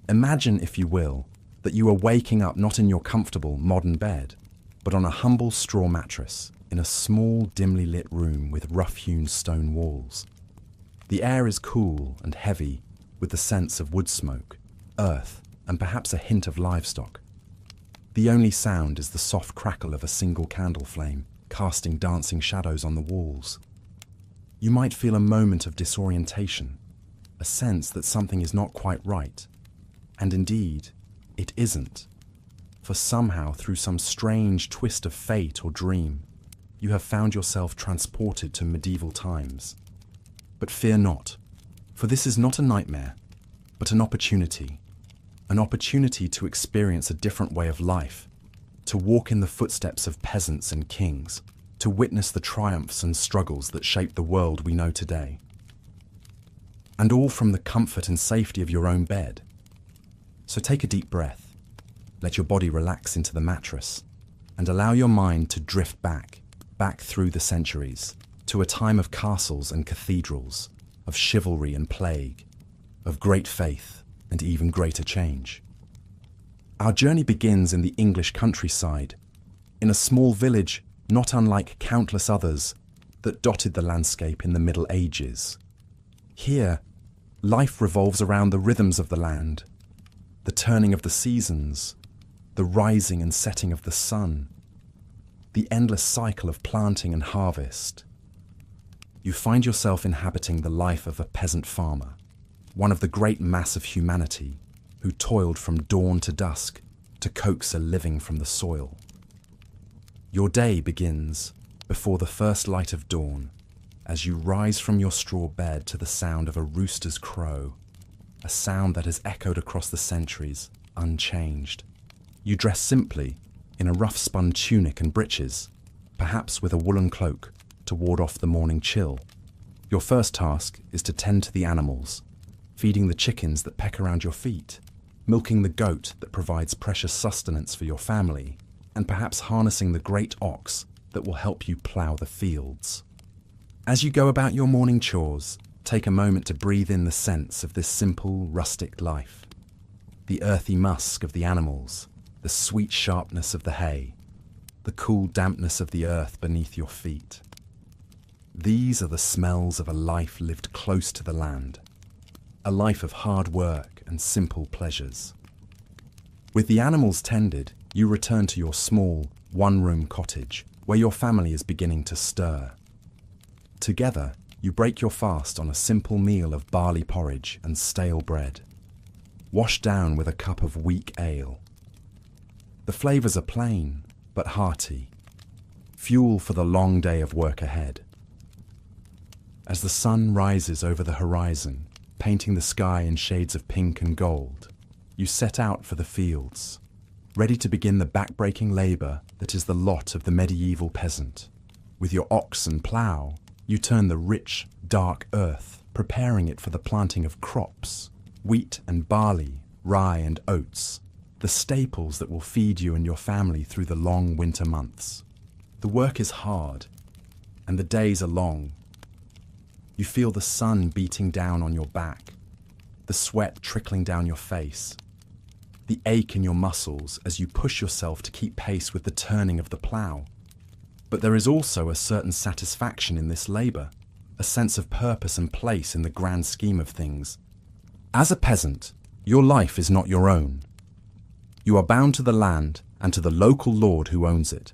Imagine, if you will, that you are waking up not in your comfortable modern bed, but on a humble straw mattress in a small, dimly lit room with rough-hewn stone walls. The air is cool and heavy with the sense of wood smoke, earth, and perhaps a hint of livestock. The only sound is the soft crackle of a single candle flame, casting dancing shadows on the walls. You might feel a moment of disorientation, a sense that something is not quite right. And indeed, it isn't. For somehow, through some strange twist of fate or dream, you have found yourself transported to medieval times. But fear not, for this is not a nightmare, but an opportunity to experience a different way of life, to walk in the footsteps of peasants and kings, to witness the triumphs and struggles that shape the world we know today. And all from the comfort and safety of your own bed. So take a deep breath, let your body relax into the mattress, and allow your mind to drift back through the centuries, to a time of castles and cathedrals, of chivalry and plague, of great faith and even greater change. Our journey begins in the English countryside, in a small village not unlike countless others that dotted the landscape in the Middle Ages. Here, life revolves around the rhythms of the land, the turning of the seasons, the rising and setting of the sun, the endless cycle of planting and harvest. You find yourself inhabiting the life of a peasant farmer, one of the great mass of humanity who toiled from dawn to dusk to coax a living from the soil. Your day begins before the first light of dawn as you rise from your straw bed to the sound of a rooster's crow, a sound that has echoed across the centuries, unchanged. You dress simply in a rough-spun tunic and breeches, perhaps with a woolen cloak to ward off the morning chill. Your first task is to tend to the animals, feeding the chickens that peck around your feet, milking the goat that provides precious sustenance for your family, and perhaps harnessing the great ox that will help you plough the fields. As you go about your morning chores, take a moment to breathe in the sense of this simple, rustic life. The earthy musk of the animals, the sweet sharpness of the hay, the cool dampness of the earth beneath your feet. These are the smells of a life lived close to the land, a life of hard work and simple pleasures. With the animals tended, you return to your small, one-room cottage where your family is beginning to stir. Together, you break your fast on a simple meal of barley porridge and stale bread, washed down with a cup of weak ale. The flavours are plain, but hearty, fuel for the long day of work ahead. As the sun rises over the horizon, painting the sky in shades of pink and gold, you set out for the fields, ready to begin the back-breaking labour that is the lot of the medieval peasant. With your ox and plough, you turn the rich, dark earth, preparing it for the planting of crops, wheat and barley, rye and oats, the staples that will feed you and your family through the long winter months. The work is hard, and the days are long. You feel the sun beating down on your back, the sweat trickling down your face, the ache in your muscles as you push yourself to keep pace with the turning of the plough. But there is also a certain satisfaction in this labour, a sense of purpose and place in the grand scheme of things. As a peasant, your life is not your own. You are bound to the land and to the local lord who owns it,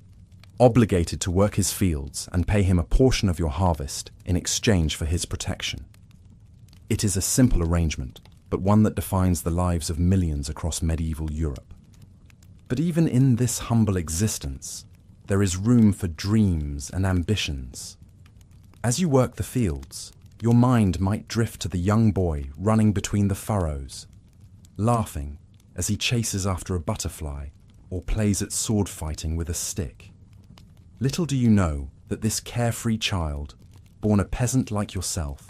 obligated to work his fields and pay him a portion of your harvest in exchange for his protection. It is a simple arrangement, but one that defines the lives of millions across medieval Europe. But even in this humble existence, there is room for dreams and ambitions. As you work the fields, your mind might drift to the young boy running between the furrows, laughing as he chases after a butterfly or plays at sword fighting with a stick. Little do you know that this carefree child, born a peasant like yourself,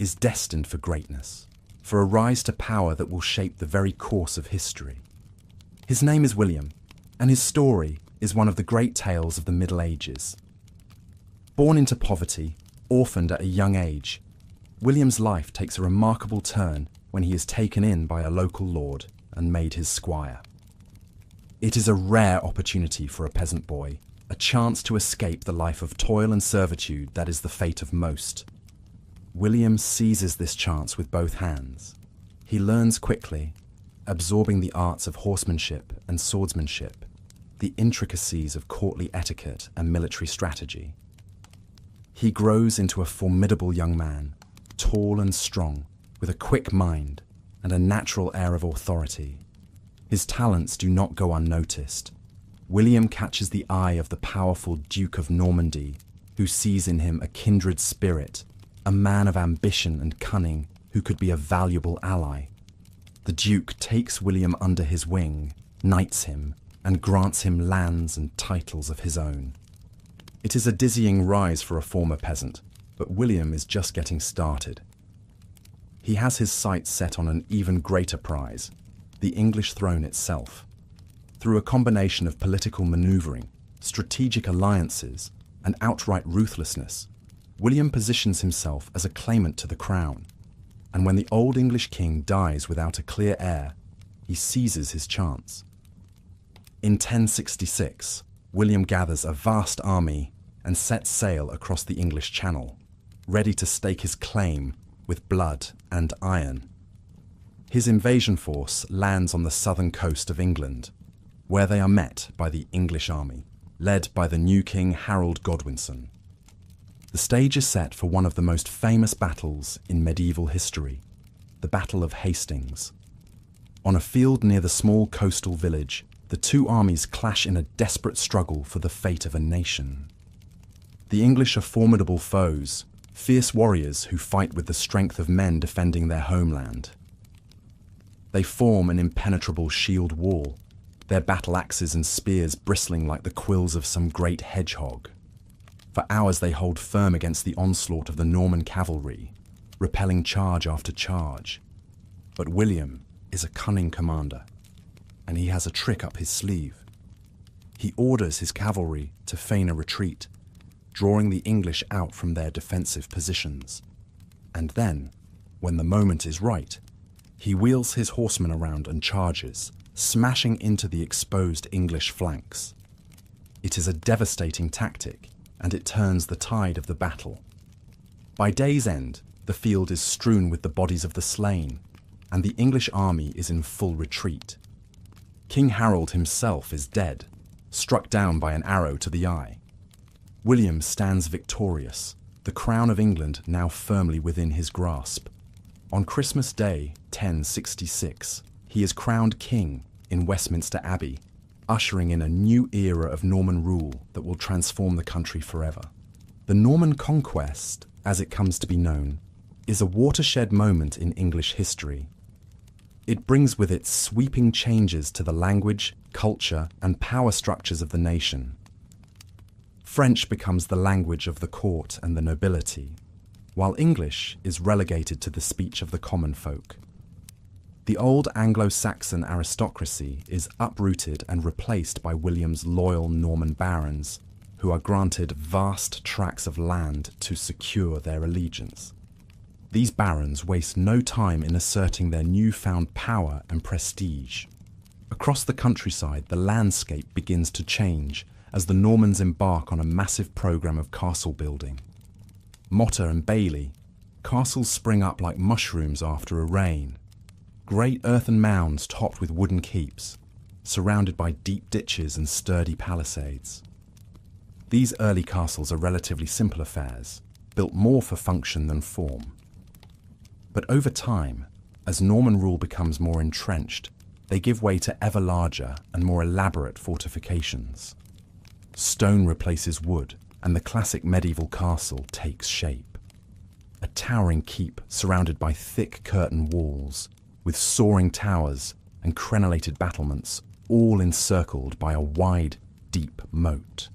is destined for greatness, for a rise to power that will shape the very course of history. His name is William, and his story is one of the great tales of the Middle Ages. Born into poverty, orphaned at a young age, William's life takes a remarkable turn when he is taken in by a local lord and made his squire. It is a rare opportunity for a peasant boy, a chance to escape the life of toil and servitude that is the fate of most. William seizes this chance with both hands. He learns quickly, absorbing the arts of horsemanship and swordsmanship, the intricacies of courtly etiquette and military strategy. He grows into a formidable young man, tall and strong, with a quick mind and a natural air of authority. His talents do not go unnoticed. William catches the eye of the powerful Duke of Normandy, who sees in him a kindred spirit, a man of ambition and cunning who could be a valuable ally. The Duke takes William under his wing, knights him, and grants him lands and titles of his own. It is a dizzying rise for a former peasant, but William is just getting started. He has his sights set on an even greater prize, the English throne itself. Through a combination of political manoeuvring, strategic alliances, and outright ruthlessness, William positions himself as a claimant to the crown. And when the old English king dies without a clear heir, he seizes his chance. In 1066, William gathers a vast army and sets sail across the English Channel, ready to stake his claim with blood and iron. His invasion force lands on the southern coast of England, where they are met by the English army, led by the new king Harold Godwinson. The stage is set for one of the most famous battles in medieval history, the Battle of Hastings. On a field near the small coastal village, the two armies clash in a desperate struggle for the fate of a nation. The English are formidable foes, fierce warriors who fight with the strength of men defending their homeland. They form an impenetrable shield wall, their battle axes and spears bristling like the quills of some great hedgehog. For hours they hold firm against the onslaught of the Norman cavalry, repelling charge after charge. But William is a cunning commander, and he has a trick up his sleeve. He orders his cavalry to feign a retreat, drawing the English out from their defensive positions. And then, when the moment is right, he wheels his horsemen around and charges, smashing into the exposed English flanks. It is a devastating tactic, and it turns the tide of the battle. By day's end, the field is strewn with the bodies of the slain, and the English army is in full retreat. King Harold himself is dead, struck down by an arrow to the eye. William stands victorious, the crown of England now firmly within his grasp. On Christmas Day, 1066, he is crowned king in Westminster Abbey, ushering in a new era of Norman rule that will transform the country forever. The Norman conquest, as it comes to be known, is a watershed moment in English history. It brings with it sweeping changes to the language, culture, and power structures of the nation. French becomes the language of the court and the nobility, while English is relegated to the speech of the common folk. The old Anglo-Saxon aristocracy is uprooted and replaced by William's loyal Norman barons, who are granted vast tracts of land to secure their allegiance. These barons waste no time in asserting their newfound power and prestige. Across the countryside, the landscape begins to change as the Normans embark on a massive program of castle building. Motter and Bailey, castles spring up like mushrooms after a rain. Great earthen mounds topped with wooden keeps, surrounded by deep ditches and sturdy palisades. These early castles are relatively simple affairs, built more for function than form. But over time, as Norman rule becomes more entrenched, they give way to ever larger and more elaborate fortifications. Stone replaces wood, and the classic medieval castle takes shape. A towering keep surrounded by thick curtain walls, with soaring towers and crenellated battlements, all encircled by a wide, deep moat.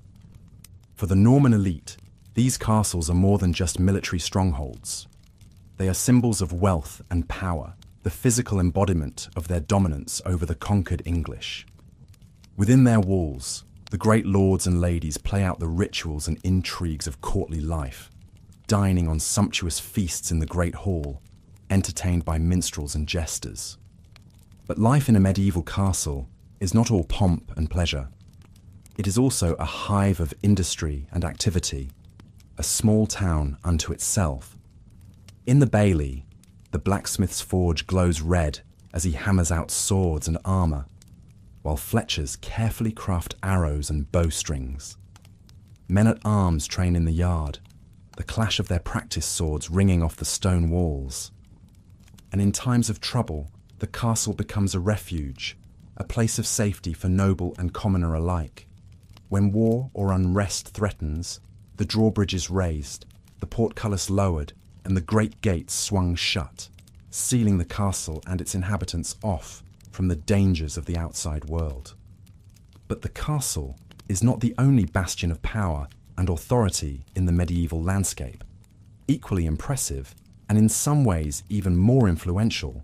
For the Norman elite, these castles are more than just military strongholds. They are symbols of wealth and power, the physical embodiment of their dominance over the conquered English. Within their walls, the great lords and ladies play out the rituals and intrigues of courtly life, dining on sumptuous feasts in the Great Hall, entertained by minstrels and jesters. But life in a medieval castle is not all pomp and pleasure. It is also a hive of industry and activity, a small town unto itself. In the bailey, the blacksmith's forge glows red as he hammers out swords and armour, while fletchers carefully craft arrows and bowstrings. Men-at-arms train in the yard, the clash of their practice swords ringing off the stone walls. And in times of trouble, the castle becomes a refuge, a place of safety for noble and commoner alike. When war or unrest threatens, the drawbridge is raised, the portcullis lowered, and the great gates swung shut, sealing the castle and its inhabitants off from the dangers of the outside world. But the castle is not the only bastion of power and authority in the medieval landscape. Equally impressive, and in some ways even more influential,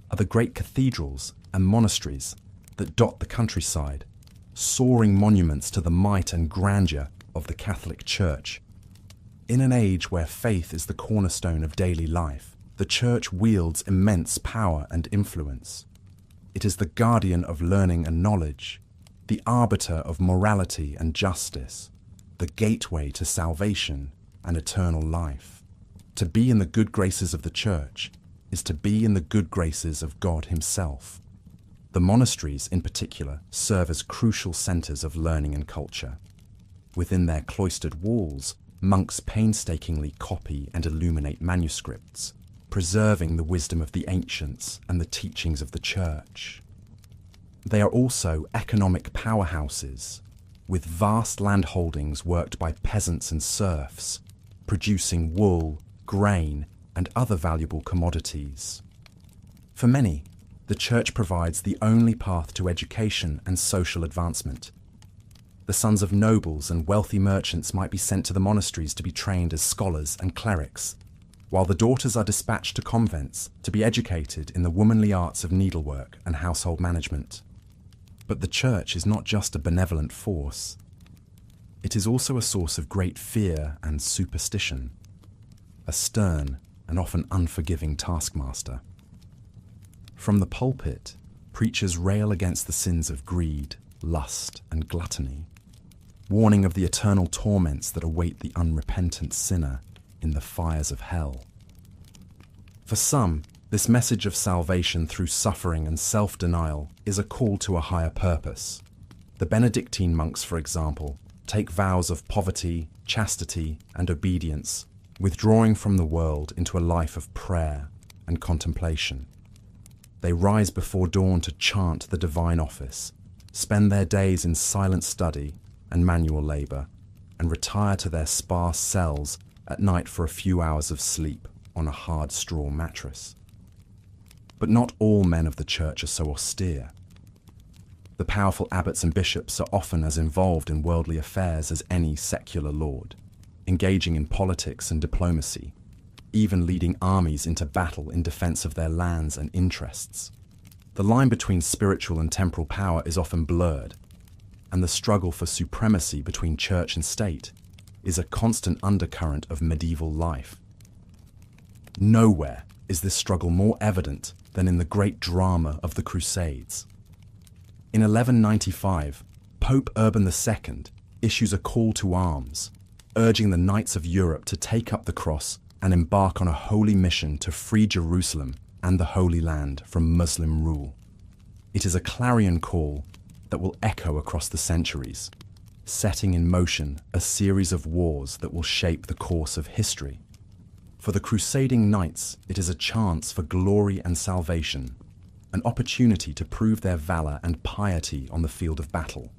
are the great cathedrals and monasteries that dot the countryside, soaring monuments to the might and grandeur of the Catholic Church. In an age where faith is the cornerstone of daily life, the Church wields immense power and influence. It is the guardian of learning and knowledge, the arbiter of morality and justice, the gateway to salvation and eternal life. To be in the good graces of the Church is to be in the good graces of God Himself. The monasteries, in particular, serve as crucial centres of learning and culture. Within their cloistered walls, monks painstakingly copy and illuminate manuscripts, preserving the wisdom of the ancients and the teachings of the Church. They are also economic powerhouses, with vast landholdings worked by peasants and serfs, producing wool, grain, and other valuable commodities. For many, the Church provides the only path to education and social advancement. The sons of nobles and wealthy merchants might be sent to the monasteries to be trained as scholars and clerics, while the daughters are dispatched to convents to be educated in the womanly arts of needlework and household management. But the Church is not just a benevolent force. It is also a source of great fear and superstition, a stern and often unforgiving taskmaster. From the pulpit, preachers rail against the sins of greed, lust, and gluttony, warning of the eternal torments that await the unrepentant sinner in the fires of hell. For some, this message of salvation through suffering and self-denial is a call to a higher purpose. The Benedictine monks, for example, take vows of poverty, chastity, and obedience, withdrawing from the world into a life of prayer and contemplation. They rise before dawn to chant the divine office, spend their days in silent study and manual labour, and retire to their sparse cells at night for a few hours of sleep on a hard straw mattress. But not all men of the Church are so austere. The powerful abbots and bishops are often as involved in worldly affairs as any secular lord, engaging in politics and diplomacy, even leading armies into battle in defence of their lands and interests. The line between spiritual and temporal power is often blurred, and the struggle for supremacy between church and state is a constant undercurrent of medieval life. Nowhere is this struggle more evident than in the great drama of the Crusades. In 1195, Pope Urban II issues a call to arms, urging the knights of Europe to take up the cross and embark on a holy mission to free Jerusalem and the Holy Land from Muslim rule. It is a clarion call that will echo across the centuries, setting in motion a series of wars that will shape the course of history. For the crusading knights, it is a chance for glory and salvation, an opportunity to prove their valour and piety on the field of battle.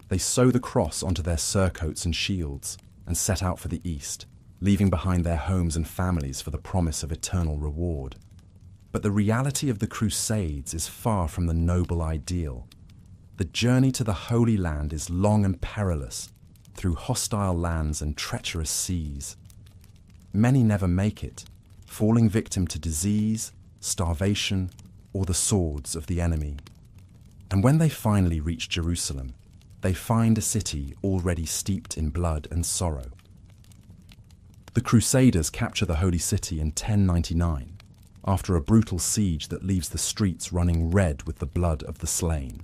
They sew the cross onto their surcoats and shields and set out for the east, leaving behind their homes and families for the promise of eternal reward. But the reality of the Crusades is far from the noble ideal. The journey to the Holy Land is long and perilous, through hostile lands and treacherous seas. Many never make it, falling victim to disease, starvation, or the swords of the enemy. And when they finally reach Jerusalem, they find a city already steeped in blood and sorrow. The Crusaders capture the Holy City in 1099, after a brutal siege that leaves the streets running red with the blood of the slain.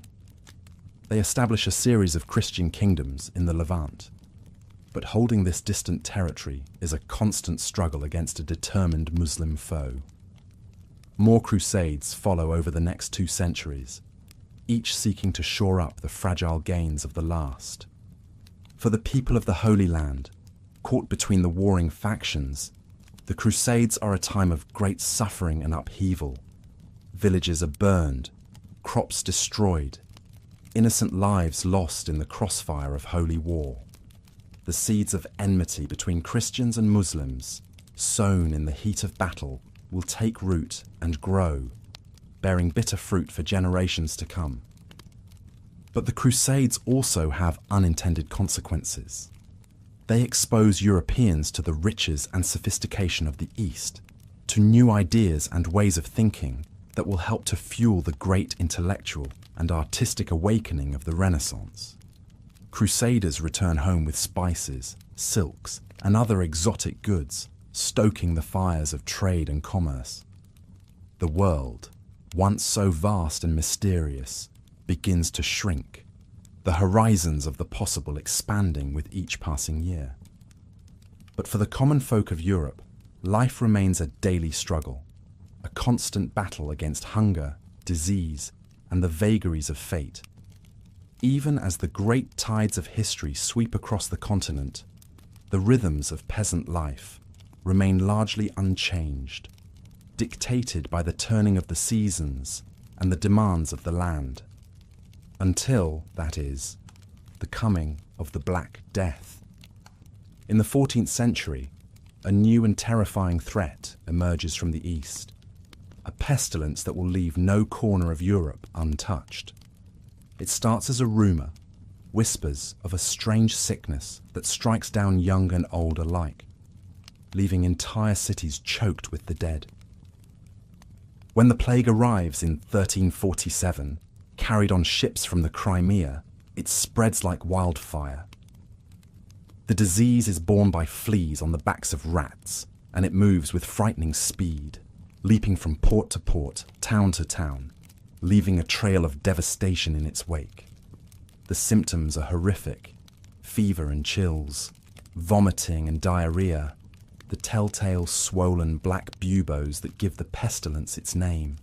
They establish a series of Christian kingdoms in the Levant. But holding this distant territory is a constant struggle against a determined Muslim foe. More crusades follow over the next 2 centuries, each seeking to shore up the fragile gains of the last. For the people of the Holy Land, caught between the warring factions, the Crusades are a time of great suffering and upheaval. Villages are burned, crops destroyed, innocent lives lost in the crossfire of holy war. The seeds of enmity between Christians and Muslims, sown in the heat of battle, will take root and grow, bearing bitter fruit for generations to come. But the Crusades also have unintended consequences. They expose Europeans to the riches and sophistication of the East, to new ideas and ways of thinking that will help to fuel the great intellectual and artistic awakening of the Renaissance. Crusaders return home with spices, silks, and other exotic goods, stoking the fires of trade and commerce. The world, once so vast and mysterious, begins to shrink, the horizons of the possible expanding with each passing year. But for the common folk of Europe, life remains a daily struggle, a constant battle against hunger, disease, and the vagaries of fate. Even as the great tides of history sweep across the continent, the rhythms of peasant life remain largely unchanged, dictated by the turning of the seasons and the demands of the land. Until, that is, the coming of the Black Death. In the 14th century, a new and terrifying threat emerges from the east, a pestilence that will leave no corner of Europe untouched. It starts as a rumour, whispers of a strange sickness that strikes down young and old alike, leaving entire cities choked with the dead. When the plague arrives in 1347, carried on ships from the Crimea, it spreads like wildfire. The disease is borne by fleas on the backs of rats, and it moves with frightening speed, leaping from port to port, town to town, leaving a trail of devastation in its wake. The symptoms are horrific: fever and chills, vomiting and diarrhea, the telltale swollen black buboes that give the pestilence its name.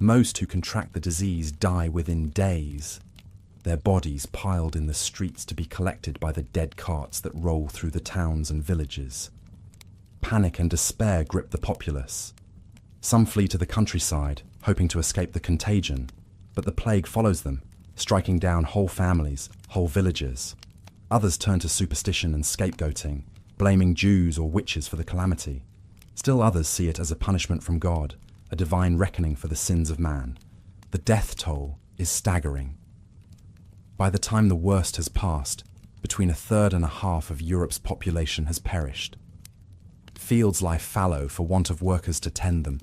Most who contract the disease die within days, their bodies piled in the streets to be collected by the dead carts that roll through the towns and villages. Panic and despair grip the populace. Some flee to the countryside, hoping to escape the contagion, but the plague follows them, striking down whole families, whole villages. Others turn to superstition and scapegoating, blaming Jews or witches for the calamity. Still others see it as a punishment from God, a divine reckoning for the sins of man. The death toll is staggering. By the time the worst has passed, between 1/3 and 1/2 of Europe's population has perished. Fields lie fallow for want of workers to tend them.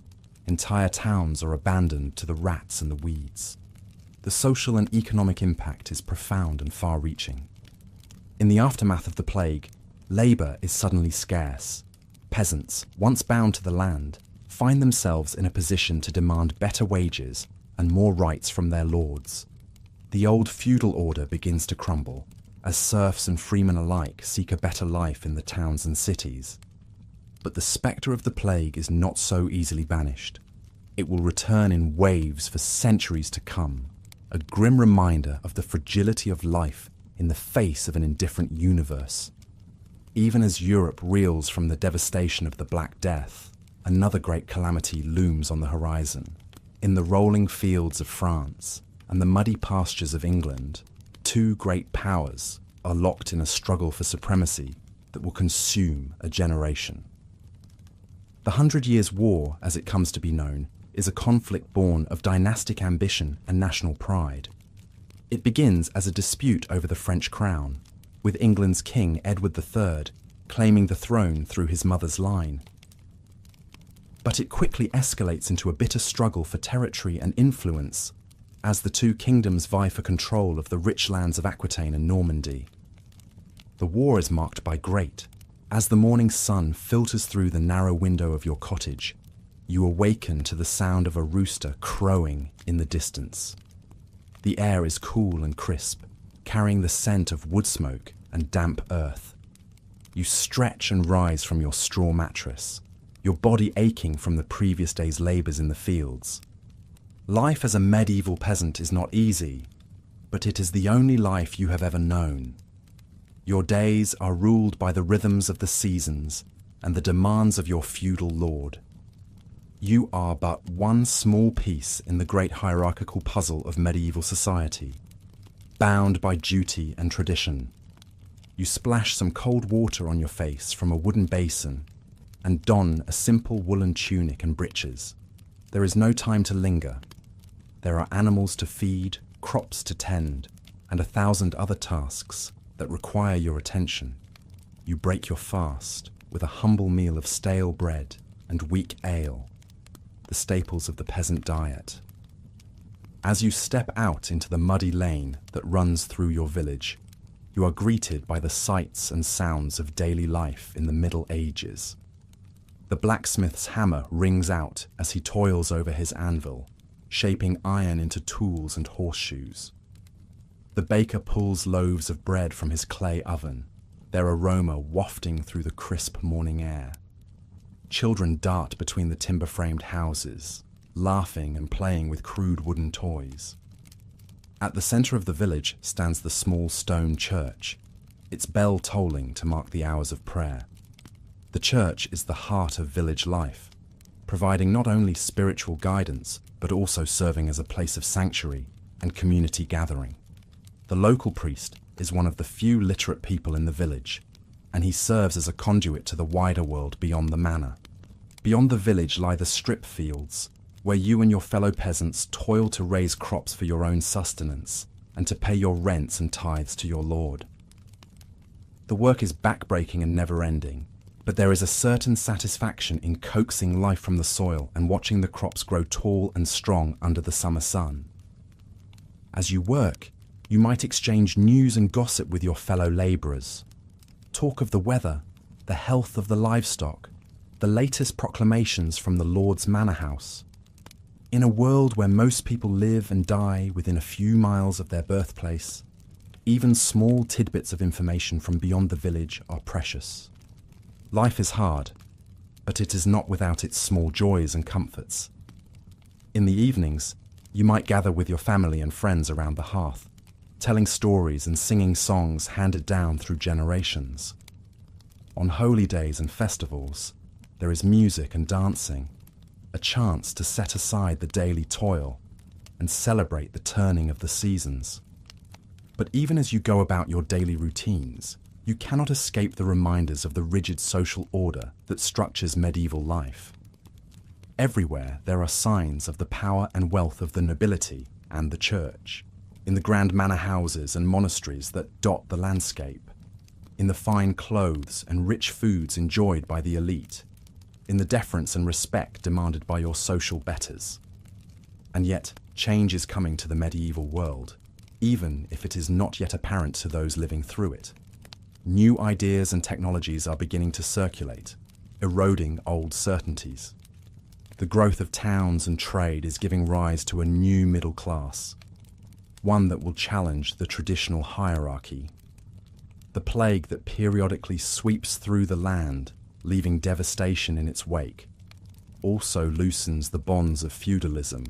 Entire towns are abandoned to the rats and the weeds. The social and economic impact is profound and far-reaching. In the aftermath of the plague, labour is suddenly scarce. Peasants, once bound to the land, find themselves in a position to demand better wages and more rights from their lords. The old feudal order begins to crumble, as serfs and freemen alike seek a better life in the towns and cities. But the spectre of the plague is not so easily banished. It will return in waves for centuries to come, a grim reminder of the fragility of life in the face of an indifferent universe. Even as Europe reels from the devastation of the Black Death, another great calamity looms on the horizon. In the rolling fields of France and the muddy pastures of England, 2 great powers are locked in a struggle for supremacy that will consume a generation. The 100 Years' War, as it comes to be known, is a conflict born of dynastic ambition and national pride. It begins as a dispute over the French crown, with England's King Edward III claiming the throne through his mother's line. But it quickly escalates into a bitter struggle for territory and influence as the 2 kingdoms vie for control of the rich lands of Aquitaine and Normandy. The war is marked by great. As the morning sun filters through the narrow window of your cottage, you awaken to the sound of a rooster crowing in the distance. The air is cool and crisp, carrying the scent of woodsmoke and damp earth. You stretch and rise from your straw mattress, your body aching from the previous day's labours in the fields. Life as a medieval peasant is not easy, but it is the only life you have ever known. Your days are ruled by the rhythms of the seasons and the demands of your feudal lord. You are but one small piece in the great hierarchical puzzle of medieval society, bound by duty and tradition. You splash some cold water on your face from a wooden basin and don a simple woolen tunic and breeches. There is no time to linger. There are animals to feed, crops to tend, and 1,000 other tasks that require your attention. You break your fast with a humble meal of stale bread and weak ale, the staples of the peasant diet. As you step out into the muddy lane that runs through your village, you are greeted by the sights and sounds of daily life in the Middle Ages. The blacksmith's hammer rings out as he toils over his anvil, shaping iron into tools and horseshoes. The baker pulls loaves of bread from his clay oven, their aroma wafting through the crisp morning air. Children dart between the timber-framed houses, laughing and playing with crude wooden toys. At the centre of the village stands the small stone church, its bell tolling to mark the hours of prayer. The church is the heart of village life, providing not only spiritual guidance, but also serving as a place of sanctuary and community gathering. The local priest is one of the few literate people in the village, and he serves as a conduit to the wider world beyond the manor. Beyond the village lie the strip fields, where you and your fellow peasants toil to raise crops for your own sustenance and to pay your rents and tithes to your lord. The work is backbreaking and never-ending, but there is a certain satisfaction in coaxing life from the soil and watching the crops grow tall and strong under the summer sun. As you work, you might exchange news and gossip with your fellow labourers. Talk of the weather, the health of the livestock, the latest proclamations from the Lord's manor house. In a world where most people live and die within a few miles of their birthplace, even small tidbits of information from beyond the village are precious. Life is hard, but it is not without its small joys and comforts. In the evenings, you might gather with your family and friends around the hearth, telling stories and singing songs handed down through generations. On holy days and festivals, there is music and dancing, a chance to set aside the daily toil and celebrate the turning of the seasons. But even as you go about your daily routines, you cannot escape the reminders of the rigid social order that structures medieval life. Everywhere there are signs of the power and wealth of the nobility and the church, in the grand manor houses and monasteries that dot the landscape, in the fine clothes and rich foods enjoyed by the elite, in the deference and respect demanded by your social betters. And yet, change is coming to the medieval world, even if it is not yet apparent to those living through it. New ideas and technologies are beginning to circulate, eroding old certainties. The growth of towns and trade is giving rise to a new middle class, one that will challenge the traditional hierarchy. The plague that periodically sweeps through the land, leaving devastation in its wake, also loosens the bonds of feudalism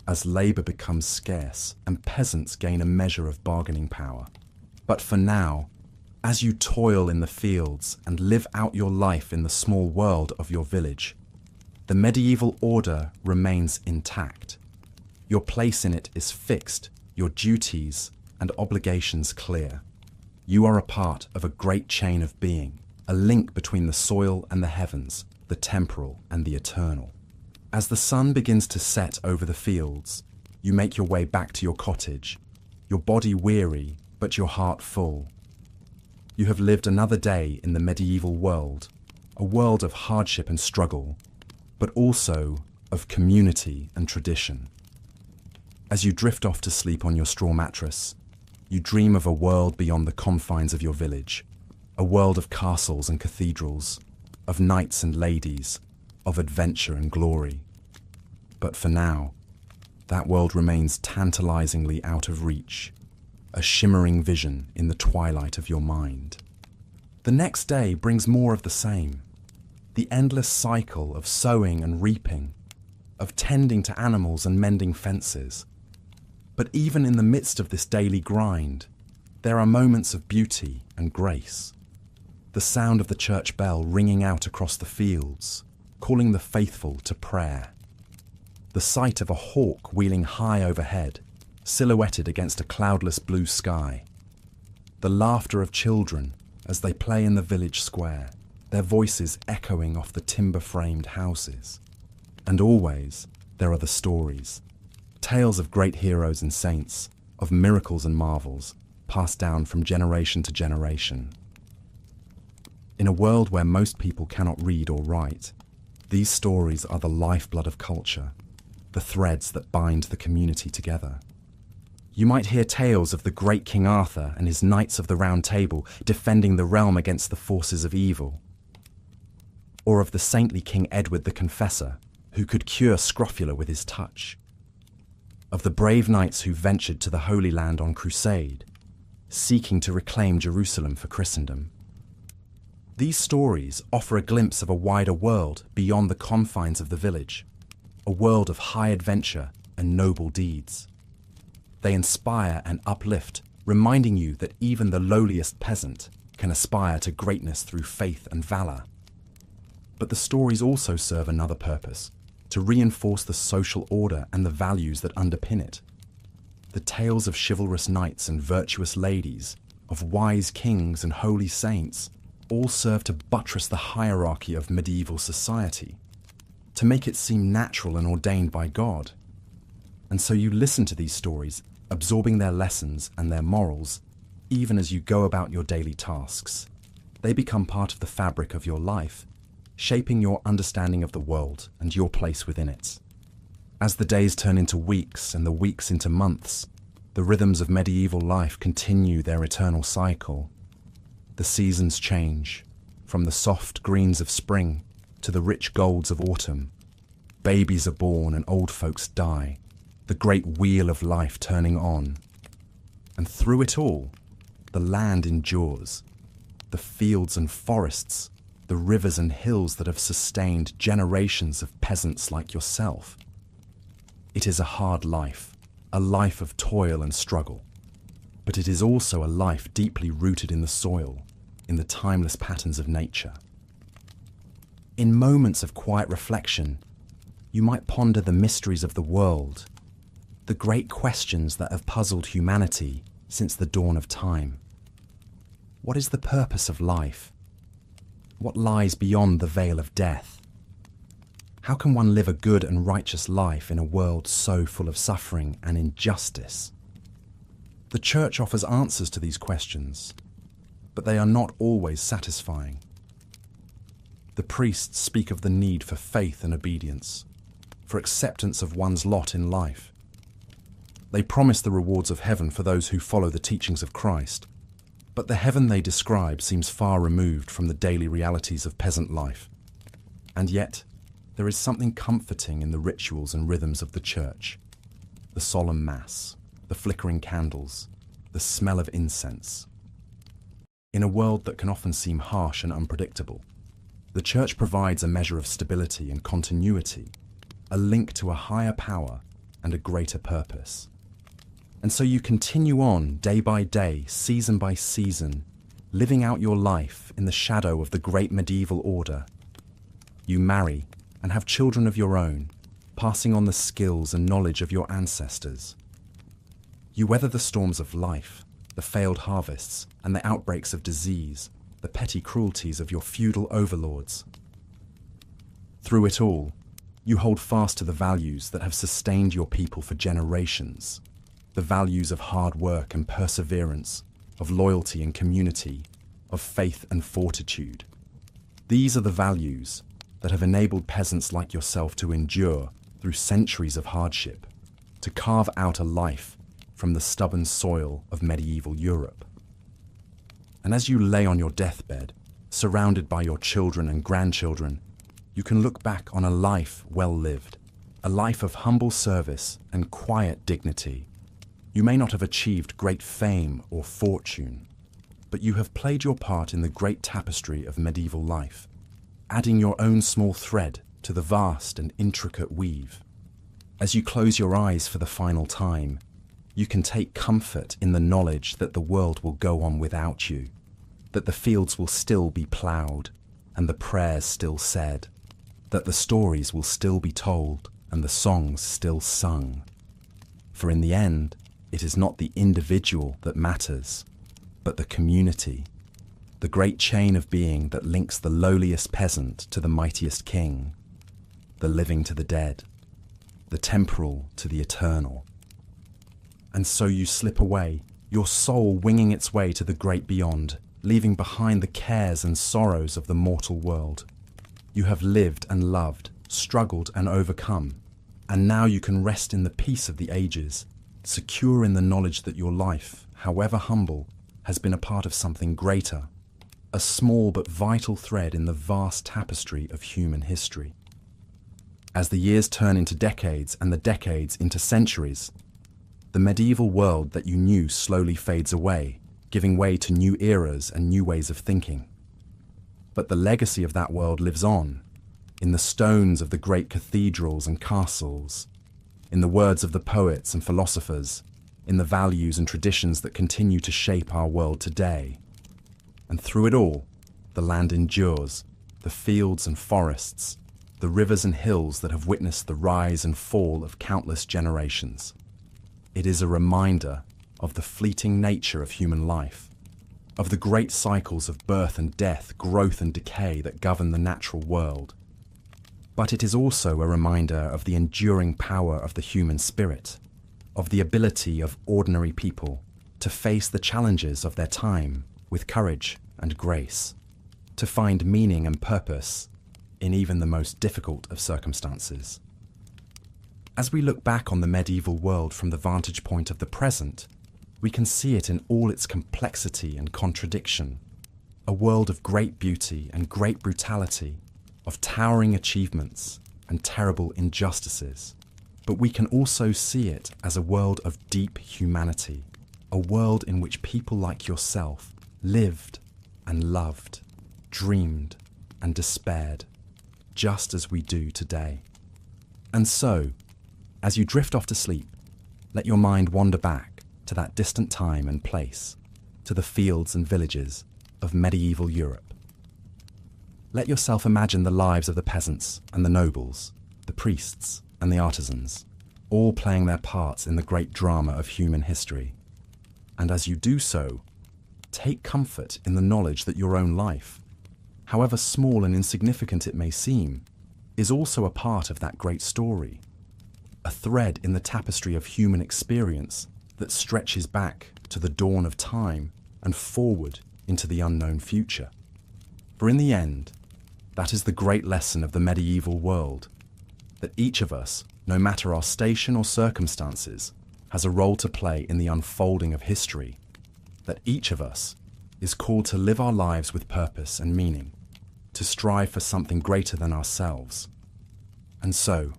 as labour becomes scarce and peasants gain a measure of bargaining power. But for now, as you toil in the fields and live out your life in the small world of your village, the medieval order remains intact. Your place in it is fixed, your duties and obligations clear. You are a part of a great chain of being, a link between the soil and the heavens, the temporal and the eternal. As the sun begins to set over the fields, you make your way back to your cottage, your body weary but your heart full. You have lived another day in the medieval world, a world of hardship and struggle, but also of community and tradition. As you drift off to sleep on your straw mattress, you dream of a world beyond the confines of your village, a world of castles and cathedrals, of knights and ladies, of adventure and glory. But for now, that world remains tantalizingly out of reach, a shimmering vision in the twilight of your mind. The next day brings more of the same, the endless cycle of sowing and reaping, of tending to animals and mending fences. But even in the midst of this daily grind, there are moments of beauty and grace. The sound of the church bell ringing out across the fields, calling the faithful to prayer. The sight of a hawk wheeling high overhead, silhouetted against a cloudless blue sky. The laughter of children as they play in the village square, their voices echoing off the timber-framed houses. And always, there are the stories. Tales of great heroes and saints, of miracles and marvels, passed down from generation to generation. In a world where most people cannot read or write, these stories are the lifeblood of culture, the threads that bind the community together. You might hear tales of the great King Arthur and his Knights of the Round Table defending the realm against the forces of evil, or of the saintly King Edward the Confessor, who could cure scrofula with his touch, of the brave knights who ventured to the Holy Land on crusade, seeking to reclaim Jerusalem for Christendom. These stories offer a glimpse of a wider world beyond the confines of the village, a world of high adventure and noble deeds. They inspire and uplift, reminding you that even the lowliest peasant can aspire to greatness through faith and valor. But the stories also serve another purpose, to reinforce the social order and the values that underpin it. The tales of chivalrous knights and virtuous ladies, of wise kings and holy saints, all serve to buttress the hierarchy of medieval society, to make it seem natural and ordained by God. And so you listen to these stories, absorbing their lessons and their morals, even as you go about your daily tasks. They become part of the fabric of your life, shaping your understanding of the world and your place within it. As the days turn into weeks and the weeks into months, the rhythms of medieval life continue their eternal cycle. The seasons change, from the soft greens of spring to the rich golds of autumn. Babies are born and old folks die, the great wheel of life turning on. And through it all, the land endures, the fields and forests, the rivers and hills that have sustained generations of peasants like yourself. It is a hard life, a life of toil and struggle, but it is also a life deeply rooted in the soil, in the timeless patterns of nature. In moments of quiet reflection, you might ponder the mysteries of the world, the great questions that have puzzled humanity since the dawn of time. What is the purpose of life? What lies beyond the veil of death? How can one live a good and righteous life in a world so full of suffering and injustice? The Church offers answers to these questions, but they are not always satisfying. The priests speak of the need for faith and obedience, for acceptance of one's lot in life. They promise the rewards of heaven for those who follow the teachings of Christ, but the heaven they describe seems far removed from the daily realities of peasant life. And yet, there is something comforting in the rituals and rhythms of the Church. The solemn Mass, the flickering candles, the smell of incense. In a world that can often seem harsh and unpredictable, the Church provides a measure of stability and continuity, a link to a higher power and a greater purpose. And so you continue on day by day, season by season, living out your life in the shadow of the great medieval order. You marry and have children of your own, passing on the skills and knowledge of your ancestors. You weather the storms of life, the failed harvests and the outbreaks of disease, the petty cruelties of your feudal overlords. Through it all, you hold fast to the values that have sustained your people for generations. The values of hard work and perseverance, of loyalty and community, of faith and fortitude. These are the values that have enabled peasants like yourself to endure through centuries of hardship, to carve out a life from the stubborn soil of medieval Europe. And as you lay on your deathbed, surrounded by your children and grandchildren, you can look back on a life well lived, a life of humble service and quiet dignity. You may not have achieved great fame or fortune, but you have played your part in the great tapestry of medieval life, adding your own small thread to the vast and intricate weave. As you close your eyes for the final time, you can take comfort in the knowledge that the world will go on without you, that the fields will still be ploughed and the prayers still said, that the stories will still be told and the songs still sung. For in the end, it is not the individual that matters, but the community, the great chain of being that links the lowliest peasant to the mightiest king, the living to the dead, the temporal to the eternal. And so you slip away, your soul winging its way to the great beyond, leaving behind the cares and sorrows of the mortal world. You have lived and loved, struggled and overcome, and now you can rest in the peace of the ages, secure in the knowledge that your life, however humble, has been a part of something greater, a small but vital thread in the vast tapestry of human history. As the years turn into decades and the decades into centuries, the medieval world that you knew slowly fades away, giving way to new eras and new ways of thinking. But the legacy of that world lives on, in the stones of the great cathedrals and castles, in the words of the poets and philosophers, in the values and traditions that continue to shape our world today. And through it all, the land endures, the fields and forests, the rivers and hills that have witnessed the rise and fall of countless generations. It is a reminder of the fleeting nature of human life, of the great cycles of birth and death, growth and decay that govern the natural world. But it is also a reminder of the enduring power of the human spirit, of the ability of ordinary people to face the challenges of their time with courage and grace, to find meaning and purpose in even the most difficult of circumstances. As we look back on the medieval world from the vantage point of the present, we can see it in all its complexity and contradiction, a world of great beauty and great brutality, of towering achievements and terrible injustices. But we can also see it as a world of deep humanity, a world in which people like yourself lived and loved, dreamed and despaired, just as we do today. And so, as you drift off to sleep, let your mind wander back to that distant time and place, to the fields and villages of medieval Europe. Let yourself imagine the lives of the peasants and the nobles, the priests and the artisans, all playing their parts in the great drama of human history. And as you do so, take comfort in the knowledge that your own life, however small and insignificant it may seem, is also a part of that great story, a thread in the tapestry of human experience that stretches back to the dawn of time and forward into the unknown future. For in the end, that is the great lesson of the medieval world, that each of us, no matter our station or circumstances, has a role to play in the unfolding of history, that each of us is called to live our lives with purpose and meaning, to strive for something greater than ourselves. And so,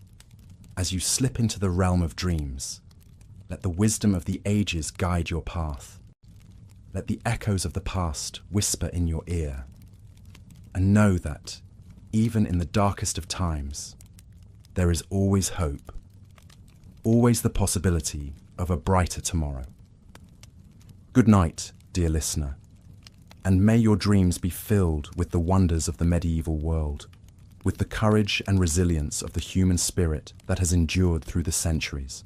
as you slip into the realm of dreams, let the wisdom of the ages guide your path. Let the echoes of the past whisper in your ear, and know that, even in the darkest of times, there is always hope, always the possibility of a brighter tomorrow. Good night, dear listener, and may your dreams be filled with the wonders of the medieval world, with the courage and resilience of the human spirit that has endured through the centuries.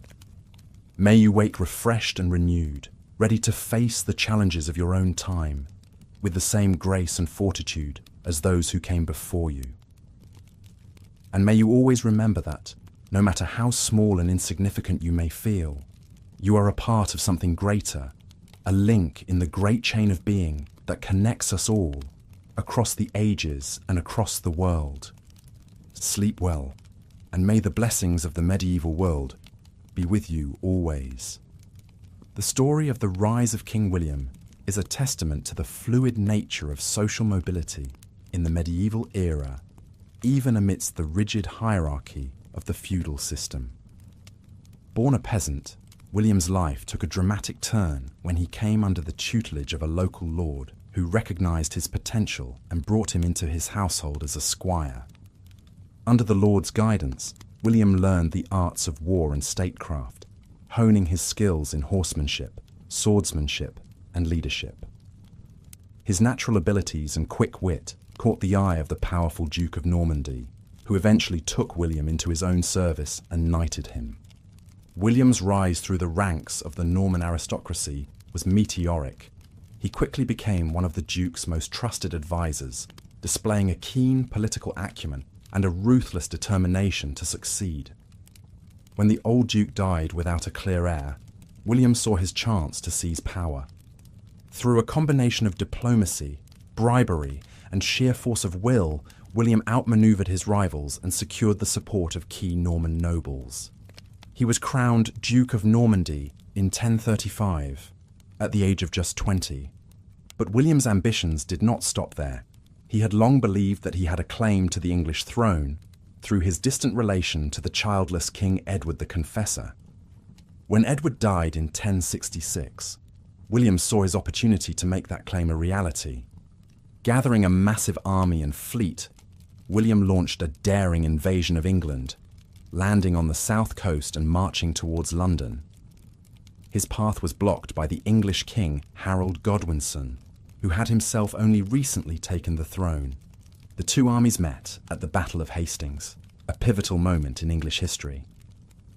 May you wake refreshed and renewed, ready to face the challenges of your own time, with the same grace and fortitude as those who came before you. And may you always remember that, no matter how small and insignificant you may feel, you are a part of something greater, a link in the great chain of being that connects us all, across the ages and across the world. Sleep well, and may the blessings of the medieval world be with you always. The story of the rise of King William is a testament to the fluid nature of social mobility in the medieval era, even amidst the rigid hierarchy of the feudal system. Born a peasant, William's life took a dramatic turn when he came under the tutelage of a local lord who recognized his potential and brought him into his household as a squire. Under the lord's guidance, William learned the arts of war and statecraft, honing his skills in horsemanship, swordsmanship, and leadership. His natural abilities and quick wit caught the eye of the powerful Duke of Normandy, who eventually took William into his own service and knighted him. William's rise through the ranks of the Norman aristocracy was meteoric. He quickly became one of the Duke's most trusted advisors, displaying a keen political acumen and a ruthless determination to succeed. When the old Duke died without a clear heir, William saw his chance to seize power. Through a combination of diplomacy, bribery, and sheer force of will, William outmaneuvered his rivals and secured the support of key Norman nobles. He was crowned Duke of Normandy in 1035, at the age of just 20. But William's ambitions did not stop there. He had long believed that he had a claim to the English throne through his distant relation to the childless King Edward the Confessor. When Edward died in 1066, William saw his opportunity to make that claim a reality. Gathering a massive army and fleet, William launched a daring invasion of England, landing on the south coast and marching towards London. His path was blocked by the English king Harold Godwinson, who had himself only recently taken the throne. The two armies met at the Battle of Hastings, a pivotal moment in English history.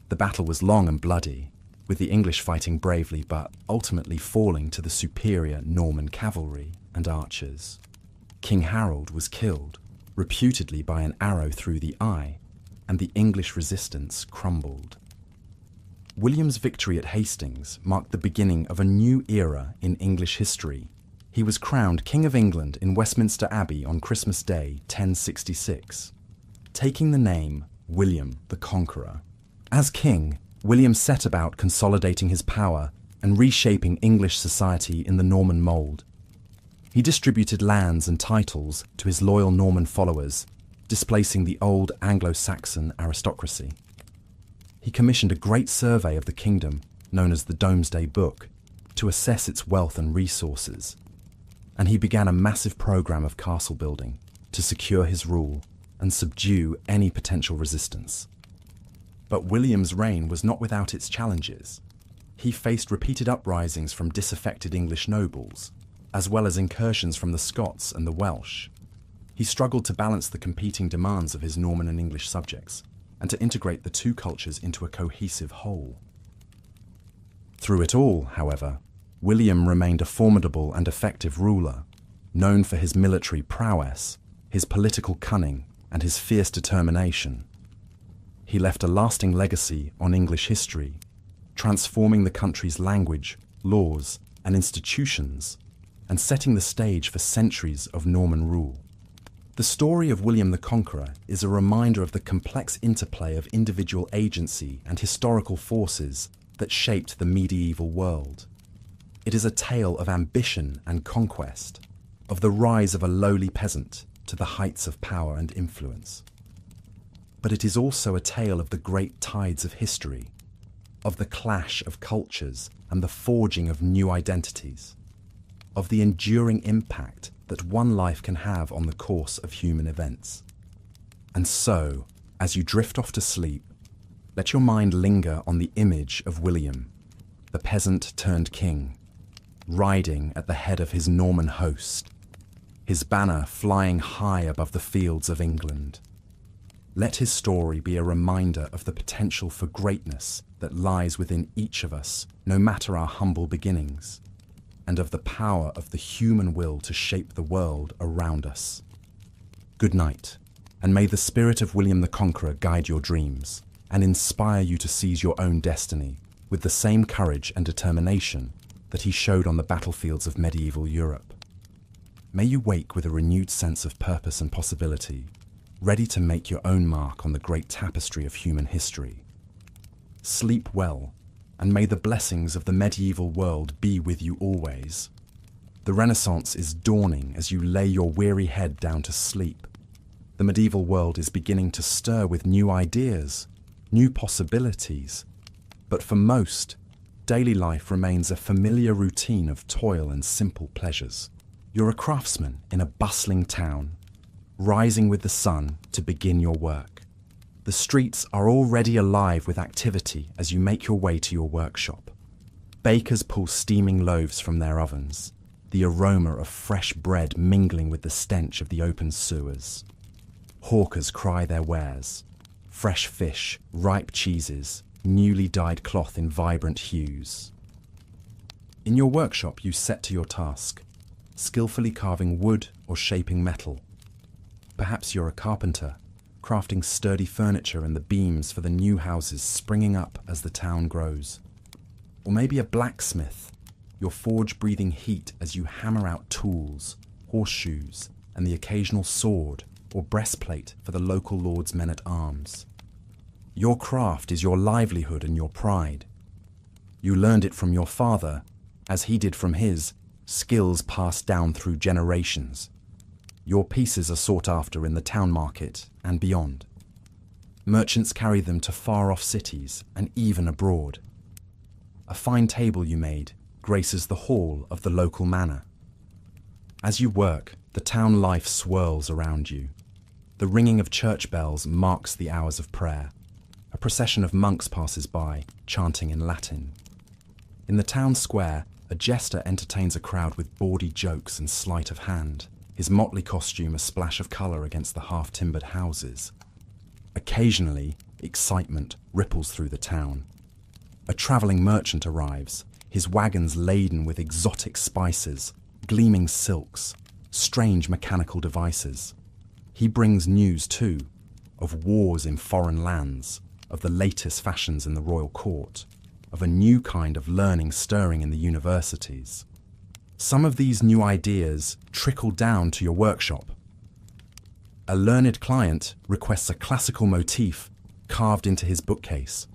The battle was long and bloody, with the English fighting bravely but ultimately falling to the superior Norman cavalry and archers. King Harold was killed, reputedly by an arrow through the eye, and the English resistance crumbled. William's victory at Hastings marked the beginning of a new era in English history. He was crowned King of England in Westminster Abbey on Christmas Day, 1066, taking the name William the Conqueror. As king, William set about consolidating his power and reshaping English society in the Norman mould. He distributed lands and titles to his loyal Norman followers, displacing the old Anglo-Saxon aristocracy. He commissioned a great survey of the kingdom, known as the Domesday Book, to assess its wealth and resources. And he began a massive program of castle building to secure his rule and subdue any potential resistance. But William's reign was not without its challenges. He faced repeated uprisings from disaffected English nobles, as well as incursions from the Scots and the Welsh. He struggled to balance the competing demands of his Norman and English subjects, and to integrate the two cultures into a cohesive whole. Through it all, however, William remained a formidable and effective ruler, known for his military prowess, his political cunning, and his fierce determination. He left a lasting legacy on English history, transforming the country's language, laws, and institutions, and setting the stage for centuries of Norman rule. The story of William the Conqueror is a reminder of the complex interplay of individual agency and historical forces that shaped the medieval world. It is a tale of ambition and conquest, of the rise of a lowly peasant to the heights of power and influence. But it is also a tale of the great tides of history, of the clash of cultures and the forging of new identities, of the enduring impact that one life can have on the course of human events. And so, as you drift off to sleep, let your mind linger on the image of William, the peasant turned king, riding at the head of his Norman host, his banner flying high above the fields of England. Let his story be a reminder of the potential for greatness that lies within each of us, no matter our humble beginnings, and of the power of the human will to shape the world around us. Good night, and may the spirit of William the Conqueror guide your dreams and inspire you to seize your own destiny with the same courage and determination that he showed on the battlefields of medieval Europe. May you wake with a renewed sense of purpose and possibility, ready to make your own mark on the great tapestry of human history. Sleep well, and may the blessings of the medieval world be with you always. The Renaissance is dawning as you lay your weary head down to sleep. The medieval world is beginning to stir with new ideas, new possibilities. But for most, daily life remains a familiar routine of toil and simple pleasures. You're a craftsman in a bustling town, rising with the sun to begin your work. The streets are already alive with activity as you make your way to your workshop. Bakers pull steaming loaves from their ovens, the aroma of fresh bread mingling with the stench of the open sewers. Hawkers cry their wares: fresh fish, ripe cheeses, newly dyed cloth in vibrant hues. In your workshop you set to your task, skillfully carving wood or shaping metal. Perhaps you're a carpenter, crafting sturdy furniture and the beams for the new houses springing up as the town grows. Or maybe a blacksmith, your forge breathing heat as you hammer out tools, horseshoes, and the occasional sword or breastplate for the local lord's men-at-arms. Your craft is your livelihood and your pride. You learned it from your father, as he did from his, skills passed down through generations. Your pieces are sought after in the town market and beyond. Merchants carry them to far-off cities and even abroad. A fine table you made graces the hall of the local manor. As you work, the town life swirls around you. The ringing of church bells marks the hours of prayer. A procession of monks passes by, chanting in Latin. In the town square, a jester entertains a crowd with bawdy jokes and sleight of hand, his motley costume a splash of colour against the half-timbered houses. Occasionally, excitement ripples through the town. A travelling merchant arrives, his wagons laden with exotic spices, gleaming silks, strange mechanical devices. He brings news, too, of wars in foreign lands, of the latest fashions in the royal court, of a new kind of learning stirring in the universities. Some of these new ideas trickle down to your workshop. A learned client requests a classical motif carved into his bookcase.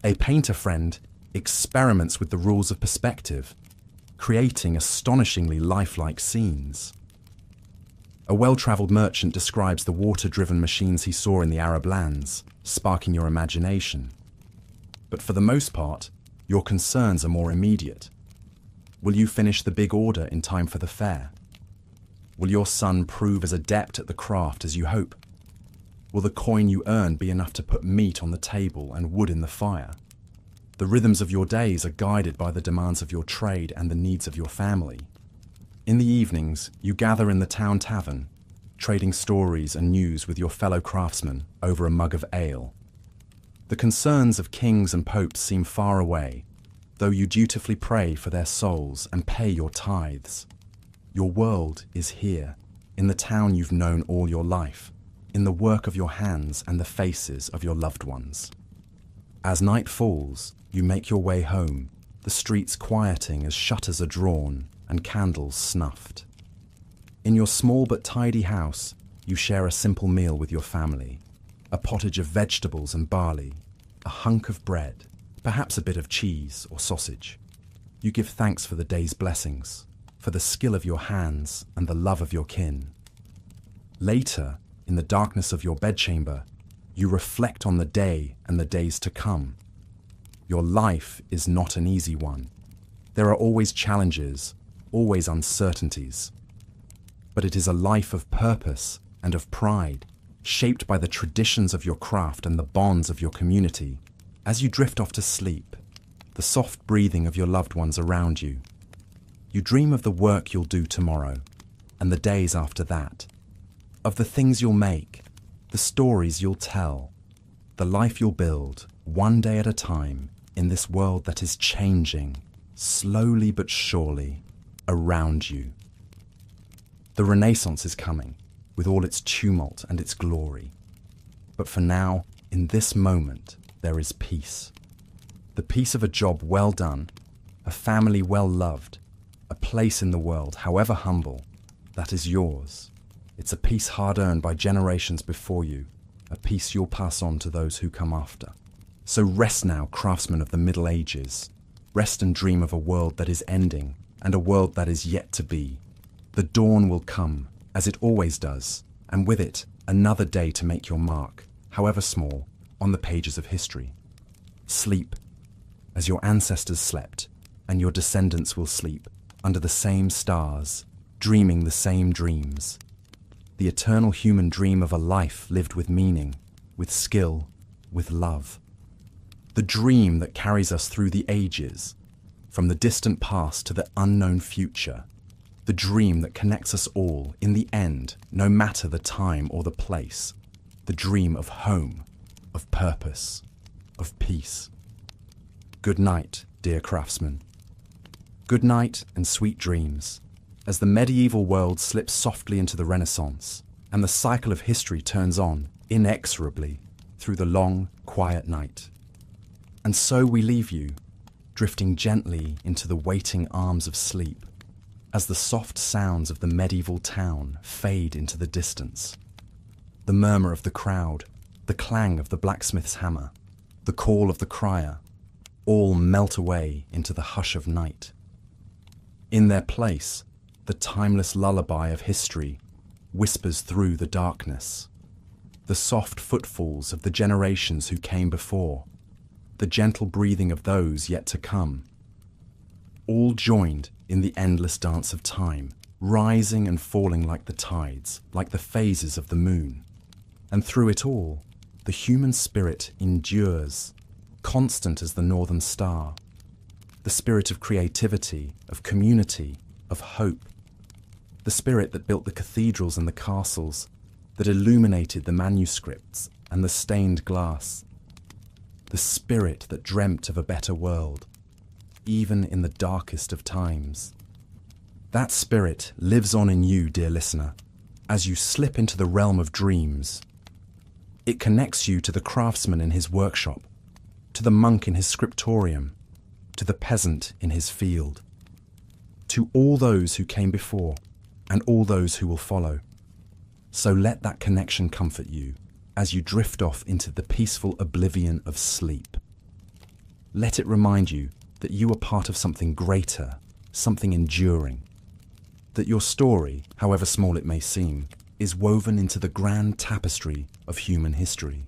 A painter friend experiments with the rules of perspective, creating astonishingly lifelike scenes. A well-travelled merchant describes the water-driven machines he saw in the Arab lands, sparking your imagination. But for the most part, your concerns are more immediate. Will you finish the big order in time for the fair? Will your son prove as adept at the craft as you hope? Will the coin you earn be enough to put meat on the table and wood in the fire? The rhythms of your days are guided by the demands of your trade and the needs of your family. In the evenings, you gather in the town tavern, trading stories and news with your fellow craftsmen over a mug of ale. The concerns of kings and popes seem far away, though you dutifully pray for their souls and pay your tithes. Your world is here, in the town you've known all your life, in the work of your hands and the faces of your loved ones. As night falls, you make your way home, the streets quieting as shutters are drawn and candles snuffed. In your small but tidy house, you share a simple meal with your family, a pottage of vegetables and barley, a hunk of bread, perhaps a bit of cheese or sausage. You give thanks for the day's blessings, for the skill of your hands and the love of your kin. Later, in the darkness of your bedchamber, you reflect on the day and the days to come. Your life is not an easy one. There are always challenges, always uncertainties. But it is a life of purpose and of pride, shaped by the traditions of your craft and the bonds of your community. As you drift off to sleep, the soft breathing of your loved ones around you, you dream of the work you'll do tomorrow and the days after that, of the things you'll make, the stories you'll tell, the life you'll build, one day at a time, in this world that is changing, slowly but surely, around you. The Renaissance is coming, with all its tumult and its glory. But for now, in this moment, there is peace. The peace of a job well done, a family well loved, a place in the world, however humble, that is yours. It's a peace hard-earned by generations before you, a peace you'll pass on to those who come after. So rest now, craftsmen of the Middle Ages. Rest and dream of a world that is ending, and a world that is yet to be. The dawn will come, as it always does, and with it, another day to make your mark, however small, on the pages of history. Sleep, as your ancestors slept, and your descendants will sleep, under the same stars, dreaming the same dreams. The eternal human dream of a life lived with meaning, with skill, with love. The dream that carries us through the ages, from the distant past to the unknown future. The dream that connects us all, in the end, no matter the time or the place. The dream of home, of purpose, of peace. Good night, dear craftsman. Good night and sweet dreams, as the medieval world slips softly into the Renaissance, and the cycle of history turns on, inexorably, through the long, quiet night. And so we leave you, drifting gently into the waiting arms of sleep, as the soft sounds of the medieval town fade into the distance. The murmur of the crowd, the clang of the blacksmith's hammer, the call of the crier, all melt away into the hush of night. In their place, the timeless lullaby of history whispers through the darkness. The soft footfalls of the generations who came before, the gentle breathing of those yet to come, all joined in the endless dance of time, rising and falling like the tides, like the phases of the moon. And through it all, the human spirit endures, constant as the northern star, the spirit of creativity, of community, of hope, the spirit that built the cathedrals and the castles, that illuminated the manuscripts and the stained glass, the spirit that dreamt of a better world, even in the darkest of times. That spirit lives on in you, dear listener, as you slip into the realm of dreams. It connects you to the craftsman in his workshop, to the monk in his scriptorium, to the peasant in his field, to all those who came before and all those who will follow. So let that connection comfort you as you drift off into the peaceful oblivion of sleep. Let it remind you that you are part of something greater, something enduring, that your story, however small it may seem, is woven into the grand tapestry of human history.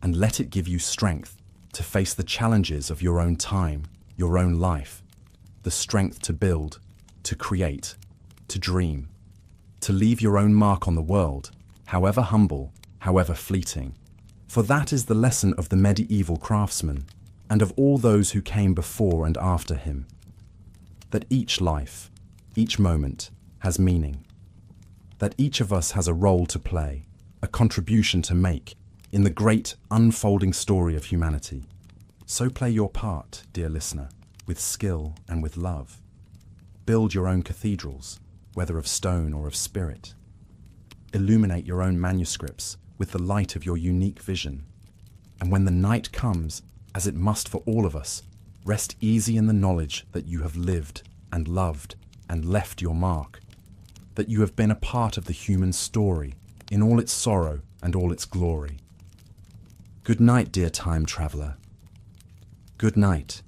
And let it give you strength to face the challenges of your own time, your own life, the strength to build, to create, to dream, to leave your own mark on the world, however humble, however fleeting. For that is the lesson of the medieval craftsman and of all those who came before and after him, that each life, each moment has meaning, that each of us has a role to play, a contribution to make in the great unfolding story of humanity. So play your part, dear listener, with skill and with love. Build your own cathedrals, whether of stone or of spirit. Illuminate your own manuscripts with the light of your unique vision. And when the night comes, as it must for all of us, rest easy in the knowledge that you have lived and loved and left your mark, that you have been a part of the human story in all its sorrow and all its glory. Good night, dear time traveller. Good night,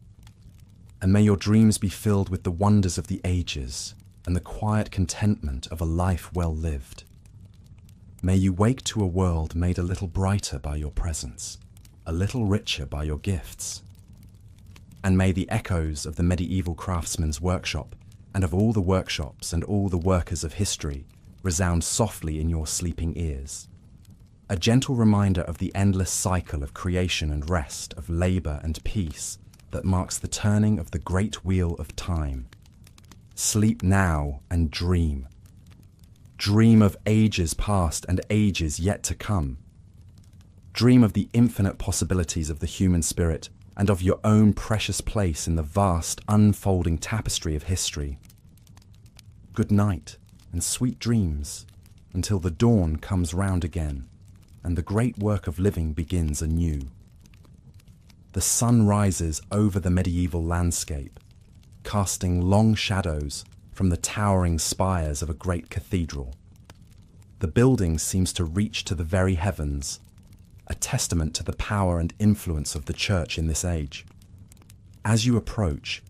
and may your dreams be filled with the wonders of the ages and the quiet contentment of a life well lived. May you wake to a world made a little brighter by your presence, a little richer by your gifts. And may the echoes of the medieval craftsman's workshop and of all the workshops and all the workers of history resound softly in your sleeping ears. A gentle reminder of the endless cycle of creation and rest, of labour and peace that marks the turning of the great wheel of time. Sleep now and dream. Dream of ages past and ages yet to come. Dream of the infinite possibilities of the human spirit and of your own precious place in the vast, unfolding tapestry of history. Good night and sweet dreams until the dawn comes round again and the great work of living begins anew. The sun rises over the medieval landscape, casting long shadows from the towering spires of a great cathedral. The building seems to reach to the very heavens, a testament to the power and influence of the church in this age. As you approach,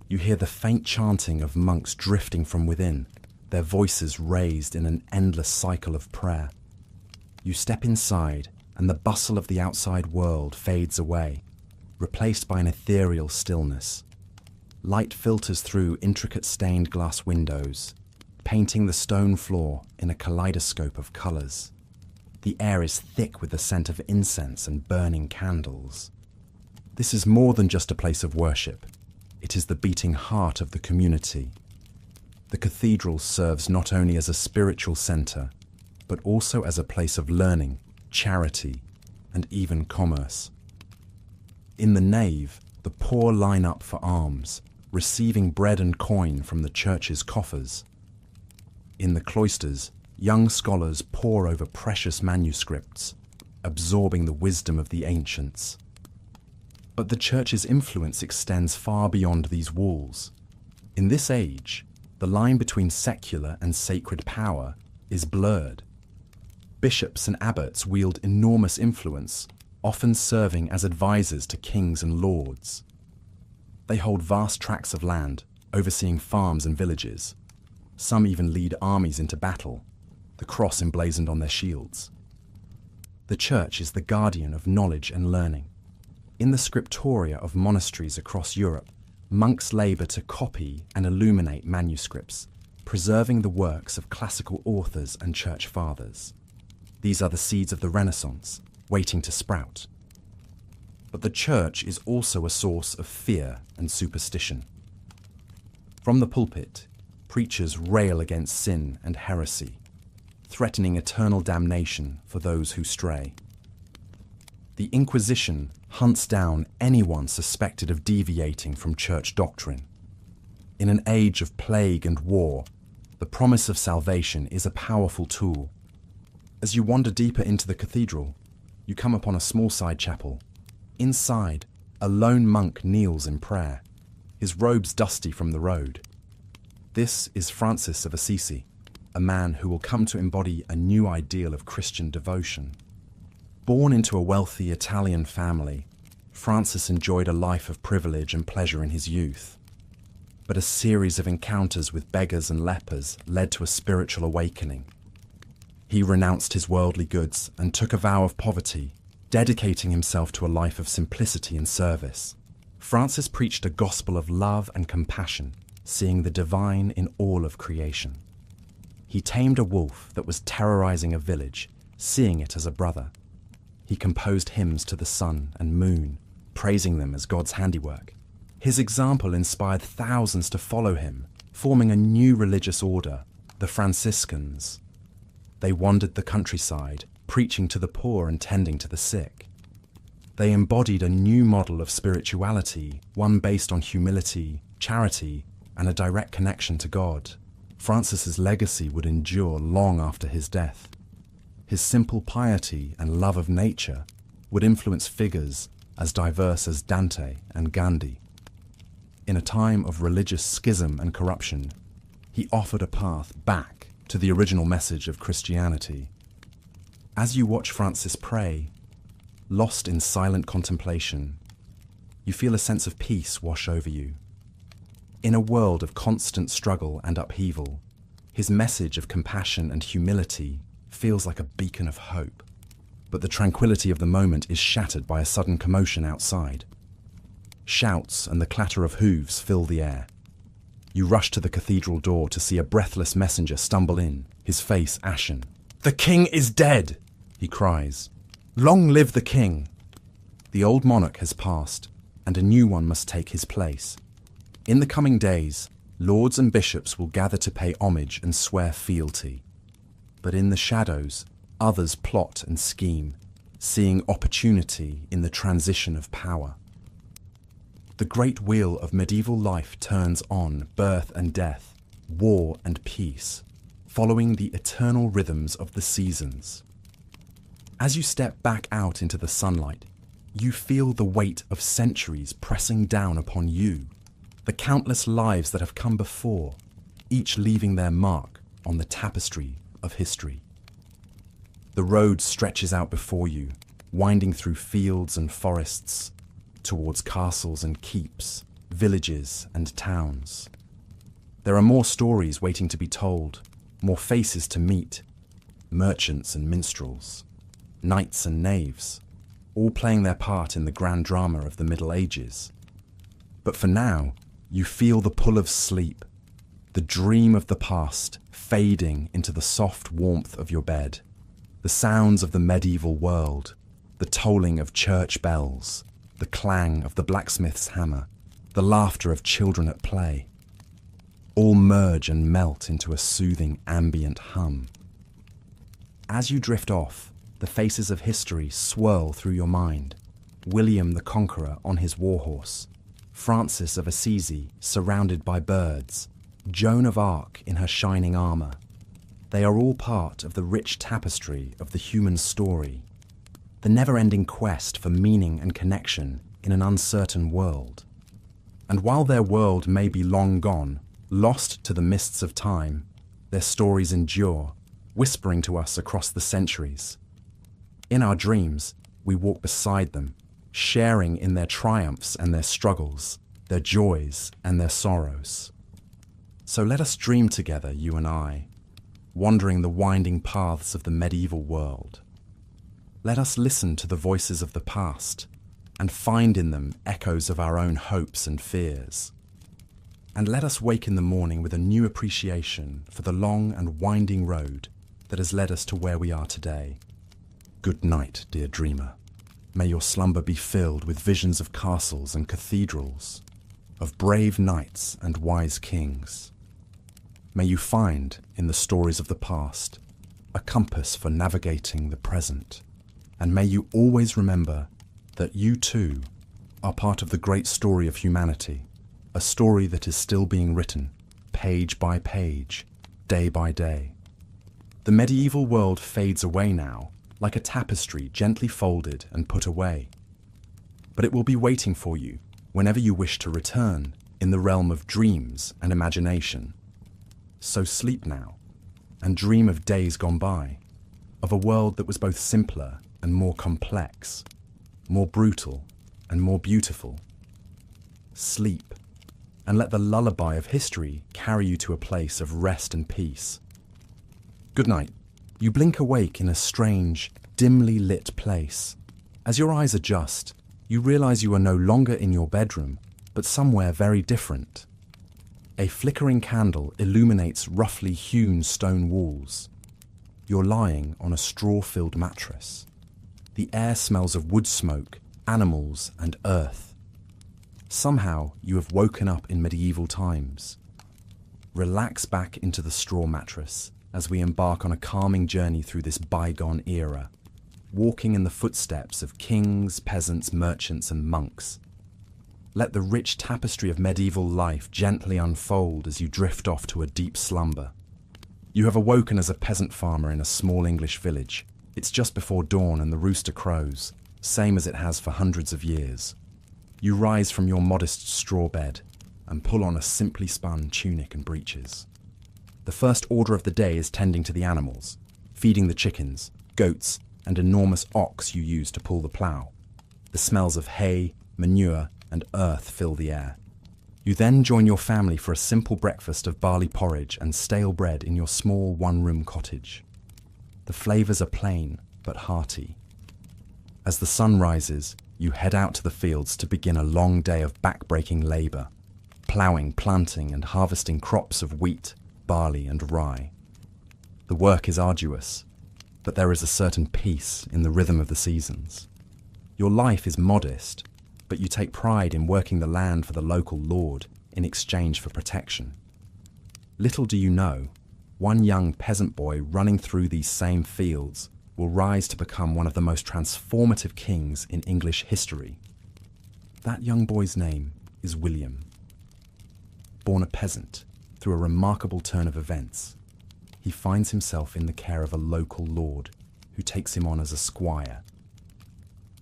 you hear the faint chanting of monks drifting from within, their voices raised in an endless cycle of prayer. You step inside, and the bustle of the outside world fades away, replaced by an ethereal stillness. Light filters through intricate stained glass windows, painting the stone floor in a kaleidoscope of colours. The air is thick with the scent of incense and burning candles. This is more than just a place of worship. It is the beating heart of the community. The cathedral serves not only as a spiritual centre, but also as a place of learning, charity, and even commerce. In the nave, the poor line up for alms, receiving bread and coin from the church's coffers. In the cloisters, young scholars pore over precious manuscripts, absorbing the wisdom of the ancients. But the church's influence extends far beyond these walls. In this age, the line between secular and sacred power is blurred. Bishops and abbots wield enormous influence, often serving as advisors to kings and lords. They hold vast tracts of land, overseeing farms and villages. Some even lead armies into battle, the cross emblazoned on their shields. The church is the guardian of knowledge and learning. In the scriptoria of monasteries across Europe, monks labour to copy and illuminate manuscripts, preserving the works of classical authors and church fathers. These are the seeds of the Renaissance, waiting to sprout. But the church is also a source of fear and superstition. From the pulpit, preachers rail against sin and heresy, threatening eternal damnation for those who stray. The Inquisition hunts down anyone suspected of deviating from church doctrine. In an age of plague and war, the promise of salvation is a powerful tool. As you wander deeper into the cathedral, you come upon a small side chapel. Inside, a lone monk kneels in prayer, his robes dusty from the road. This is Francis of Assisi, a man who will come to embody a new ideal of Christian devotion. Born into a wealthy Italian family, Francis enjoyed a life of privilege and pleasure in his youth. But a series of encounters with beggars and lepers led to a spiritual awakening. He renounced his worldly goods and took a vow of poverty, dedicating himself to a life of simplicity and service. Francis preached a gospel of love and compassion, seeing the divine in all of creation. He tamed a wolf that was terrorizing a village, seeing it as a brother. He composed hymns to the sun and moon, praising them as God's handiwork. His example inspired thousands to follow him, forming a new religious order, the Franciscans. They wandered the countryside, preaching to the poor and tending to the sick. They embodied a new model of spirituality, one based on humility, charity, and a direct connection to God. Francis's legacy would endure long after his death. His simple piety and love of nature would influence figures as diverse as Dante and Gandhi. In a time of religious schism and corruption, he offered a path back to the original message of Christianity. As you watch Francis pray, lost in silent contemplation, you feel a sense of peace wash over you. In a world of constant struggle and upheaval, his message of compassion and humility feels like a beacon of hope. But the tranquility of the moment is shattered by a sudden commotion outside. Shouts and the clatter of hooves fill the air. You rush to the cathedral door to see a breathless messenger stumble in, his face ashen. "The king is dead!" he cries. "Long live the king!" The old monarch has passed, and a new one must take his place. In the coming days, lords and bishops will gather to pay homage and swear fealty. But in the shadows, others plot and scheme, seeing opportunity in the transition of power. The great wheel of medieval life turns on birth and death, war and peace, following the eternal rhythms of the seasons. As you step back out into the sunlight, you feel the weight of centuries pressing down upon you, the countless lives that have come before, each leaving their mark on the tapestry of history. The road stretches out before you, winding through fields and forests, towards castles and keeps, villages and towns. There are more stories waiting to be told, more faces to meet, merchants and minstrels, knights and knaves, all playing their part in the grand drama of the Middle Ages. But for now, you feel the pull of sleep, the dream of the past fading into the soft warmth of your bed, the sounds of the medieval world, the tolling of church bells, the clang of the blacksmith's hammer, the laughter of children at play, all merge and melt into a soothing ambient hum. As you drift off, the faces of history swirl through your mind. William the Conqueror on his warhorse, Francis of Assisi surrounded by birds, Joan of Arc in her shining armour. They are all part of the rich tapestry of the human story, the never-ending quest for meaning and connection in an uncertain world. And while their world may be long gone, lost to the mists of time, their stories endure, whispering to us across the centuries. In our dreams, we walk beside them, sharing in their triumphs and their struggles, their joys and their sorrows. So let us dream together, you and I, wandering the winding paths of the medieval world. Let us listen to the voices of the past and find in them echoes of our own hopes and fears. And let us wake in the morning with a new appreciation for the long and winding road that has led us to where we are today. Good night, dear dreamer. May your slumber be filled with visions of castles and cathedrals, of brave knights and wise kings. May you find, in the stories of the past, a compass for navigating the present. And may you always remember that you too are part of the great story of humanity, a story that is still being written, page by page, day by day. The medieval world fades away now, like a tapestry gently folded and put away. But it will be waiting for you whenever you wish to return in the realm of dreams and imagination. So sleep now, and dream of days gone by, of a world that was both simpler and more complex, more brutal and more beautiful. Sleep, and let the lullaby of history carry you to a place of rest and peace. Good night. You blink awake in a strange, dimly lit place. As your eyes adjust, you realize you are no longer in your bedroom, but somewhere very different. A flickering candle illuminates roughly hewn stone walls. You're lying on a straw-filled mattress. The air smells of wood smoke, animals, and earth. Somehow, you have woken up in medieval times. Relax back into the straw mattress as we embark on a calming journey through this bygone era, walking in the footsteps of kings, peasants, merchants, and monks. Let the rich tapestry of medieval life gently unfold as you drift off to a deep slumber. You have awoken as a peasant farmer in a small English village. It's just before dawn and the rooster crows, same as it has for hundreds of years. You rise from your modest straw bed and pull on a simply spun tunic and breeches. The first order of the day is tending to the animals, feeding the chickens, goats, and enormous ox you use to pull the plough. The smells of hay, manure, and earth fill the air. You then join your family for a simple breakfast of barley porridge and stale bread in your small one-room cottage. The flavours are plain but hearty. As the sun rises, you head out to the fields to begin a long day of back-breaking labour, ploughing, planting, and harvesting crops of wheat, barley, and rye. The work is arduous, but there is a certain peace in the rhythm of the seasons. Your life is modest, but you take pride in working the land for the local lord in exchange for protection. Little do you know, one young peasant boy running through these same fields will rise to become one of the most transformative kings in English history. That young boy's name is William. Born a peasant, through a remarkable turn of events, he finds himself in the care of a local lord who takes him on as a squire.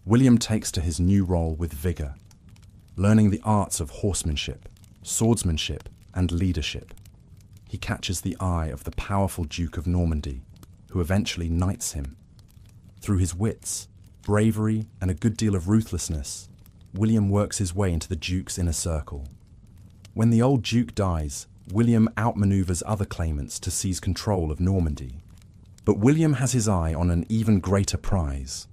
William takes to his new role with vigour, learning the arts of horsemanship, swordsmanship, and leadership. He catches the eye of the powerful Duke of Normandy, who eventually knights him. Through his wits, bravery, and a good deal of ruthlessness, William works his way into the Duke's inner circle. When the old Duke dies, William outmaneuvers other claimants to seize control of Normandy. But William has his eye on an even greater prize,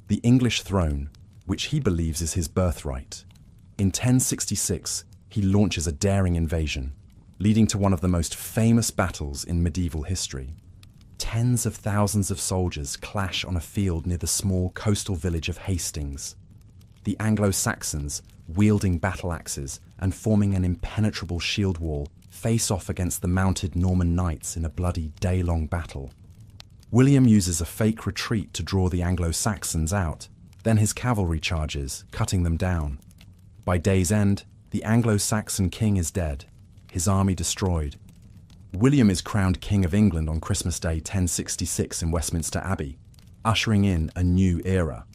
the English throne, which he believes is his birthright. In 1066, he launches a daring invasion, leading to one of the most famous battles in medieval history. Tens of thousands of soldiers clash on a field near the small coastal village of Hastings. The Anglo-Saxons, wielding battle axes and forming an impenetrable shield wall, face off against the mounted Norman knights in a bloody day-long battle. William uses a fake retreat to draw the Anglo-Saxons out, then his cavalry charges, cutting them down. By day's end, the Anglo-Saxon king is dead, his army destroyed. William is crowned King of England on Christmas Day 1066 in Westminster Abbey, ushering in a new era.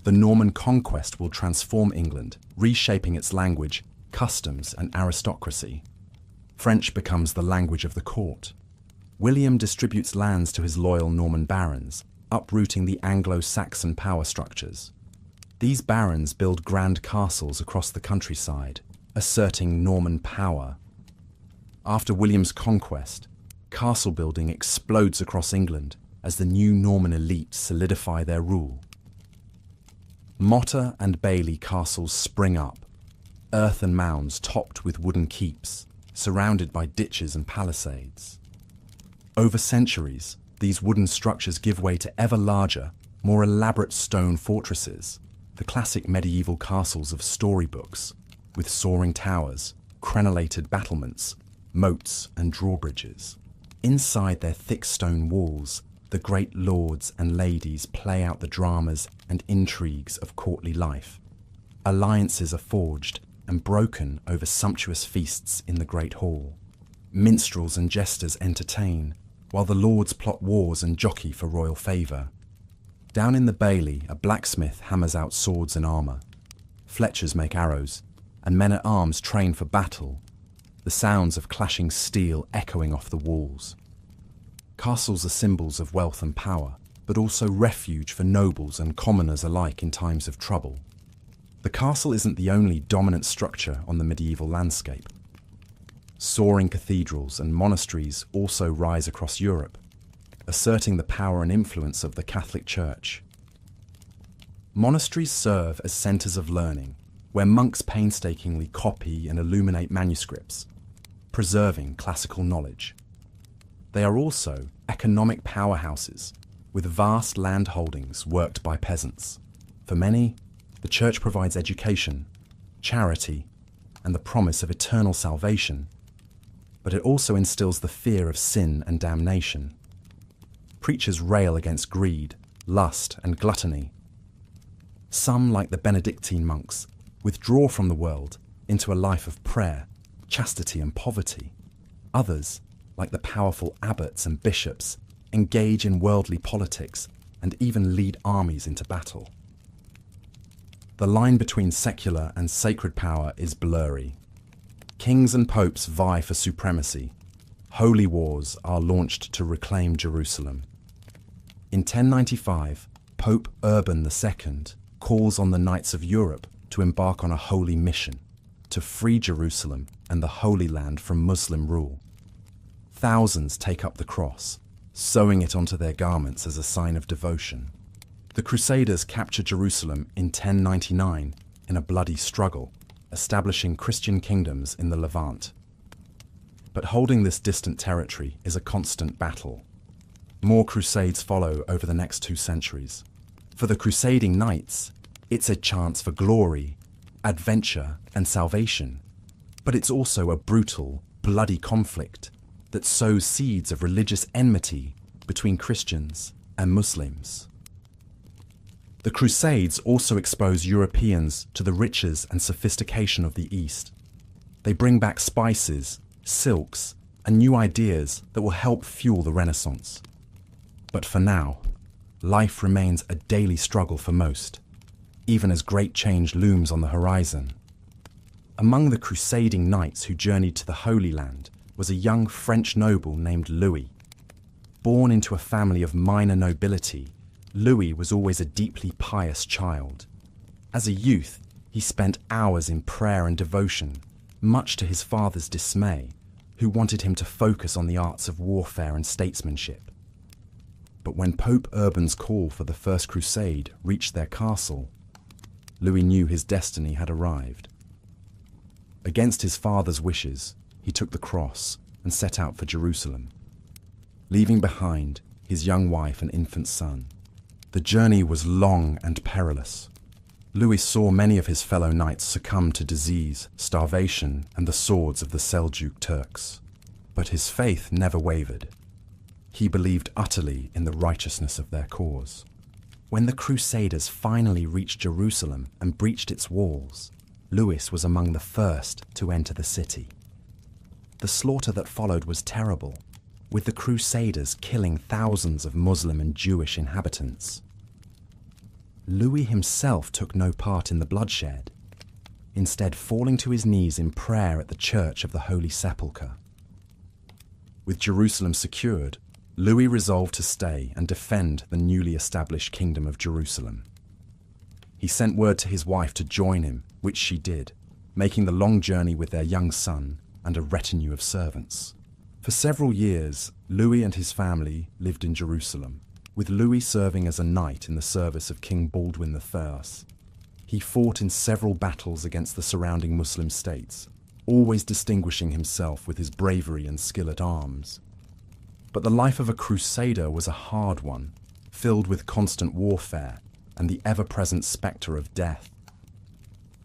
The Norman conquest will transform England, reshaping its language, customs, and aristocracy. French becomes the language of the court. William distributes lands to his loyal Norman barons, uprooting the Anglo-Saxon power structures. These barons build grand castles across the countryside, asserting Norman power. After William's conquest, castle building explodes across England as the new Norman elite solidify their rule. Motte and Bailey castles spring up, earthen mounds topped with wooden keeps, surrounded by ditches and palisades. Over centuries, these wooden structures give way to ever larger, more elaborate stone fortresses, the classic medieval castles of storybooks, with soaring towers, crenellated battlements, moats and drawbridges. Inside their thick stone walls, the great lords and ladies play out the dramas and intrigues of courtly life. Alliances are forged and broken over sumptuous feasts in the great hall. Minstrels and jesters entertain, while the lords plot wars and jockey for royal favour. Down in the bailey, a blacksmith hammers out swords and armour. Fletchers make arrows, and men-at-arms train for battle, the sounds of clashing steel echoing off the walls. Castles are symbols of wealth and power, but also refuge for nobles and commoners alike in times of trouble. The castle isn't the only dominant structure on the medieval landscape. Soaring cathedrals and monasteries also rise across Europe, asserting the power and influence of the Catholic Church. Monasteries serve as centres of learning, where monks painstakingly copy and illuminate manuscripts, preserving classical knowledge. They are also economic powerhouses, with vast land holdings worked by peasants. For many, the church provides education, charity, and the promise of eternal salvation, but it also instills the fear of sin and damnation. Preachers rail against greed, lust, and gluttony. Some, like the Benedictine monks, withdraw from the world into a life of prayer, chastity, and poverty. Others, like the powerful abbots and bishops, engage in worldly politics and even lead armies into battle. The line between secular and sacred power is blurry. Kings and popes vie for supremacy. Holy wars are launched to reclaim Jerusalem. In 1095, Pope Urban II calls on the Knights of Europe to embark on a holy mission, to free Jerusalem and the Holy Land from Muslim rule. Thousands take up the cross, sewing it onto their garments as a sign of devotion. The Crusaders capture Jerusalem in 1099 in a bloody struggle, establishing Christian kingdoms in the Levant. But holding this distant territory is a constant battle. More crusades follow over the next 2 centuries. For the crusading knights, it's a chance for glory, adventure, and salvation. But it's also a brutal, bloody conflict that sows seeds of religious enmity between Christians and Muslims. The Crusades also expose Europeans to the riches and sophistication of the East. They bring back spices, silks, and new ideas that will help fuel the Renaissance. But for now, life remains a daily struggle for most, even as great change looms on the horizon. Among the crusading knights who journeyed to the Holy Land was a young French noble named Louis. Born into a family of minor nobility, Louis was always a deeply pious child. As a youth, he spent hours in prayer and devotion, much to his father's dismay, who wanted him to focus on the arts of warfare and statesmanship. But when Pope Urban's call for the First Crusade reached their castle, Louis knew his destiny had arrived. Against his father's wishes, he took the cross and set out for Jerusalem, leaving behind his young wife and infant son. The journey was long and perilous. Louis saw many of his fellow knights succumb to disease, starvation, and the swords of the Seljuk Turks. But his faith never wavered. He believed utterly in the righteousness of their cause. When the Crusaders finally reached Jerusalem and breached its walls, Louis was among the first to enter the city. The slaughter that followed was terrible, with the Crusaders killing thousands of Muslim and Jewish inhabitants. Louis himself took no part in the bloodshed, instead falling to his knees in prayer at the Church of the Holy Sepulchre. With Jerusalem secured, Louis resolved to stay and defend the newly established Kingdom of Jerusalem. He sent word to his wife to join him, which she did, making the long journey with their young son and a retinue of servants. For several years, Louis and his family lived in Jerusalem, with Louis serving as a knight in the service of King Baldwin I. He fought in several battles against the surrounding Muslim states, always distinguishing himself with his bravery and skill at arms. But the life of a crusader was a hard one, filled with constant warfare and the ever-present spectre of death.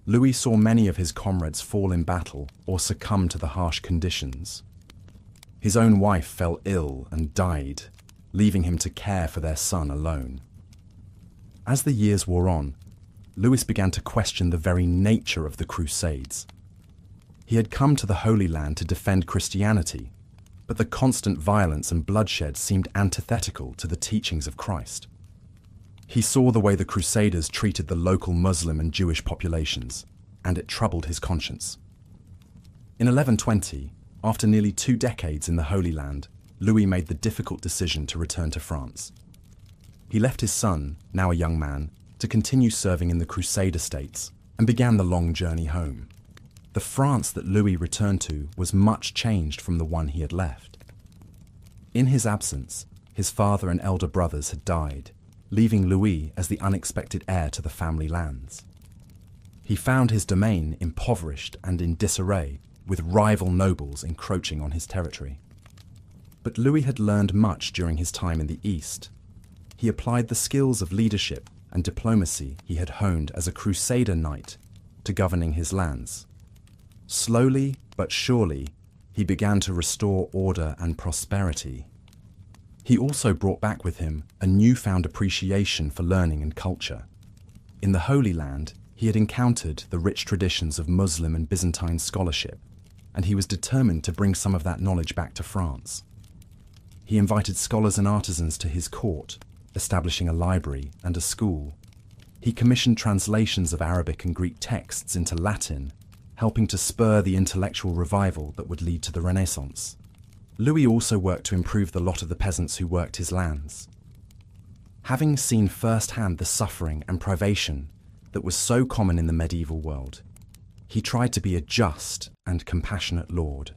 Louis saw many of his comrades fall in battle or succumb to the harsh conditions. His own wife fell ill and died, leaving him to care for their son alone. As the years wore on, Louis began to question the very nature of the Crusades. He had come to the Holy Land to defend Christianity, but the constant violence and bloodshed seemed antithetical to the teachings of Christ. He saw the way the Crusaders treated the local Muslim and Jewish populations, and it troubled his conscience. In 1120, after nearly 2 decades in the Holy Land, Louis made the difficult decision to return to France. He left his son, now a young man, to continue serving in the Crusader states and began the long journey home. The France that Louis returned to was much changed from the one he had left. In his absence, his father and elder brothers had died, leaving Louis as the unexpected heir to the family lands. He found his domain impoverished and in disarray, with rival nobles encroaching on his territory. But Louis had learned much during his time in the East. He applied the skills of leadership and diplomacy he had honed as a Crusader knight to governing his lands. Slowly but surely, he began to restore order and prosperity. He also brought back with him a newfound appreciation for learning and culture. In the Holy Land, he had encountered the rich traditions of Muslim and Byzantine scholarship, and he was determined to bring some of that knowledge back to France. He invited scholars and artisans to his court, establishing a library and a school. He commissioned translations of Arabic and Greek texts into Latin, helping to spur the intellectual revival that would lead to the Renaissance. Louis also worked to improve the lot of the peasants who worked his lands. Having seen firsthand the suffering and privation that was so common in the medieval world, he tried to be a just and compassionate lord.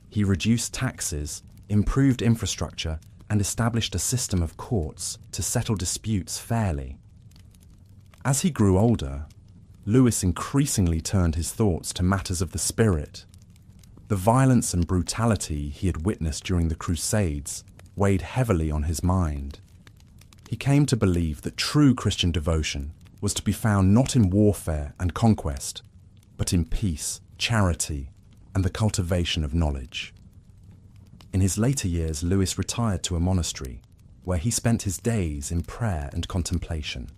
He reduced taxes, improved infrastructure, and established a system of courts to settle disputes fairly. As he grew older, Louis increasingly turned his thoughts to matters of the spirit. The violence and brutality he had witnessed during the Crusades weighed heavily on his mind. He came to believe that true Christian devotion was to be found not in warfare and conquest, but in peace, charity, and the cultivation of knowledge. In his later years, Louis retired to a monastery, where he spent his days in prayer and contemplation.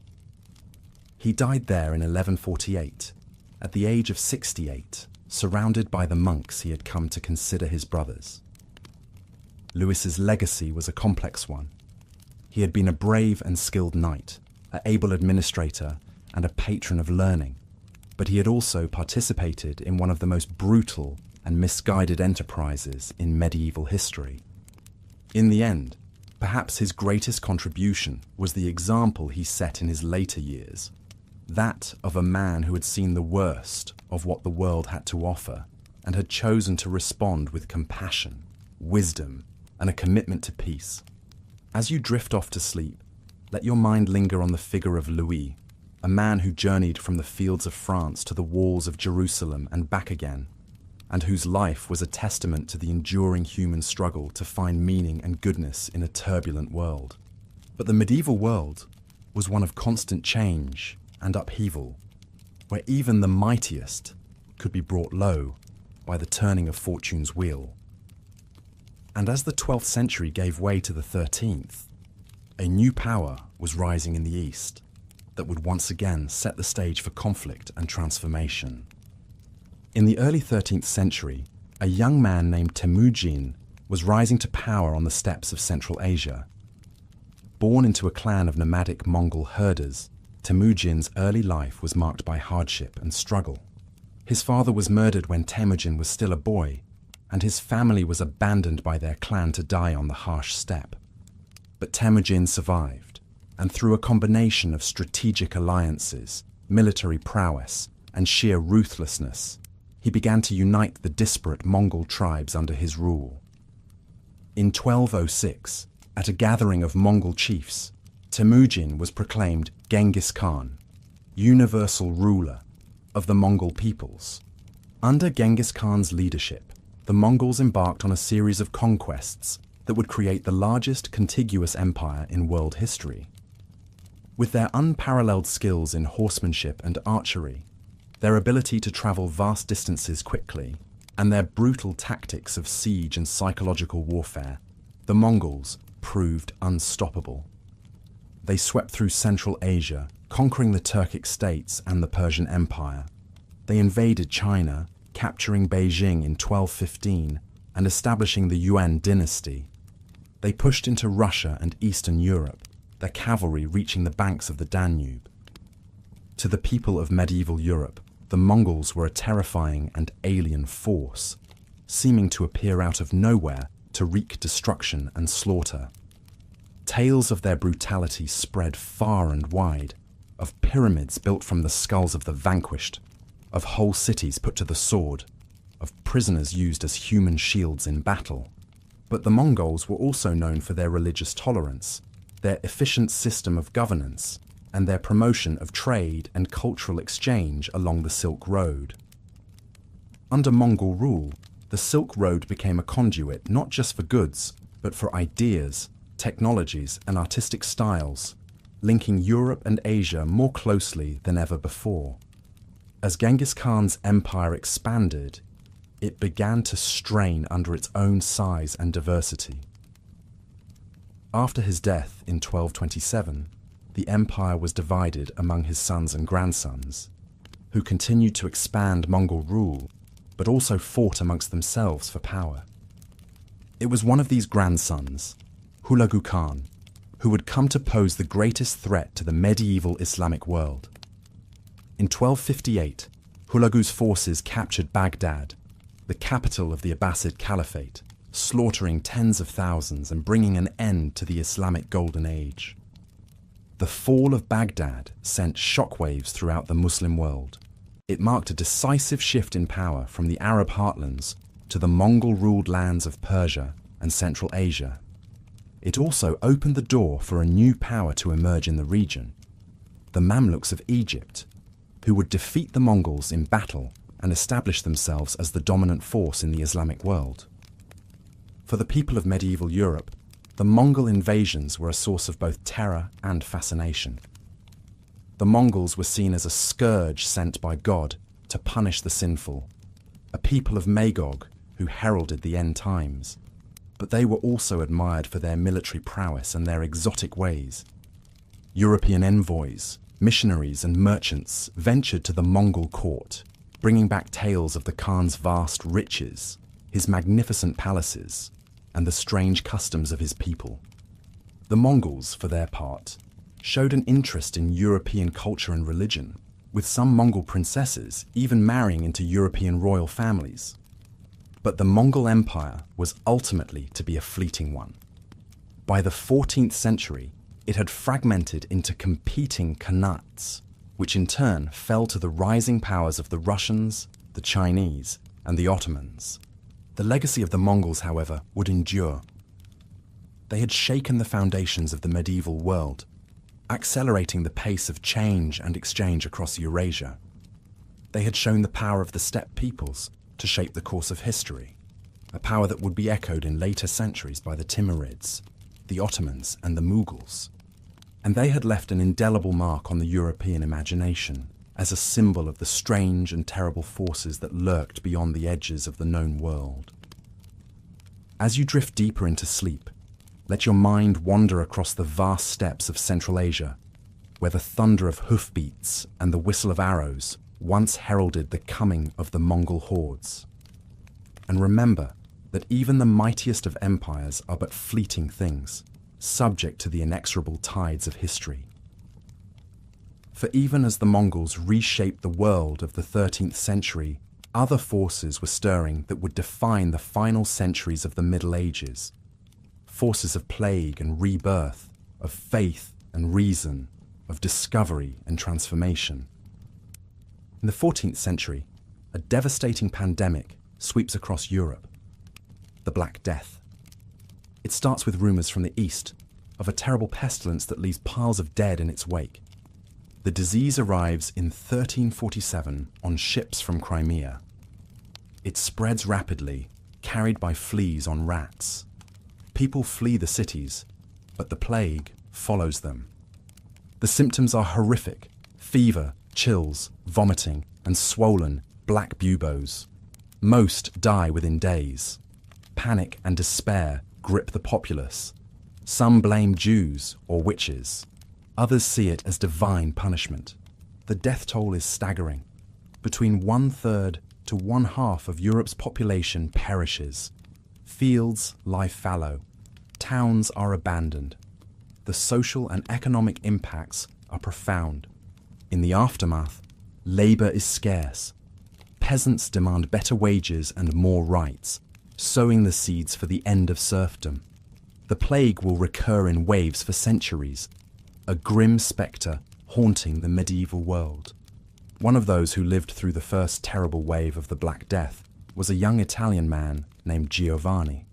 He died there in 1148, at the age of 68, surrounded by the monks he had come to consider his brothers. Louis's legacy was a complex one. He had been a brave and skilled knight, an able administrator, and a patron of learning, but he had also participated in one of the most brutal and misguided enterprises in medieval history. In the end, perhaps his greatest contribution was the example he set in his later years, that of a man who had seen the worst of what the world had to offer and had chosen to respond with compassion, wisdom, and a commitment to peace. As you drift off to sleep, let your mind linger on the figure of Louis, a man who journeyed from the fields of France to the walls of Jerusalem and back again, and whose life was a testament to the enduring human struggle to find meaning and goodness in a turbulent world. But the medieval world was one of constant change and upheaval, where even the mightiest could be brought low by the turning of fortune's wheel. And as the 12th century gave way to the 13th, a new power was rising in the East that would once again set the stage for conflict and transformation. In the early 13th century, a young man named Temujin was rising to power on the steppes of Central Asia. Born into a clan of nomadic Mongol herders, Temujin's early life was marked by hardship and struggle. His father was murdered when Temujin was still a boy, and his family was abandoned by their clan to die on the harsh steppe. But Temujin survived, and through a combination of strategic alliances, military prowess, and sheer ruthlessness, he began to unite the disparate Mongol tribes under his rule. In 1206, at a gathering of Mongol chiefs, Temujin was proclaimed Genghis Khan, universal ruler of the Mongol peoples. Under Genghis Khan's leadership, the Mongols embarked on a series of conquests that would create the largest contiguous empire in world history. With their unparalleled skills in horsemanship and archery, their ability to travel vast distances quickly, and their brutal tactics of siege and psychological warfare, the Mongols proved unstoppable. They swept through Central Asia, conquering the Turkic states and the Persian Empire. They invaded China, capturing Beijing in 1215 and establishing the Yuan dynasty. They pushed into Russia and Eastern Europe, their cavalry reaching the banks of the Danube. To the people of medieval Europe, the Mongols were a terrifying and alien force, seeming to appear out of nowhere to wreak destruction and slaughter. Tales of their brutality spread far and wide, of pyramids built from the skulls of the vanquished, of whole cities put to the sword, of prisoners used as human shields in battle. But the Mongols were also known for their religious tolerance, their efficient system of governance, and their promotion of trade and cultural exchange along the Silk Road. Under Mongol rule, the Silk Road became a conduit not just for goods, but for ideas, technologies, and artistic styles, linking Europe and Asia more closely than ever before. As Genghis Khan's empire expanded, it began to strain under its own size and diversity. After his death in 1227, the empire was divided among his sons and grandsons, who continued to expand Mongol rule, but also fought amongst themselves for power. It was one of these grandsons, Hulagu Khan, who would come to pose the greatest threat to the medieval Islamic world. In 1258, Hulagu's forces captured Baghdad, the capital of the Abbasid Caliphate, slaughtering tens of thousands and bringing an end to the Islamic Golden Age. The fall of Baghdad sent shockwaves throughout the Muslim world. It marked a decisive shift in power from the Arab heartlands to the Mongol-ruled lands of Persia and Central Asia. It also opened the door for a new power to emerge in the region, the Mamluks of Egypt, who would defeat the Mongols in battle and establish themselves as the dominant force in the Islamic world. For the people of medieval Europe, the Mongol invasions were a source of both terror and fascination. The Mongols were seen as a scourge sent by God to punish the sinful, a people of Magog who heralded the end times. But they were also admired for their military prowess and their exotic ways. European envoys, missionaries and merchants ventured to the Mongol court, bringing back tales of the Khan's vast riches, his magnificent palaces, and the strange customs of his people. The Mongols, for their part, showed an interest in European culture and religion, with some Mongol princesses even marrying into European royal families. But the Mongol Empire was ultimately to be a fleeting one. By the 14th century, it had fragmented into competing khanates, which in turn fell to the rising powers of the Russians, the Chinese, and the Ottomans. The legacy of the Mongols, however, would endure. They had shaken the foundations of the medieval world, accelerating the pace of change and exchange across Eurasia. They had shown the power of the steppe peoples to shape the course of history, a power that would be echoed in later centuries by the Timurids, the Ottomans, and the Mughals. And they had left an indelible mark on the European imagination as a symbol of the strange and terrible forces that lurked beyond the edges of the known world. As you drift deeper into sleep, let your mind wander across the vast steppes of Central Asia, where the thunder of hoofbeats and the whistle of arrows once heralded the coming of the Mongol hordes. And remember that even the mightiest of empires are but fleeting things, subject to the inexorable tides of history. For even as the Mongols reshaped the world of the 13th century, other forces were stirring that would define the final centuries of the Middle Ages. Forces of plague and rebirth, of faith and reason, of discovery and transformation. In the 14th century, a devastating pandemic sweeps across Europe, the Black Death. It starts with rumours from the east of a terrible pestilence that leaves piles of dead in its wake. The disease arrives in 1347 on ships from Crimea. It spreads rapidly, carried by fleas on rats. People flee the cities, but the plague follows them. The symptoms are horrific: fever, chills, vomiting, and swollen black buboes. Most die within days. Panic and despair grip the populace. Some blame Jews or witches. Others see it as divine punishment. The death toll is staggering. Between 1/3 to 1/2 of Europe's population perishes. Fields lie fallow. Towns are abandoned. The social and economic impacts are profound. In the aftermath, labour is scarce. Peasants demand better wages and more rights, sowing the seeds for the end of serfdom. The plague will recur in waves for centuries, a grim spectre haunting the medieval world. One of those who lived through the first terrible wave of the Black Death was a young Italian man named Giovanni.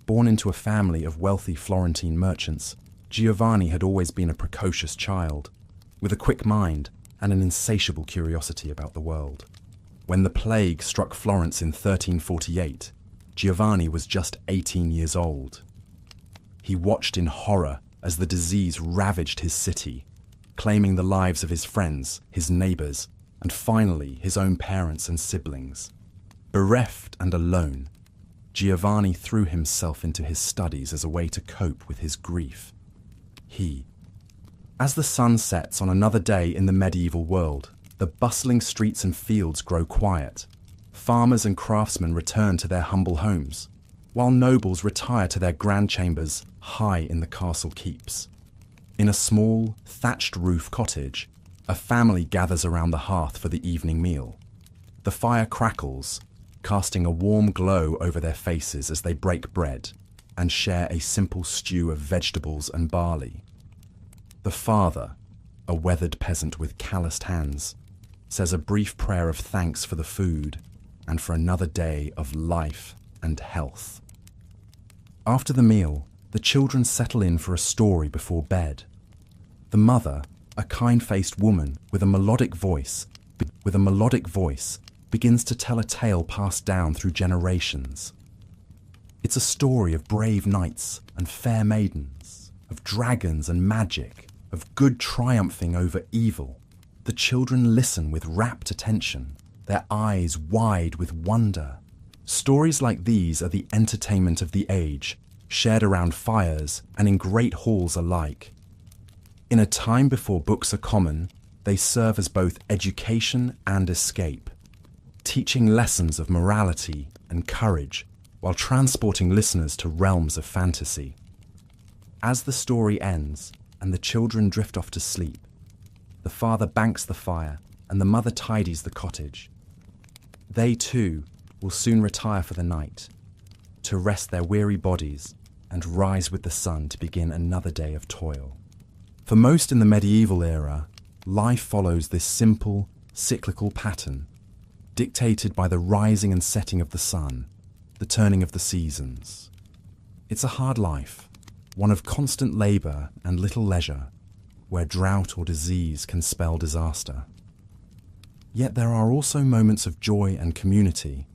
Born into a family of wealthy Florentine merchants, Giovanni had always been a precocious child, with a quick mind and an insatiable curiosity about the world. When the plague struck Florence in 1348, Giovanni was just 18 years old. He watched in horror as the disease ravaged his city, claiming the lives of his friends, his neighbours, and finally his own parents and siblings. Bereft and alone, Giovanni threw himself into his studies as a way to cope with his grief. As the sun sets on another day in the medieval world, the bustling streets and fields grow quiet. Farmers and craftsmen return to their humble homes, while nobles retire to their grand chambers high in the castle keeps. In a small, thatched-roof cottage, a family gathers around the hearth for the evening meal. The fire crackles, casting a warm glow over their faces as they break bread and share a simple stew of vegetables and barley. The father, a weathered peasant with calloused hands, says a brief prayer of thanks for the food and for another day of life and health. After the meal, the children settle in for a story before bed. The mother, a kind-faced woman with a melodic voice, begins to tell a tale passed down through generations. It's a story of brave knights and fair maidens, of dragons and magic, of good triumphing over evil. The children listen with rapt attention, their eyes wide with wonder. Stories like these are the entertainment of the age, shared around fires and in great halls alike. In a time before books are common, they serve as both education and escape, teaching lessons of morality and courage while transporting listeners to realms of fantasy. As the story ends and the children drift off to sleep, the father banks the fire and the mother tidies the cottage. They too will soon retire for the night, to rest their weary bodies and rise with the sun to begin another day of toil. For most in the medieval era, life follows this simple, cyclical pattern. dictated by the rising and setting of the sun, the turning of the seasons. It's a hard life, one of constant labour and little leisure, where drought or disease can spell disaster. Yet there are also moments of joy and community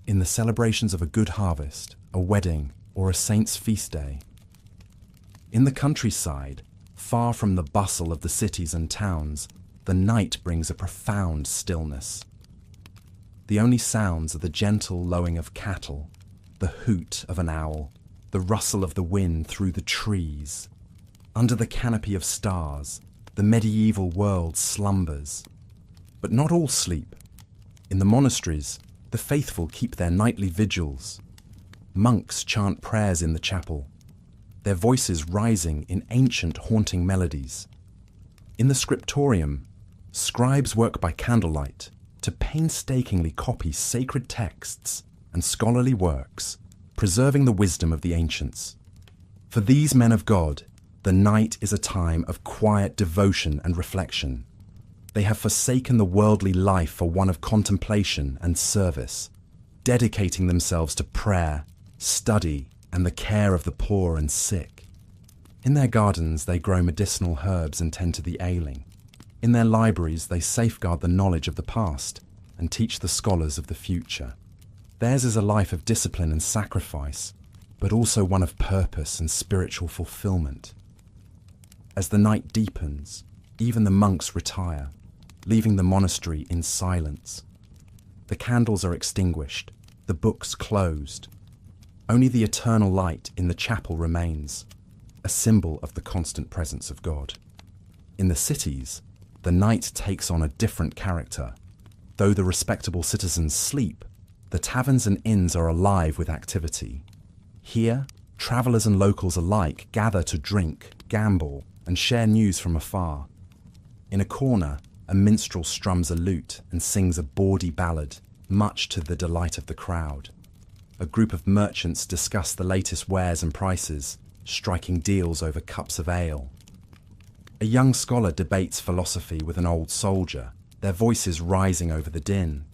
in the celebrations of a good harvest, a wedding, or a saint's feast day. In the countryside, far from the bustle of the cities and towns, the night brings a profound stillness. The only sounds are the gentle lowing of cattle, the hoot of an owl, the rustle of the wind through the trees. Under the canopy of stars, the medieval world slumbers. But not all sleep. In the monasteries, the faithful keep their nightly vigils. Monks chant prayers in the chapel, their voices rising in ancient haunting melodies. In the scriptorium, scribes work by candlelight to painstakingly copy sacred texts and scholarly works, preserving the wisdom of the ancients. For these men of God, the night is a time of quiet devotion and reflection. They have forsaken the worldly life for one of contemplation and service, dedicating themselves to prayer, study, and the care of the poor and sick. In their gardens they grow medicinal herbs and tend to the ailing. In their libraries they safeguard the knowledge of the past and teach the scholars of the future. Theirs is a life of discipline and sacrifice, but also one of purpose and spiritual fulfillment. As the night deepens, even the monks retire, leaving the monastery in silence. The candles are extinguished, the books closed. Only the eternal light in the chapel remains, a symbol of the constant presence of God. In the cities, the night takes on a different character. Though the respectable citizens sleep, the taverns and inns are alive with activity. Here, travellers and locals alike gather to drink, gamble, and share news from afar. In a corner, a minstrel strums a lute and sings a bawdy ballad, much to the delight of the crowd. A group of merchants discuss the latest wares and prices, striking deals over cups of ale. A young scholar debates philosophy with an old soldier, their voices rising over the din.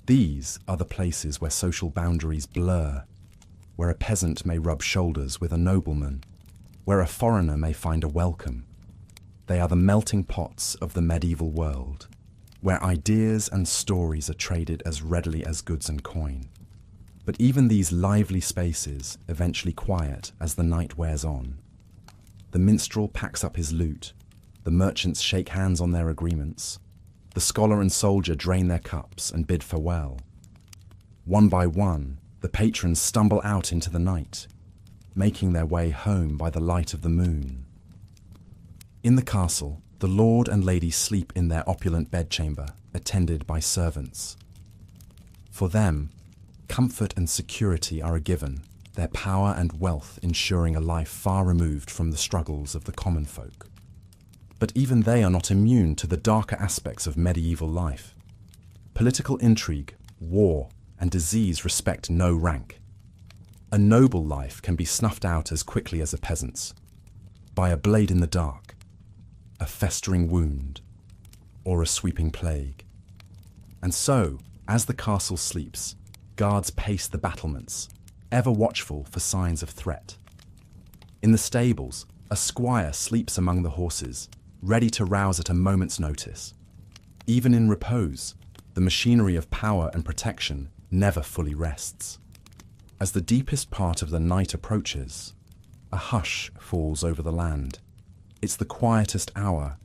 These are the places where social boundaries blur, where a peasant may rub shoulders with a nobleman, where a foreigner may find a welcome. They are the melting pots of the medieval world, where ideas and stories are traded as readily as goods and coin. But even these lively spaces eventually quiet as the night wears on. The minstrel packs up his lute, the merchants shake hands on their agreements, the scholar and soldier drain their cups and bid farewell. One by one, the patrons stumble out into the night, making their way home by the light of the moon. In the castle, the lord and lady sleep in their opulent bedchamber, attended by servants. For them, comfort and security are a given, their power and wealth ensuring a life far removed from the struggles of the common folk. But even they are not immune to the darker aspects of medieval life. Political intrigue, war, and disease respect no rank. A noble life can be snuffed out as quickly as a peasant's, by a blade in the dark, a festering wound, or a sweeping plague. And so, as the castle sleeps, guards pace the battlements, ever watchful for signs of threat. In the stables, a squire sleeps among the horses, ready to rouse at a moment's notice. Even in repose, the machinery of power and protection never fully rests. As the deepest part of the night approaches, a hush falls over the land. It's the quietest hour,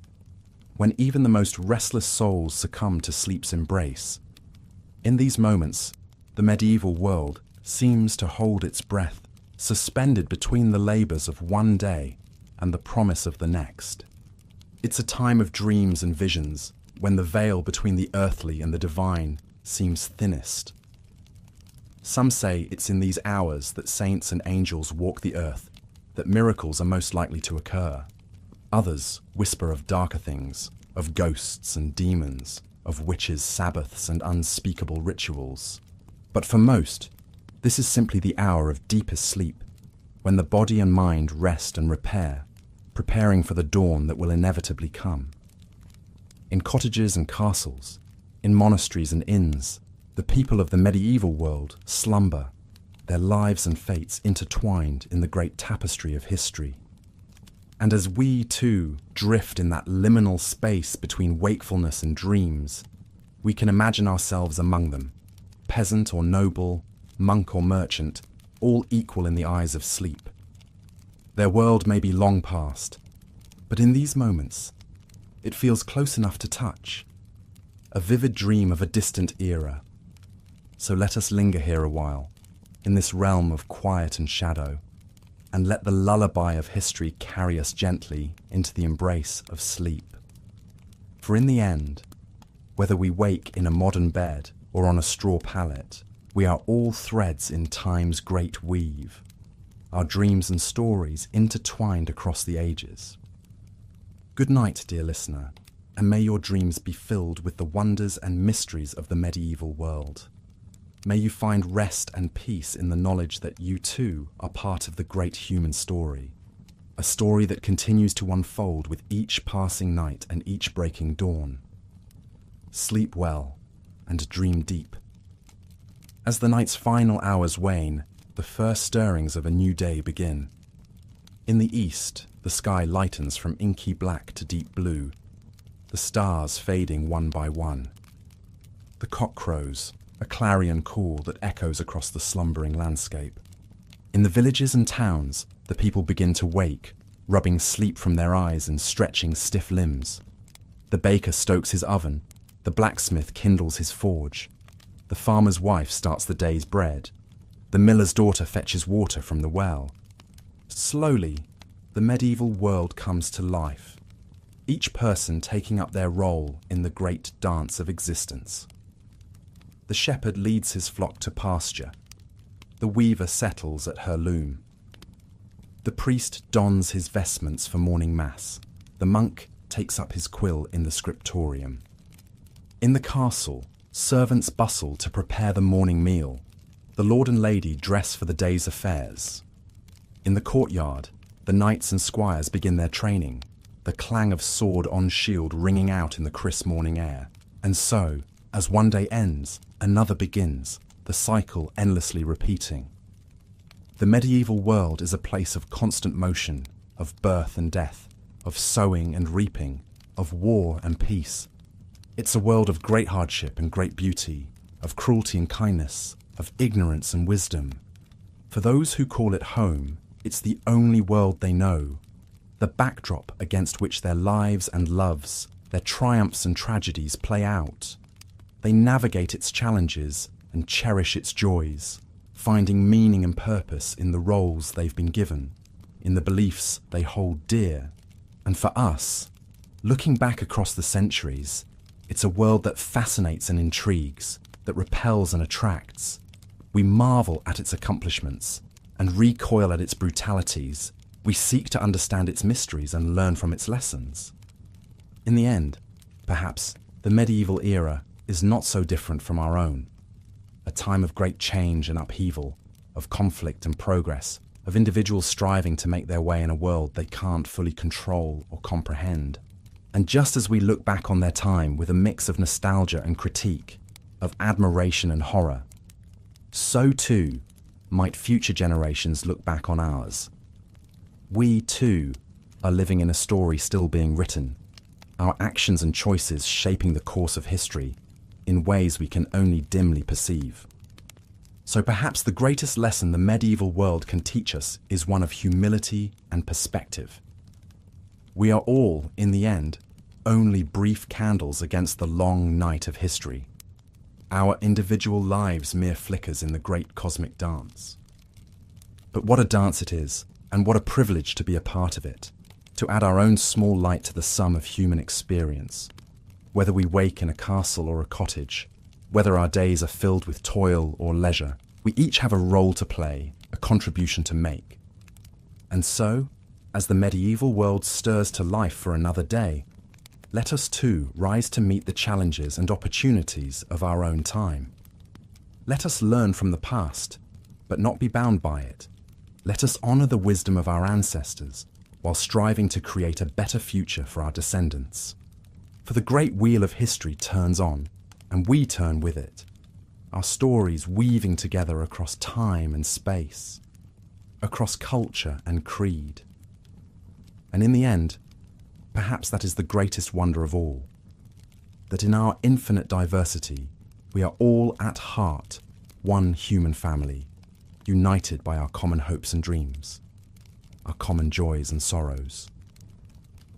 when even the most restless souls succumb to sleep's embrace. In these moments, the medieval world seems to hold its breath, suspended between the labours of one day and the promise of the next. It's a time of dreams and visions, when the veil between the earthly and the divine seems thinnest. Some say it's in these hours that saints and angels walk the earth, that miracles are most likely to occur. Others whisper of darker things, of ghosts and demons, of witches' sabbaths and unspeakable rituals. But for most, this is simply the hour of deepest sleep, when the body and mind rest and repair, preparing for the dawn that will inevitably come. In cottages and castles, In monasteries and inns, the people of the medieval world slumber, their lives and fates intertwined in the great tapestry of history. And as we too drift in that liminal space between wakefulness and dreams, we can imagine ourselves among them, peasant or noble, monk or merchant, all equal in the eyes of sleep. Their world may be long past, but in these moments, it feels close enough to touch, a vivid dream of a distant era. So let us linger here a while, in this realm of quiet and shadow, and let the lullaby of history carry us gently into the embrace of sleep. For in the end, whether we wake in a modern bed or on a straw pallet, we are all threads in time's great weave, our dreams and stories intertwined across the ages. Good night, dear listener, and may your dreams be filled with the wonders and mysteries of the medieval world. May you find rest and peace in the knowledge that you too are part of the great human story, a story that continues to unfold with each passing night and each breaking dawn. Sleep well and dream deep. As the night's final hours wane, the first stirrings of a new day begin. In the east, the sky lightens from inky black to deep blue, the stars fading one by one. The cock crows, a clarion call that echoes across the slumbering landscape. In the villages and towns, the people begin to wake, rubbing sleep from their eyes and stretching stiff limbs. The baker stokes his oven, the blacksmith kindles his forge, the farmer's wife starts the day's bread, the miller's daughter fetches water from the well. Slowly, the medieval world comes to life, each person taking up their role in the great dance of existence. The shepherd leads his flock to pasture. The weaver settles at her loom. The priest dons his vestments for morning mass. The monk takes up his quill in the scriptorium. In the castle, servants bustle to prepare the morning meal. The lord and lady dress for the day's affairs. In the courtyard, the knights and squires begin their training, the clang of sword on shield ringing out in the crisp morning air. And so, as one day ends, another begins, the cycle endlessly repeating. The medieval world is a place of constant motion, of birth and death, of sowing and reaping, of war and peace. It's a world of great hardship and great beauty, of cruelty and kindness, of ignorance and wisdom. For those who call it home, it's the only world they know, the backdrop against which their lives and loves, their triumphs and tragedies play out. They navigate its challenges and cherish its joys, finding meaning and purpose in the roles they've been given, in the beliefs they hold dear. And for us, looking back across the centuries, it's a world that fascinates and intrigues, that repels and attracts. We marvel at its accomplishments and recoil at its brutalities. We seek to understand its mysteries and learn from its lessons. In the end, perhaps, the medieval era is not so different from our own. A time of great change and upheaval, of conflict and progress, of individuals striving to make their way in a world they can't fully control or comprehend. And just as we look back on their time with a mix of nostalgia and critique, of admiration and horror, so too might future generations look back on ours. We too are living in a story still being written, our actions and choices shaping the course of history in ways we can only dimly perceive. So perhaps the greatest lesson the medieval world can teach us is one of humility and perspective. We are all, in the end, only brief candles against the long night of history, our individual lives mere flickers in the great cosmic dance. But what a dance it is, and what a privilege to be a part of it, to add our own small light to the sum of human experience. Whether we wake in a castle or a cottage, whether our days are filled with toil or leisure, we each have a role to play, a contribution to make. And so, as the medieval world stirs to life for another day, let us too rise to meet the challenges and opportunities of our own time. Let us learn from the past, but not be bound by it. Let us honour the wisdom of our ancestors while striving to create a better future for our descendants. For the great wheel of history turns on, and we turn with it, our stories weaving together across time and space, across culture and creed. And in the end, perhaps that is the greatest wonder of all, that in our infinite diversity, we are all at heart one human family, united by our common hopes and dreams, our common joys and sorrows.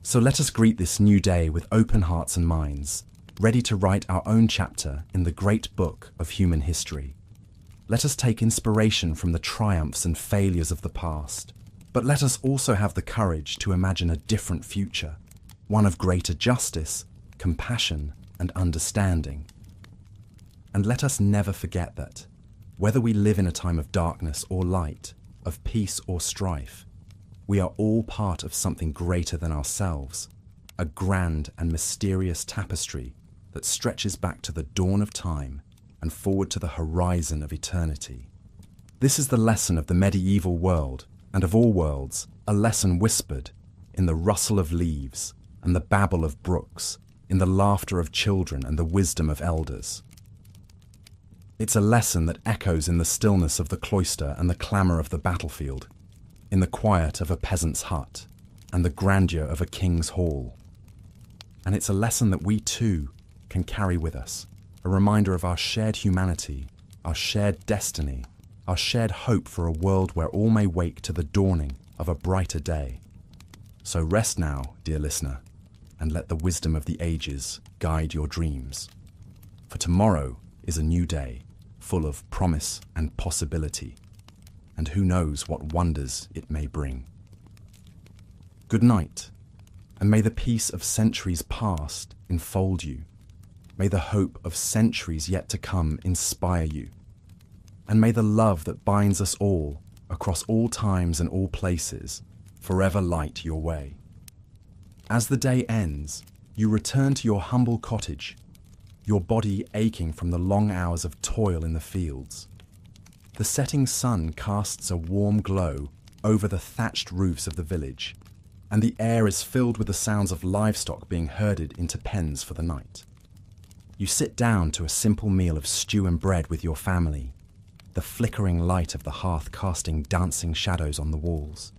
So let us greet this new day with open hearts and minds, ready to write our own chapter in the great book of human history. Let us take inspiration from the triumphs and failures of the past, but let us also have the courage to imagine a different future, one of greater justice, compassion, and understanding. And let us never forget that, whether we live in a time of darkness or light, of peace or strife, we are all part of something greater than ourselves, a grand and mysterious tapestry that stretches back to the dawn of time and forward to the horizon of eternity. This is the lesson of the medieval world, and of all worlds, a lesson whispered in the rustle of leaves and the babble of brooks, in the laughter of children and the wisdom of elders. It's a lesson that echoes in the stillness of the cloister and the clamour of the battlefield, in the quiet of a peasant's hut and the grandeur of a king's hall. And it's a lesson that we too can carry with us, a reminder of our shared humanity, our shared destiny, our shared hope for a world where all may wake to the dawning of a brighter day. So rest now, dear listener, and let the wisdom of the ages guide your dreams. For tomorrow is a new day, full of promise and possibility, and who knows what wonders it may bring. Good night, and may the peace of centuries past enfold you. May the hope of centuries yet to come inspire you. And may the love that binds us all, across all times and all places, forever light your way. As the day ends, you return to your humble cottage, your body aching from the long hours of toil in the fields. The setting sun casts a warm glow over the thatched roofs of the village, and the air is filled with the sounds of livestock being herded into pens for the night. You sit down to a simple meal of stew and bread with your family, the flickering light of the hearth casting dancing shadows on the walls.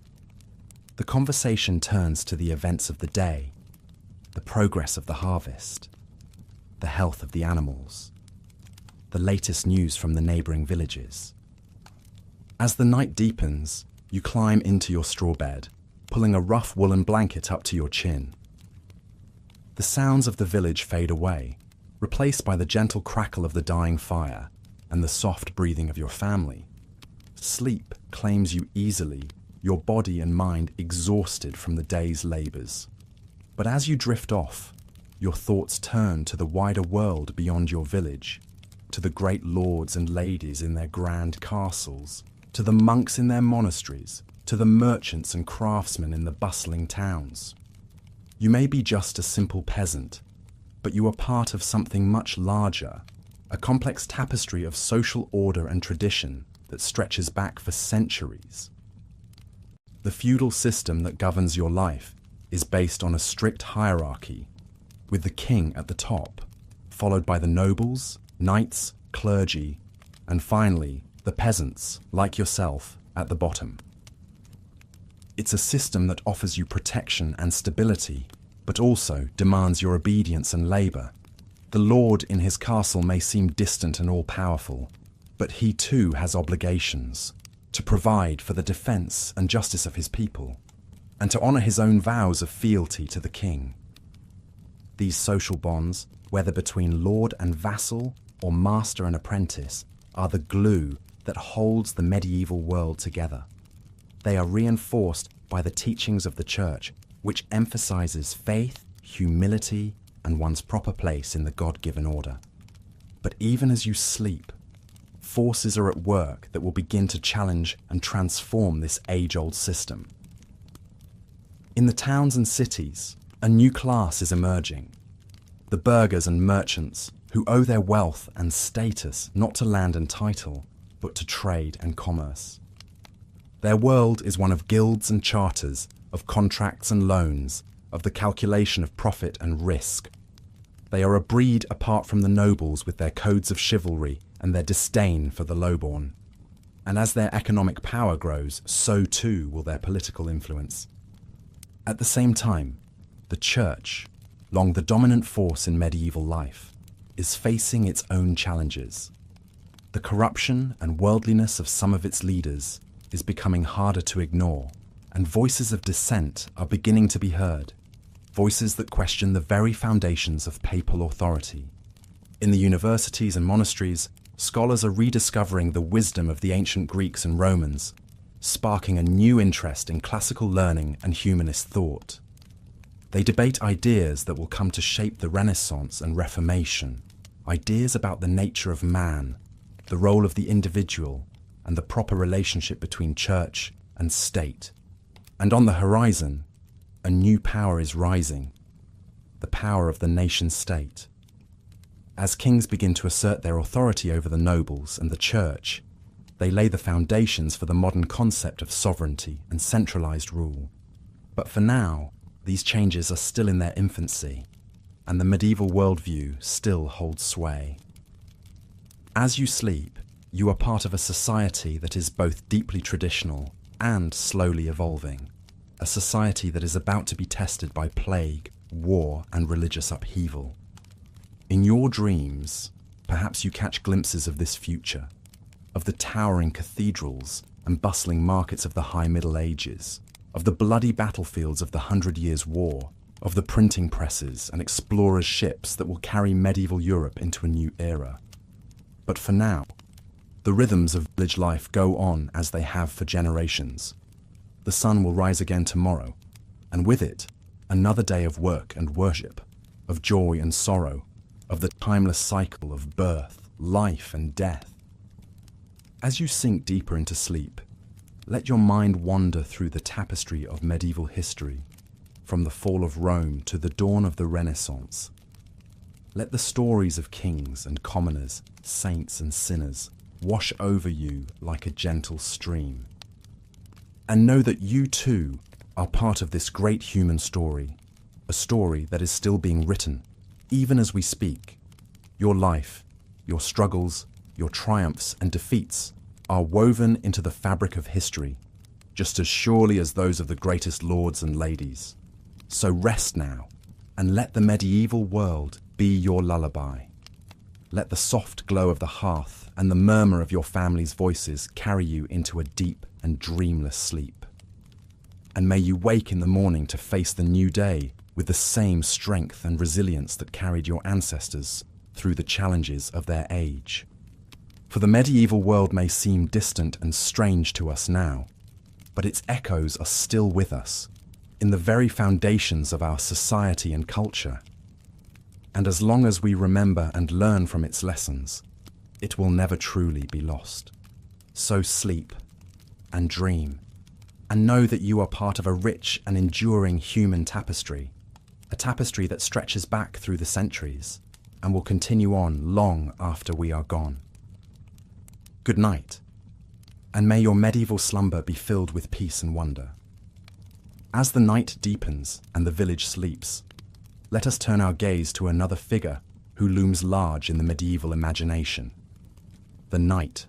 The conversation turns to the events of the day, the progress of the harvest, the health of the animals, the latest news from the neighbouring villages. As the night deepens, you climb into your straw bed, pulling a rough woolen blanket up to your chin. The sounds of the village fade away, replaced by the gentle crackle of the dying fire and the soft breathing of your family. Sleep claims you easily, your body and mind exhausted from the day's labours. But as you drift off, your thoughts turn to the wider world beyond your village, to the great lords and ladies in their grand castles, to the monks in their monasteries, to the merchants and craftsmen in the bustling towns. You may be just a simple peasant, but you are part of something much larger, a complex tapestry of social order and tradition that stretches back for centuries. The feudal system that governs your life is based on a strict hierarchy, with the king at the top, followed by the nobles, knights, clergy, and finally, the peasants, like yourself, at the bottom. It's a system that offers you protection and stability, but also demands your obedience and labour. The lord in his castle may seem distant and all-powerful, but he too has obligations to provide for the defence and justice of his people, and to honour his own vows of fealty to the king. These social bonds, whether between lord and vassal or master and apprentice, are the glue that holds the medieval world together. They are reinforced by the teachings of the Church, which emphasizes faith, humility, and one's proper place in the God-given order. But even as you sleep, forces are at work that will begin to challenge and transform this age-old system. In the towns and cities, a new class is emerging. The burghers and merchants who owe their wealth and status not to land and title, but to trade and commerce. Their world is one of guilds and charters, of contracts and loans, of the calculation of profit and risk. They are a breed apart from the nobles with their codes of chivalry and their disdain for the lowborn. And as their economic power grows, so too will their political influence. At the same time, the church, long the dominant force in medieval life, is facing its own challenges. The corruption and worldliness of some of its leaders is becoming harder to ignore, and voices of dissent are beginning to be heard, voices that question the very foundations of papal authority. In the universities and monasteries, scholars are rediscovering the wisdom of the ancient Greeks and Romans, sparking a new interest in classical learning and humanist thought. They debate ideas that will come to shape the Renaissance and Reformation, ideas about the nature of man, the role of the individual, and the proper relationship between church and state. And on the horizon, a new power is rising, the power of the nation-state. As kings begin to assert their authority over the nobles and the church, they lay the foundations for the modern concept of sovereignty and centralized rule. But for now, these changes are still in their infancy, and the medieval worldview still holds sway. As you sleep, you are part of a society that is both deeply traditional and slowly evolving, a society that is about to be tested by plague, war, and religious upheaval. In your dreams, perhaps you catch glimpses of this future, of the towering cathedrals and bustling markets of the High Middle Ages, of the bloody battlefields of the 100 Years' War, of the printing presses and explorers' ships that will carry medieval Europe into a new era. But for now, the rhythms of village life go on as they have for generations. The sun will rise again tomorrow, and with it, another day of work and worship, of joy and sorrow, of the timeless cycle of birth, life, and death. As you sink deeper into sleep, let your mind wander through the tapestry of medieval history, from the fall of Rome to the dawn of the Renaissance. Let the stories of kings and commoners, saints and sinners, wash over you like a gentle stream. And know that you too are part of this great human story, a story that is still being written, even as we speak. Your life, your struggles, your triumphs and defeats are woven into the fabric of history, just as surely as those of the greatest lords and ladies. So rest now, and let the medieval world be your lullaby. Let the soft glow of the hearth and the murmur of your family's voices carry you into a deep and dreamless sleep. And may you wake in the morning to face the new day with the same strength and resilience that carried your ancestors through the challenges of their age. For the medieval world may seem distant and strange to us now, but its echoes are still with us, in the very foundations of our society and culture. And as long as we remember and learn from its lessons, it will never truly be lost. So sleep and dream, and know that you are part of a rich and enduring human tapestry, a tapestry that stretches back through the centuries and will continue on long after we are gone. Good night, and may your medieval slumber be filled with peace and wonder. As the night deepens and the village sleeps, let us turn our gaze to another figure who looms large in the medieval imagination: the knight.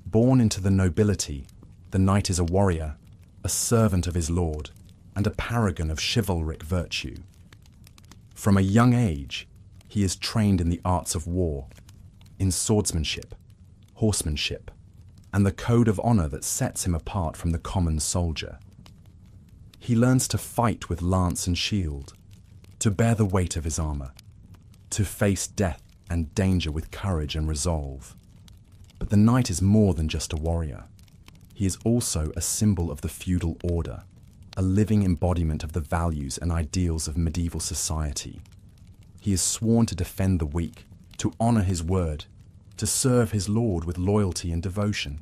Born into the nobility, the knight is a warrior, a servant of his lord, and a paragon of chivalric virtue. From a young age, he is trained in the arts of war, in swordsmanship, horsemanship, and the code of honor that sets him apart from the common soldier. He learns to fight with lance and shield, to bear the weight of his armor, to face death and danger with courage and resolve. But the knight is more than just a warrior. He is also a symbol of the feudal order, a living embodiment of the values and ideals of medieval society. He is sworn to defend the weak, to honor his word, to serve his lord with loyalty and devotion.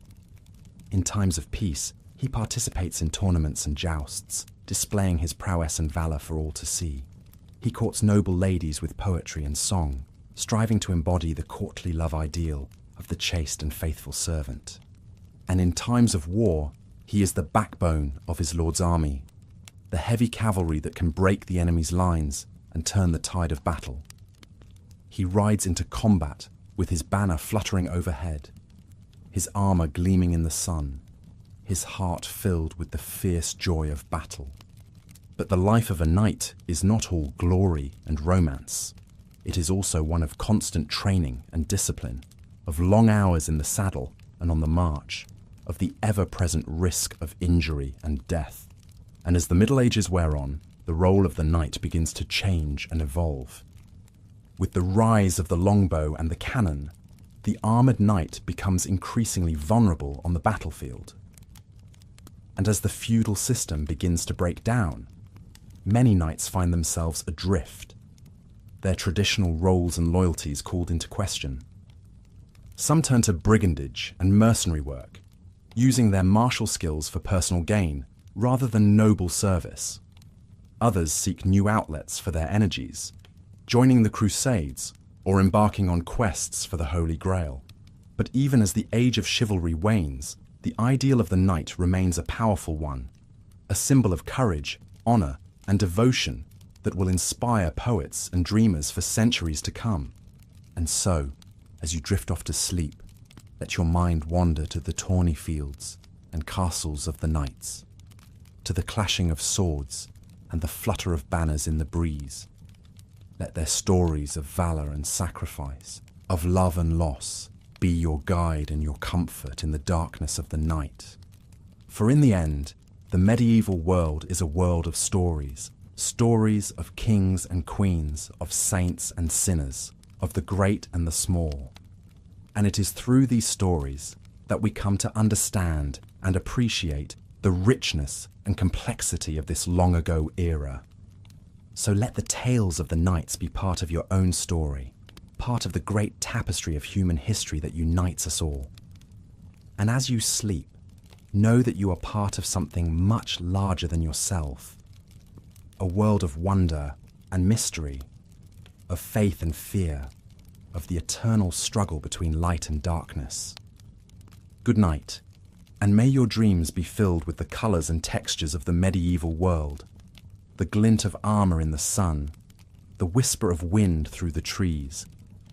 In times of peace, he participates in tournaments and jousts, displaying his prowess and valor for all to see. He courts noble ladies with poetry and song, striving to embody the courtly love ideal of the chaste and faithful servant. And in times of war, he is the backbone of his lord's army, the heavy cavalry that can break the enemy's lines and turn the tide of battle. He rides into combat with his banner fluttering overhead, his armor gleaming in the sun, his heart filled with the fierce joy of battle. But the life of a knight is not all glory and romance. It is also one of constant training and discipline, of long hours in the saddle and on the march, of the ever-present risk of injury and death. And as the Middle Ages wear on, the role of the knight begins to change and evolve. With the rise of the longbow and the cannon, the armoured knight becomes increasingly vulnerable on the battlefield. And as the feudal system begins to break down, many knights find themselves adrift, their traditional roles and loyalties called into question. Some turn to brigandage and mercenary work, using their martial skills for personal gain rather than noble service. Others seek new outlets for their energies, joining the Crusades or embarking on quests for the Holy Grail. But even as the age of chivalry wanes, the ideal of the knight remains a powerful one, a symbol of courage, honor, and devotion that will inspire poets and dreamers for centuries to come. And so, as you drift off to sleep, let your mind wander to the tawny fields and castles of the knights, to the clashing of swords and the flutter of banners in the breeze. Let their stories of valor and sacrifice, of love and loss, be your guide and your comfort in the darkness of the night. For in the end, the medieval world is a world of stories, stories of kings and queens, of saints and sinners, of the great and the small. And it is through these stories that we come to understand and appreciate the richness and complexity of this long-ago era. So let the tales of the knights be part of your own story, part of the great tapestry of human history that unites us all. And as you sleep, know that you are part of something much larger than yourself, a world of wonder and mystery, of faith and fear, of the eternal struggle between light and darkness. Good night, and may your dreams be filled with the colours and textures of the medieval world, the glint of armour in the sun, the whisper of wind through the trees,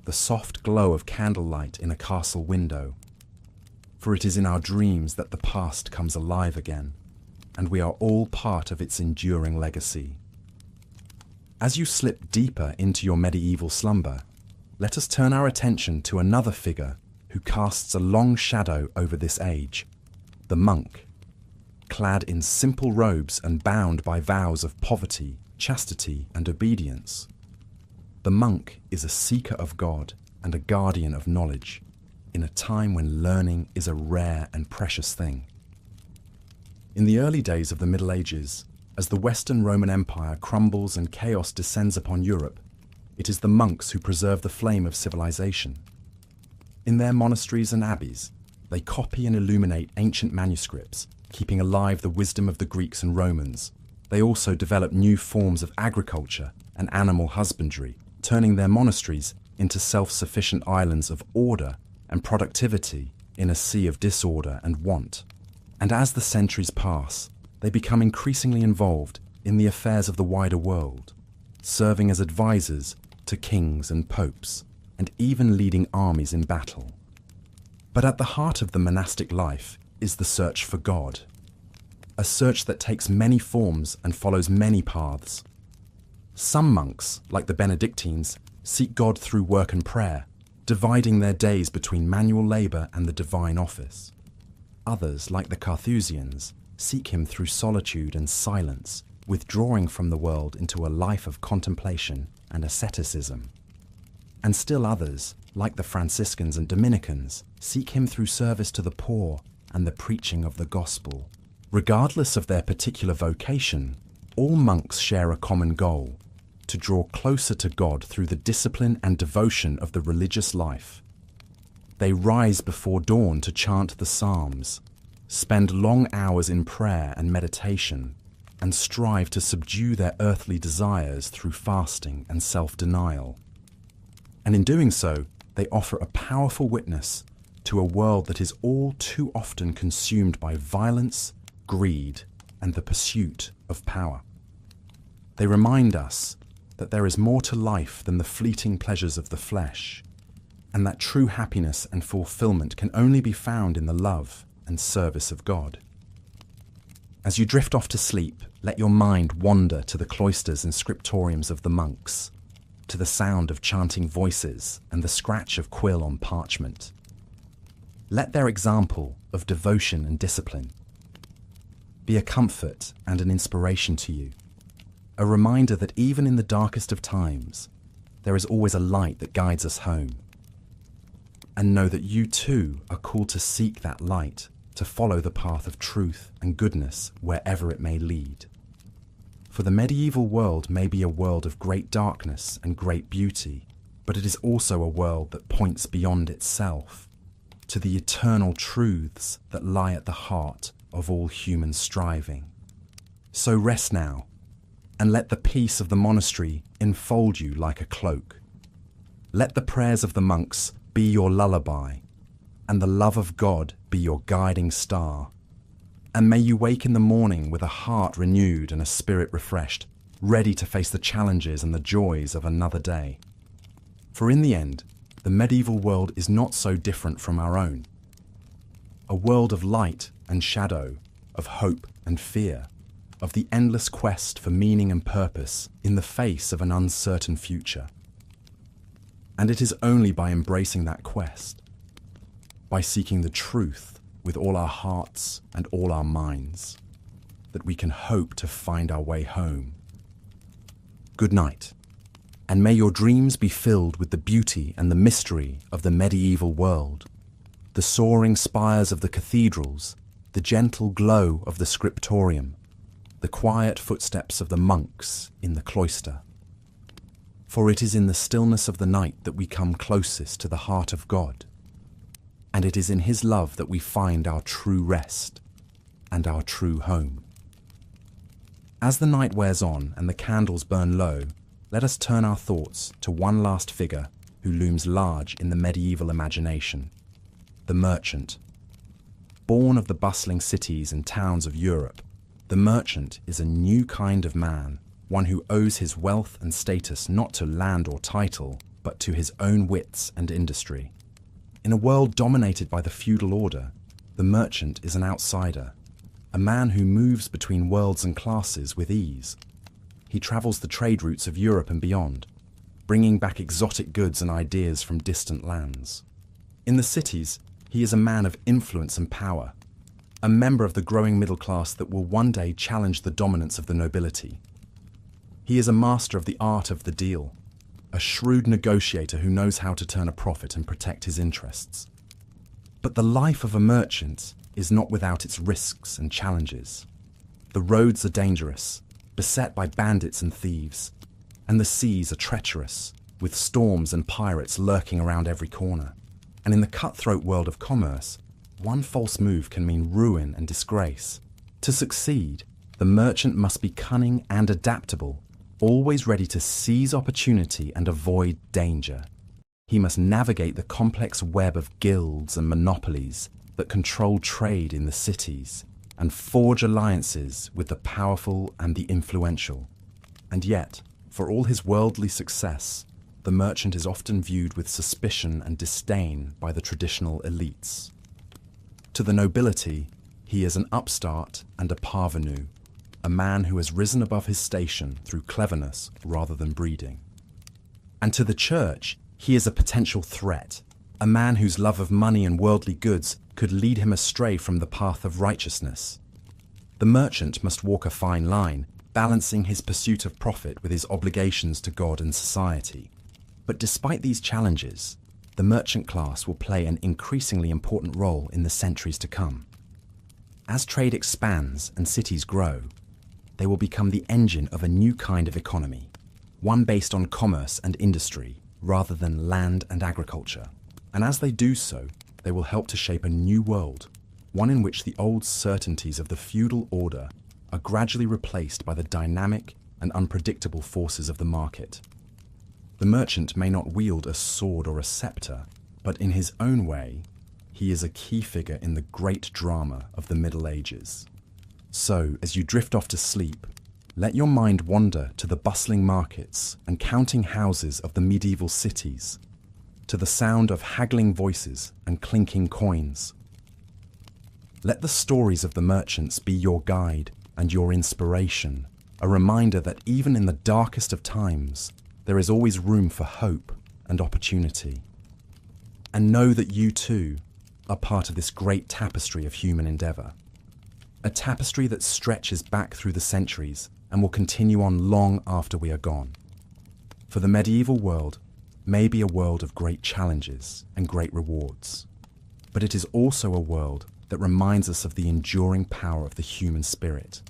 the soft glow of candlelight in a castle window. For it is in our dreams that the past comes alive again, and we are all part of its enduring legacy. As you slip deeper into your medieval slumber, let us turn our attention to another figure who casts a long shadow over this age, the monk, clad in simple robes and bound by vows of poverty, chastity, and obedience. The monk is a seeker of God and a guardian of knowledge, in a time when learning is a rare and precious thing. In the early days of the Middle Ages, as the Western Roman Empire crumbles and chaos descends upon Europe, it is the monks who preserve the flame of civilization. In their monasteries and abbeys, they copy and illuminate ancient manuscripts, keeping alive the wisdom of the Greeks and Romans. They also develop new forms of agriculture and animal husbandry, turning their monasteries into self-sufficient islands of order and productivity in a sea of disorder and want. And as the centuries pass, they become increasingly involved in the affairs of the wider world, serving as advisors to kings and popes, and even leading armies in battle. But at the heart of the monastic life is the search for God, a search that takes many forms and follows many paths. Some monks, like the Benedictines, seek God through work and prayer, dividing their days between manual labour and the divine office. Others, like the Carthusians, seek him through solitude and silence, withdrawing from the world into a life of contemplation and asceticism. And still others, like the Franciscans and Dominicans, seek him through service to the poor and the preaching of the gospel. Regardless of their particular vocation, all monks share a common goal: to draw closer to God through the discipline and devotion of the religious life. They rise before dawn to chant the Psalms, spend long hours in prayer and meditation, and strive to subdue their earthly desires through fasting and self-denial. And in doing so, they offer a powerful witness to a world that is all too often consumed by violence, greed, and the pursuit of power. They remind us that there is more to life than the fleeting pleasures of the flesh, and that true happiness and fulfillment can only be found in the love and service of God. As you drift off to sleep, let your mind wander to the cloisters and scriptoriums of the monks, to the sound of chanting voices and the scratch of quill on parchment. Let their example of devotion and discipline be a comfort and an inspiration to you, a reminder that even in the darkest of times, there is always a light that guides us home. And know that you too are called to seek that light, to follow the path of truth and goodness wherever it may lead. For the medieval world may be a world of great darkness and great beauty, but it is also a world that points beyond itself, to the eternal truths that lie at the heart of all human striving. So rest now, and let the peace of the monastery enfold you like a cloak. Let the prayers of the monks be your lullaby, and the love of God be your guiding star. And may you wake in the morning with a heart renewed and a spirit refreshed, ready to face the challenges and the joys of another day. For in the end, the medieval world is not so different from our own. A world of light and shadow, of hope and fear, of the endless quest for meaning and purpose in the face of an uncertain future. And it is only by embracing that quest, by seeking the truth with all our hearts and all our minds, that we can hope to find our way home. Good night, and may your dreams be filled with the beauty and the mystery of the medieval world, the soaring spires of the cathedrals, the gentle glow of the scriptorium, the quiet footsteps of the monks in the cloister. For it is in the stillness of the night that we come closest to the heart of God, and it is in His love that we find our true rest and our true home. As the night wears on and the candles burn low, let us turn our thoughts to one last figure who looms large in the medieval imagination, the merchant. Born of the bustling cities and towns of Europe, the merchant is a new kind of man, one who owes his wealth and status not to land or title, but to his own wits and industry. In a world dominated by the feudal order, the merchant is an outsider, a man who moves between worlds and classes with ease. He travels the trade routes of Europe and beyond, bringing back exotic goods and ideas from distant lands. In the cities, he is a man of influence and power, a member of the growing middle class that will one day challenge the dominance of the nobility. He is a master of the art of the deal, a shrewd negotiator who knows how to turn a profit and protect his interests. But the life of a merchant is not without its risks and challenges. The roads are dangerous, beset by bandits and thieves, and the seas are treacherous, with storms and pirates lurking around every corner. And in the cutthroat world of commerce, one false move can mean ruin and disgrace. To succeed, the merchant must be cunning and adaptable, always ready to seize opportunity and avoid danger. He must navigate the complex web of guilds and monopolies that control trade in the cities and forge alliances with the powerful and the influential. And yet, for all his worldly success, the merchant is often viewed with suspicion and disdain by the traditional elites. To the nobility, he is an upstart and a parvenu, a man who has risen above his station through cleverness rather than breeding. And to the church, he is a potential threat, a man whose love of money and worldly goods could lead him astray from the path of righteousness. The merchant must walk a fine line, balancing his pursuit of profit with his obligations to God and society. But despite these challenges, the merchant class will play an increasingly important role in the centuries to come. As trade expands and cities grow, they will become the engine of a new kind of economy, one based on commerce and industry rather than land and agriculture. And as they do so, they will help to shape a new world, one in which the old certainties of the feudal order are gradually replaced by the dynamic and unpredictable forces of the market. The merchant may not wield a sword or a scepter, but in his own way, he is a key figure in the great drama of the Middle Ages. So, as you drift off to sleep, Let your mind wander to the bustling markets and counting houses of the medieval cities, to the sound of haggling voices and clinking coins. Let the stories of the merchants be your guide and your inspiration, a reminder that even in the darkest of times, there is always room for hope and opportunity. And know that you too are part of this great tapestry of human endeavour, a tapestry that stretches back through the centuries and will continue on long after we are gone. For the medieval world may be a world of great challenges and great rewards, but it is also a world that reminds us of the enduring power of the human spirit.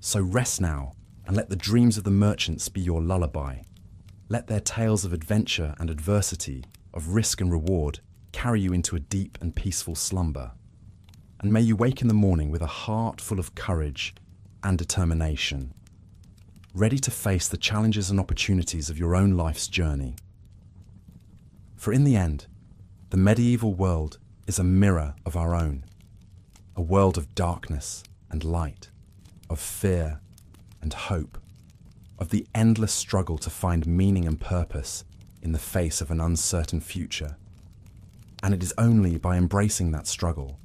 So rest now and let the dreams of the merchants be your lullaby. Let their tales of adventure and adversity, of risk and reward, carry you into a deep and peaceful slumber. And may you wake in the morning with a heart full of courage and determination, ready to face the challenges and opportunities of your own life's journey. For in the end, the medieval world is a mirror of our own, a world of darkness and light, of fear and hope, of the endless struggle to find meaning and purpose in the face of an uncertain future. And it is only by embracing that struggle,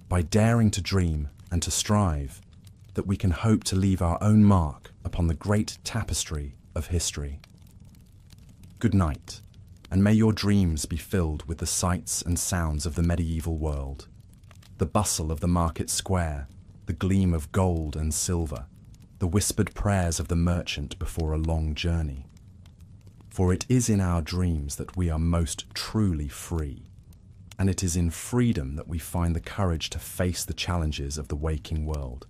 by daring to dream and to strive, that we can hope to leave our own mark upon the great tapestry of history. Good night, and may your dreams be filled with the sights and sounds of the medieval world, the bustle of the market square, the gleam of gold and silver, the whispered prayers of the merchant before a long journey. For it is in our dreams that we are most truly free, and it is in freedom that we find the courage to face the challenges of the waking world.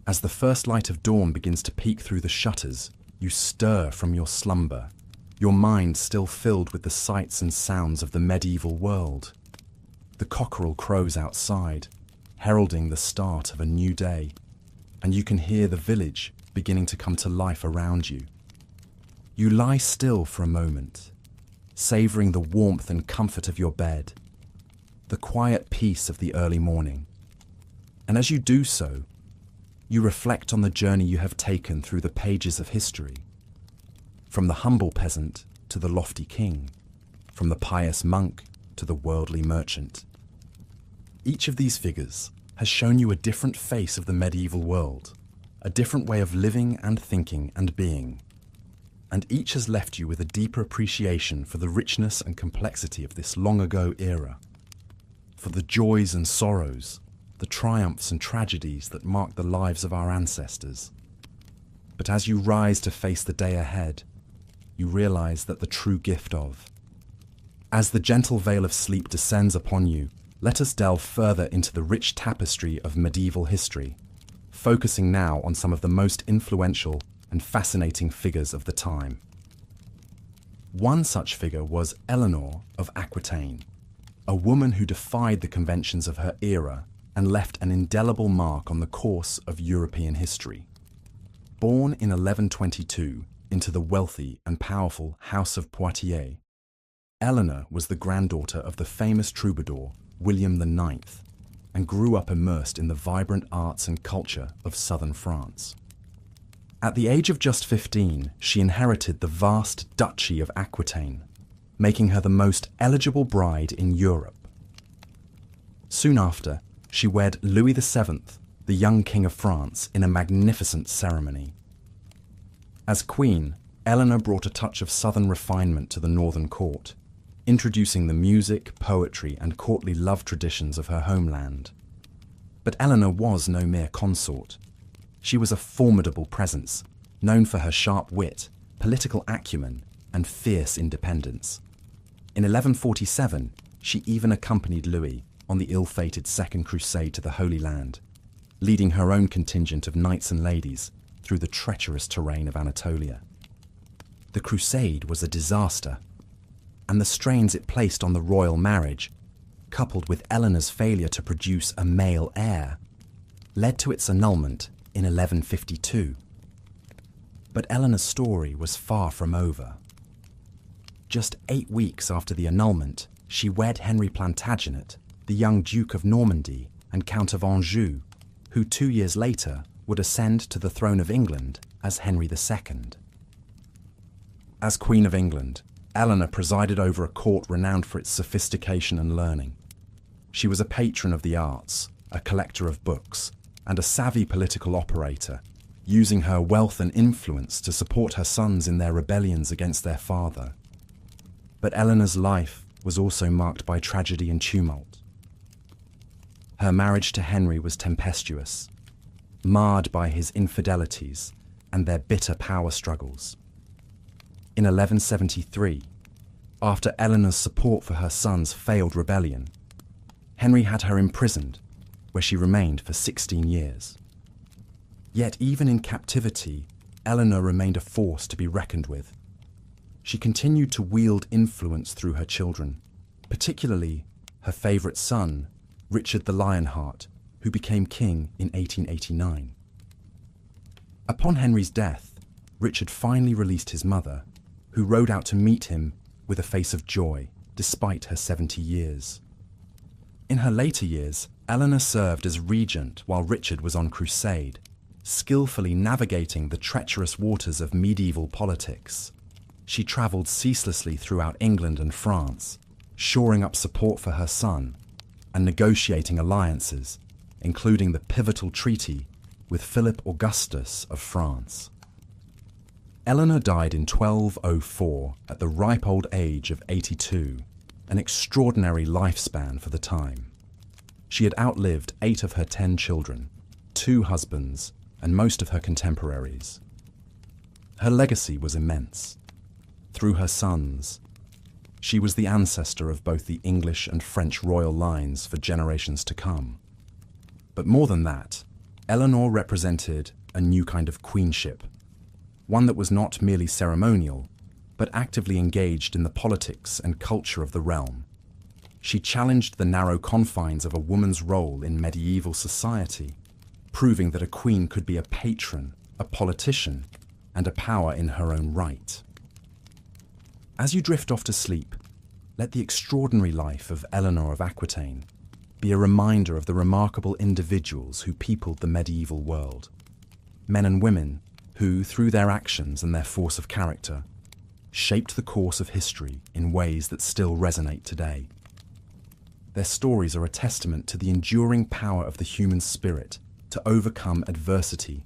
As the first light of dawn begins to peek through the shutters, you stir from your slumber, your mind still filled with the sights and sounds of the medieval world. The cockerel crows outside, heralding the start of a new day, and you can hear the village beginning to come to life around you. You lie still for a moment, savouring the warmth and comfort of your bed, the quiet peace of the early morning. And as you do so, you reflect on the journey you have taken through the pages of history, from the humble peasant to the lofty king, from the pious monk to the worldly merchant. Each of these figures has shown you a different face of the medieval world, a different way of living and thinking and being, and each has left you with a deeper appreciation for the richness and complexity of this long-ago era, for the joys and sorrows, the triumphs and tragedies that marked the lives of our ancestors. But as you rise to face the day ahead, you realize that the true gift of. As the gentle veil of sleep descends upon you, let us delve further into the rich tapestry of medieval history, focusing now on some of the most influential and fascinating figures of the time. One such figure was Eleanor of Aquitaine, a woman who defied the conventions of her era and left an indelible mark on the course of European history. Born in 1122 into the wealthy and powerful House of Poitiers, Eleanor was the granddaughter of the famous troubadour William IX and grew up immersed in the vibrant arts and culture of southern France. At the age of just 15, she inherited the vast Duchy of Aquitaine, making her the most eligible bride in Europe. Soon after, she wed Louis VII, the young King of France, in a magnificent ceremony. As queen, Eleanor brought a touch of southern refinement to the northern court, introducing the music, poetry, and courtly love traditions of her homeland. But Eleanor was no mere consort. She was a formidable presence, known for her sharp wit, political acumen, and fierce independence. In 1147, she even accompanied Louis on the ill-fated Second Crusade to the Holy Land, leading her own contingent of knights and ladies through the treacherous terrain of Anatolia. The crusade was a disaster, and the strains it placed on the royal marriage, coupled with Eleanor's failure to produce a male heir, led to its annulment in 1152. But Eleanor's story was far from over. Just 8 weeks after the annulment, she wed Henry Plantagenet, the young Duke of Normandy and Count of Anjou, who 2 years later would ascend to the throne of England as Henry II. As Queen of England, Eleanor presided over a court renowned for its sophistication and learning. She was a patron of the arts, a collector of books, and a savvy political operator, using her wealth and influence to support her sons in their rebellions against their father. But Eleanor's life was also marked by tragedy and tumult. Her marriage to Henry was tempestuous, marred by his infidelities and their bitter power struggles. In 1173, after Eleanor's support for her son's failed rebellion, Henry had her imprisoned, where she remained for 16 years. Yet even in captivity, Eleanor remained a force to be reckoned with. She continued to wield influence through her children, particularly her favourite son, Richard the Lionheart, who became king in 1889. Upon Henry's death, Richard finally released his mother, who rode out to meet him with a face of joy, despite her 70 years. In her later years, Eleanor served as regent while Richard was on crusade, skillfully navigating the treacherous waters of medieval politics. She travelled ceaselessly throughout England and France, shoring up support for her son and negotiating alliances, including the pivotal treaty with Philip Augustus of France. Eleanor died in 1204 at the ripe old age of 82, an extraordinary lifespan for the time. She had outlived 8 of her 10 children, 2 husbands, and most of her contemporaries. Her legacy was immense. Through her sons, she was the ancestor of both the English and French royal lines for generations to come. But more than that, Eleanor represented a new kind of queenship, one that was not merely ceremonial, but actively engaged in the politics and culture of the realm. She challenged the narrow confines of a woman's role in medieval society, proving that a queen could be a patron, a politician, and a power in her own right. As you drift off to sleep, let the extraordinary life of Eleanor of Aquitaine be a reminder of the remarkable individuals who peopled the medieval world. Men and women who, through their actions and their force of character, shaped the course of history in ways that still resonate today. Their stories are a testament to the enduring power of the human spirit to overcome adversity,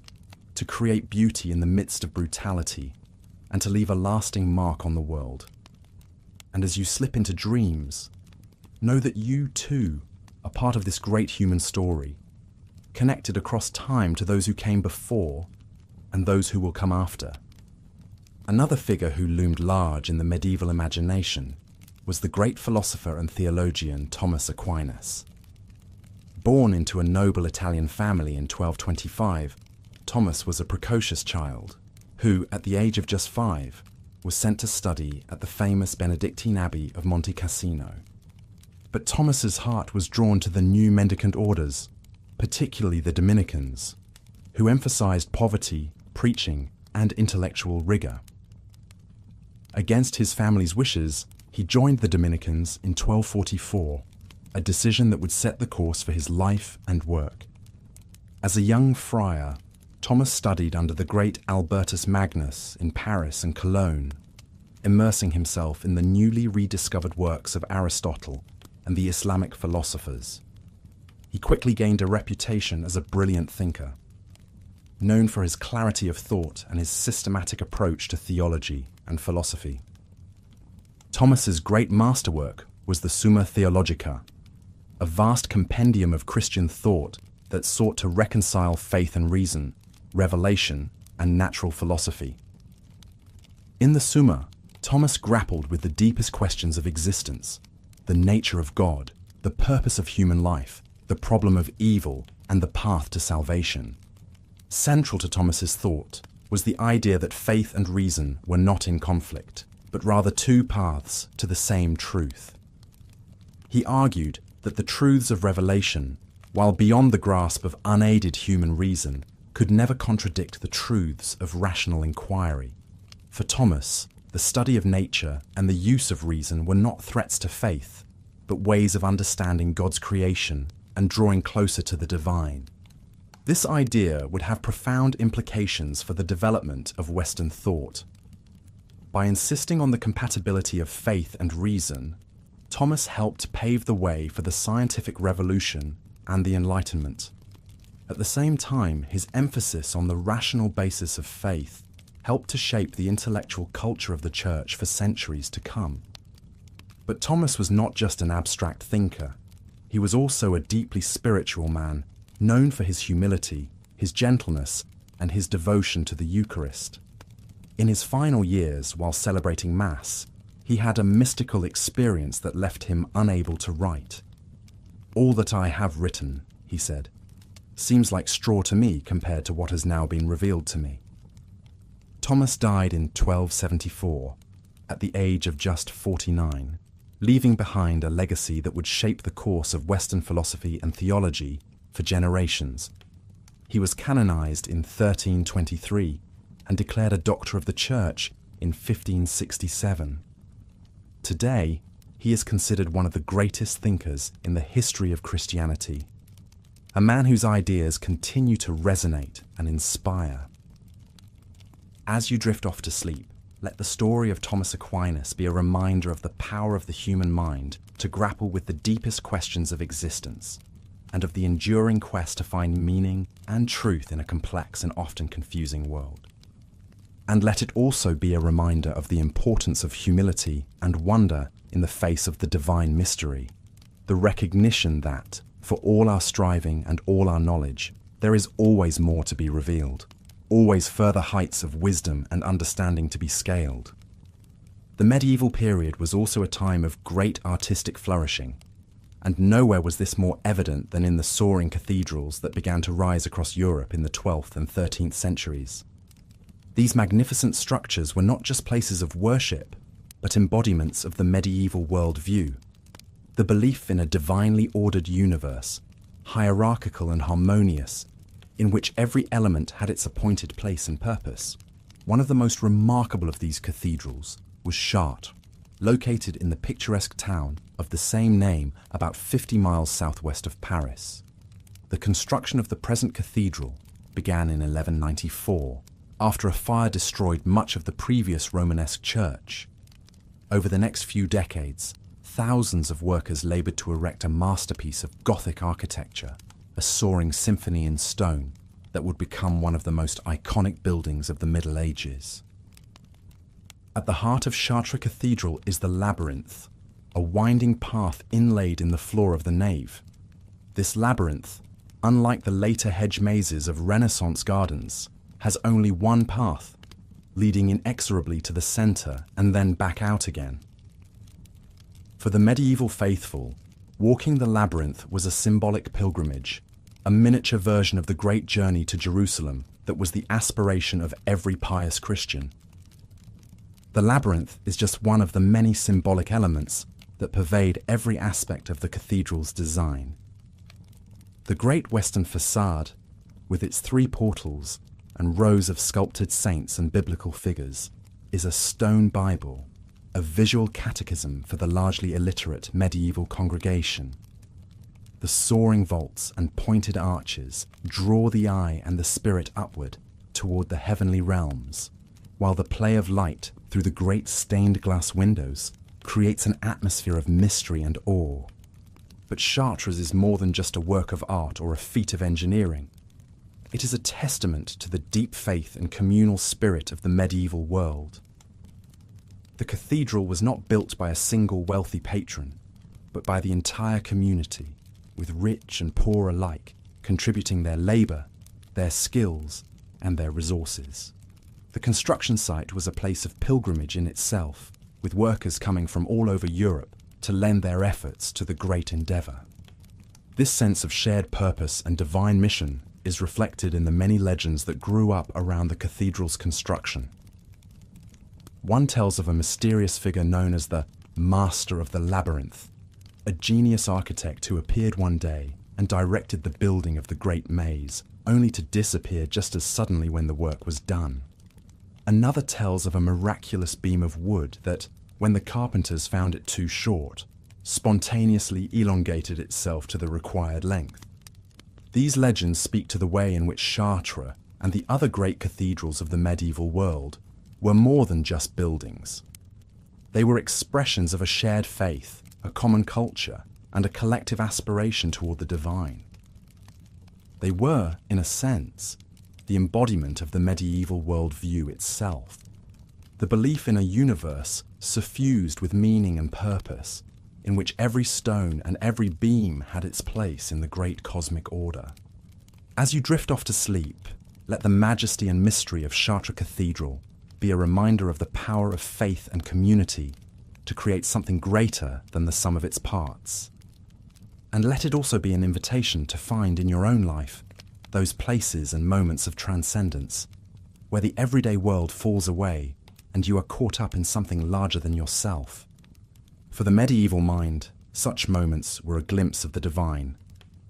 to create beauty in the midst of brutality, and to leave a lasting mark on the world. And as you slip into dreams, know that you too are part of this great human story, connected across time to those who came before and those who will come after. Another figure who loomed large in the medieval imagination was the great philosopher and theologian Thomas Aquinas. Born into a noble Italian family in 1225, Thomas was a precocious child who, at the age of just 5, was sent to study at the famous Benedictine Abbey of Monte Cassino. But Thomas's heart was drawn to the new mendicant orders, particularly the Dominicans, who emphasized poverty, preaching, and intellectual rigor. Against his family's wishes, he joined the Dominicans in 1244, a decision that would set the course for his life and work. As a young friar, Thomas studied under the great Albertus Magnus in Paris and Cologne, immersing himself in the newly rediscovered works of Aristotle and the Islamic philosophers. He quickly gained a reputation as a brilliant thinker, known for his clarity of thought and his systematic approach to theology and philosophy. Thomas's great masterwork was the Summa Theologica, a vast compendium of Christian thought that sought to reconcile faith and reason, revelation, and natural philosophy. In the Summa, Thomas grappled with the deepest questions of existence, the nature of God, the purpose of human life, the problem of evil, and the path to salvation. Central to Thomas's thought was the idea that faith and reason were not in conflict, but rather 2 paths to the same truth. He argued that the truths of revelation, while beyond the grasp of unaided human reason, could never contradict the truths of rational inquiry. For Thomas, the study of nature and the use of reason were not threats to faith, but ways of understanding God's creation and drawing closer to the divine. This idea would have profound implications for the development of Western thought. By insisting on the compatibility of faith and reason, Thomas helped pave the way for the scientific revolution and the Enlightenment. At the same time, his emphasis on the rational basis of faith helped to shape the intellectual culture of the Church for centuries to come. But Thomas was not just an abstract thinker. He was also a deeply spiritual man, known for his humility, his gentleness, and his devotion to the Eucharist. In his final years, while celebrating Mass, he had a mystical experience that left him unable to write. "All that I have written," he said, "seems like straw to me compared to what has now been revealed to me." Thomas died in 1274, at the age of just 49, leaving behind a legacy that would shape the course of Western philosophy and theology for generations. He was canonized in 1323 and declared a Doctor of the Church in 1567. Today, he is considered one of the greatest thinkers in the history of Christianity, a man whose ideas continue to resonate and inspire. As you drift off to sleep, let the story of Thomas Aquinas be a reminder of the power of the human mind to grapple with the deepest questions of existence, and of the enduring quest to find meaning and truth in a complex and often confusing world. And let it also be a reminder of the importance of humility and wonder in the face of the divine mystery, the recognition that, for all our striving and all our knowledge, there is always more to be revealed, always further heights of wisdom and understanding to be scaled. The medieval period was also a time of great artistic flourishing, and nowhere was this more evident than in the soaring cathedrals that began to rise across Europe in the 12th and 13th centuries. These magnificent structures were not just places of worship, but embodiments of the medieval worldview, the belief in a divinely ordered universe, hierarchical and harmonious, in which every element had its appointed place and purpose. One of the most remarkable of these cathedrals was Chartres, located in the picturesque town of the same name about 50 miles southwest of Paris. The construction of the present cathedral began in 1194, after a fire destroyed much of the previous Romanesque church. Over the next few decades, thousands of workers labored to erect a masterpiece of Gothic architecture, a soaring symphony in stone that would become one of the most iconic buildings of the Middle Ages. At the heart of Chartres Cathedral is the labyrinth, a winding path inlaid in the floor of the nave. This labyrinth, unlike the later hedge mazes of Renaissance gardens, has only one path, leading inexorably to the center and then back out again. For the medieval faithful, walking the labyrinth was a symbolic pilgrimage, a miniature version of the great journey to Jerusalem that was the aspiration of every pious Christian. The labyrinth is just one of the many symbolic elements that pervade every aspect of the cathedral's design. The great western facade, with its 3 portals and rows of sculpted saints and biblical figures, is a stone Bible, a visual catechism for the largely illiterate medieval congregation. The soaring vaults and pointed arches draw the eye and the spirit upward toward the heavenly realms, while the play of light through the great stained glass windows creates an atmosphere of mystery and awe. But Chartres is more than just a work of art or a feat of engineering. It is a testament to the deep faith and communal spirit of the medieval world. The cathedral was not built by a single wealthy patron, but by the entire community, with rich and poor alike contributing their labor, their skills, and their resources. The construction site was a place of pilgrimage in itself, with workers coming from all over Europe to lend their efforts to the great endeavor. This sense of shared purpose and divine mission is reflected in the many legends that grew up around the cathedral's construction. One tells of a mysterious figure known as the Master of the Labyrinth, a genius architect who appeared one day and directed the building of the great maze, only to disappear just as suddenly when the work was done. Another tells of a miraculous beam of wood that, when the carpenters found it too short, spontaneously elongated itself to the required length. These legends speak to the way in which Chartres and the other great cathedrals of the medieval world were more than just buildings. They were expressions of a shared faith, a common culture, and a collective aspiration toward the divine. They were, in a sense, the embodiment of the medieval worldview itself, the belief in a universe suffused with meaning and purpose, in which every stone and every beam had its place in the great cosmic order. As you drift off to sleep, let the majesty and mystery of Chartres Cathedral be a reminder of the power of faith and community to create something greater than the sum of its parts. And let it also be an invitation to find in your own life those places and moments of transcendence where the everyday world falls away and you are caught up in something larger than yourself. For the medieval mind, such moments were a glimpse of the divine,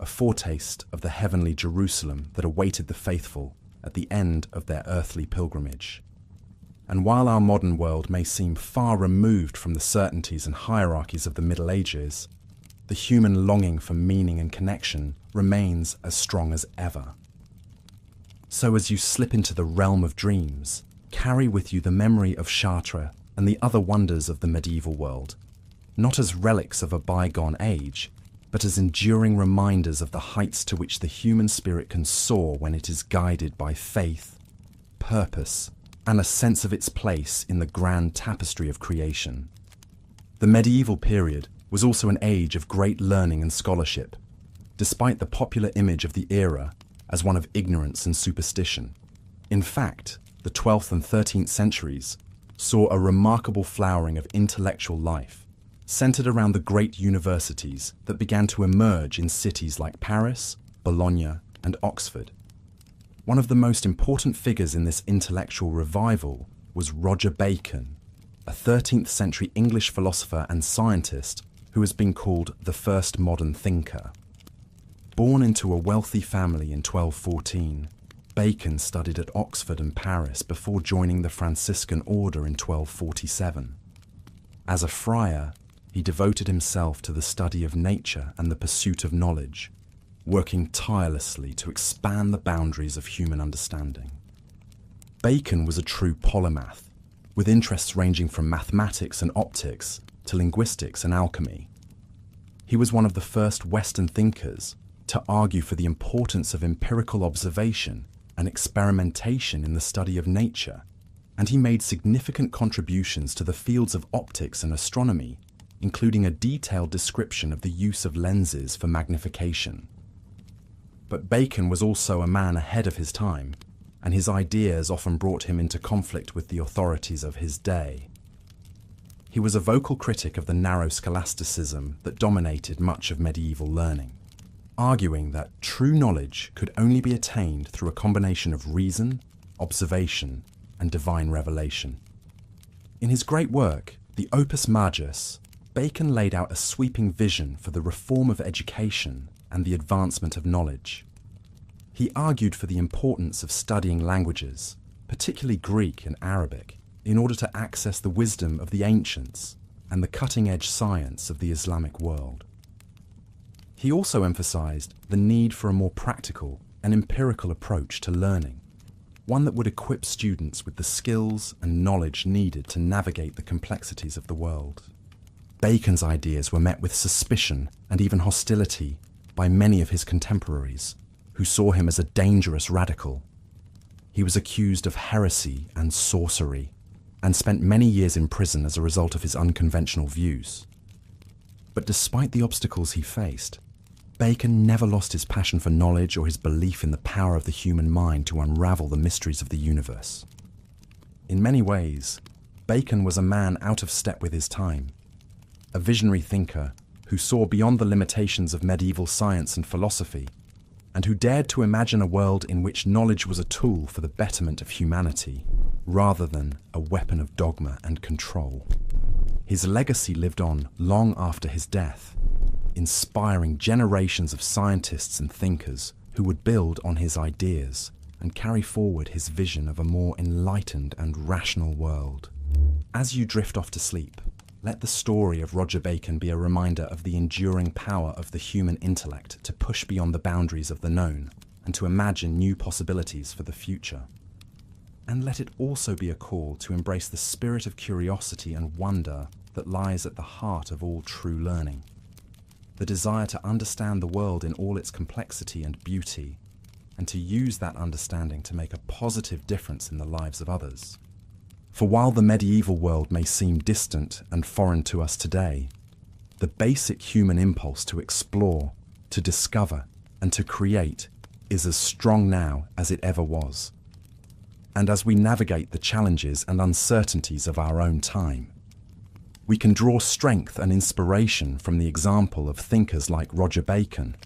a foretaste of the heavenly Jerusalem that awaited the faithful at the end of their earthly pilgrimage. And while our modern world may seem far removed from the certainties and hierarchies of the Middle Ages, the human longing for meaning and connection remains as strong as ever. So as you slip into the realm of dreams, carry with you the memory of Chartres and the other wonders of the medieval world, not as relics of a bygone age, but as enduring reminders of the heights to which the human spirit can soar when it is guided by faith, purpose, and a sense of its place in the grand tapestry of creation. The medieval period was also an age of great learning and scholarship, despite the popular image of the era as one of ignorance and superstition. In fact, the 12th and 13th centuries saw a remarkable flowering of intellectual life, centered around the great universities that began to emerge in cities like Paris, Bologna, and Oxford. One of the most important figures in this intellectual revival was Roger Bacon, a 13th century English philosopher and scientist who has been called the first modern thinker. Born into a wealthy family in 1214, Bacon studied at Oxford and Paris before joining the Franciscan order in 1247. As a friar, he devoted himself to the study of nature and the pursuit of knowledge, working tirelessly to expand the boundaries of human understanding. Bacon was a true polymath, with interests ranging from mathematics and optics to linguistics and alchemy. He was one of the first Western thinkers to argue for the importance of empirical observation and experimentation in the study of nature, and he made significant contributions to the fields of optics and astronomy, including a detailed description of the use of lenses for magnification. But Bacon was also a man ahead of his time, and his ideas often brought him into conflict with the authorities of his day. He was a vocal critic of the narrow scholasticism that dominated much of medieval learning, arguing that true knowledge could only be attained through a combination of reason, observation, and divine revelation. In his great work, the Opus Majus, Bacon laid out a sweeping vision for the reform of education and the advancement of knowledge. He argued for the importance of studying languages, particularly Greek and Arabic, in order to access the wisdom of the ancients and the cutting-edge science of the Islamic world. He also emphasized the need for a more practical and empirical approach to learning, one that would equip students with the skills and knowledge needed to navigate the complexities of the world. Bacon's ideas were met with suspicion and even hostility by many of his contemporaries, who saw him as a dangerous radical. He was accused of heresy and sorcery, and spent many years in prison as a result of his unconventional views. But despite the obstacles he faced, Bacon never lost his passion for knowledge or his belief in the power of the human mind to unravel the mysteries of the universe. In many ways, Bacon was a man out of step with his time, a visionary thinker who saw beyond the limitations of medieval science and philosophy, and who dared to imagine a world in which knowledge was a tool for the betterment of humanity, rather than a weapon of dogma and control. His legacy lived on long after his death, inspiring generations of scientists and thinkers who would build on his ideas and carry forward his vision of a more enlightened and rational world. As you drift off to sleep, Let the story of Roger Bacon be a reminder of the enduring power of the human intellect to push beyond the boundaries of the known and to imagine new possibilities for the future. And let it also be a call to embrace the spirit of curiosity and wonder that lies at the heart of all true learning. The desire to understand the world in all its complexity and beauty, and to use that understanding to make a positive difference in the lives of others. For while the medieval world may seem distant and foreign to us today, the basic human impulse to explore, to discover, and to create is as strong now as it ever was. And as we navigate the challenges and uncertainties of our own time, we can draw strength and inspiration from the example of thinkers like Roger Bacon,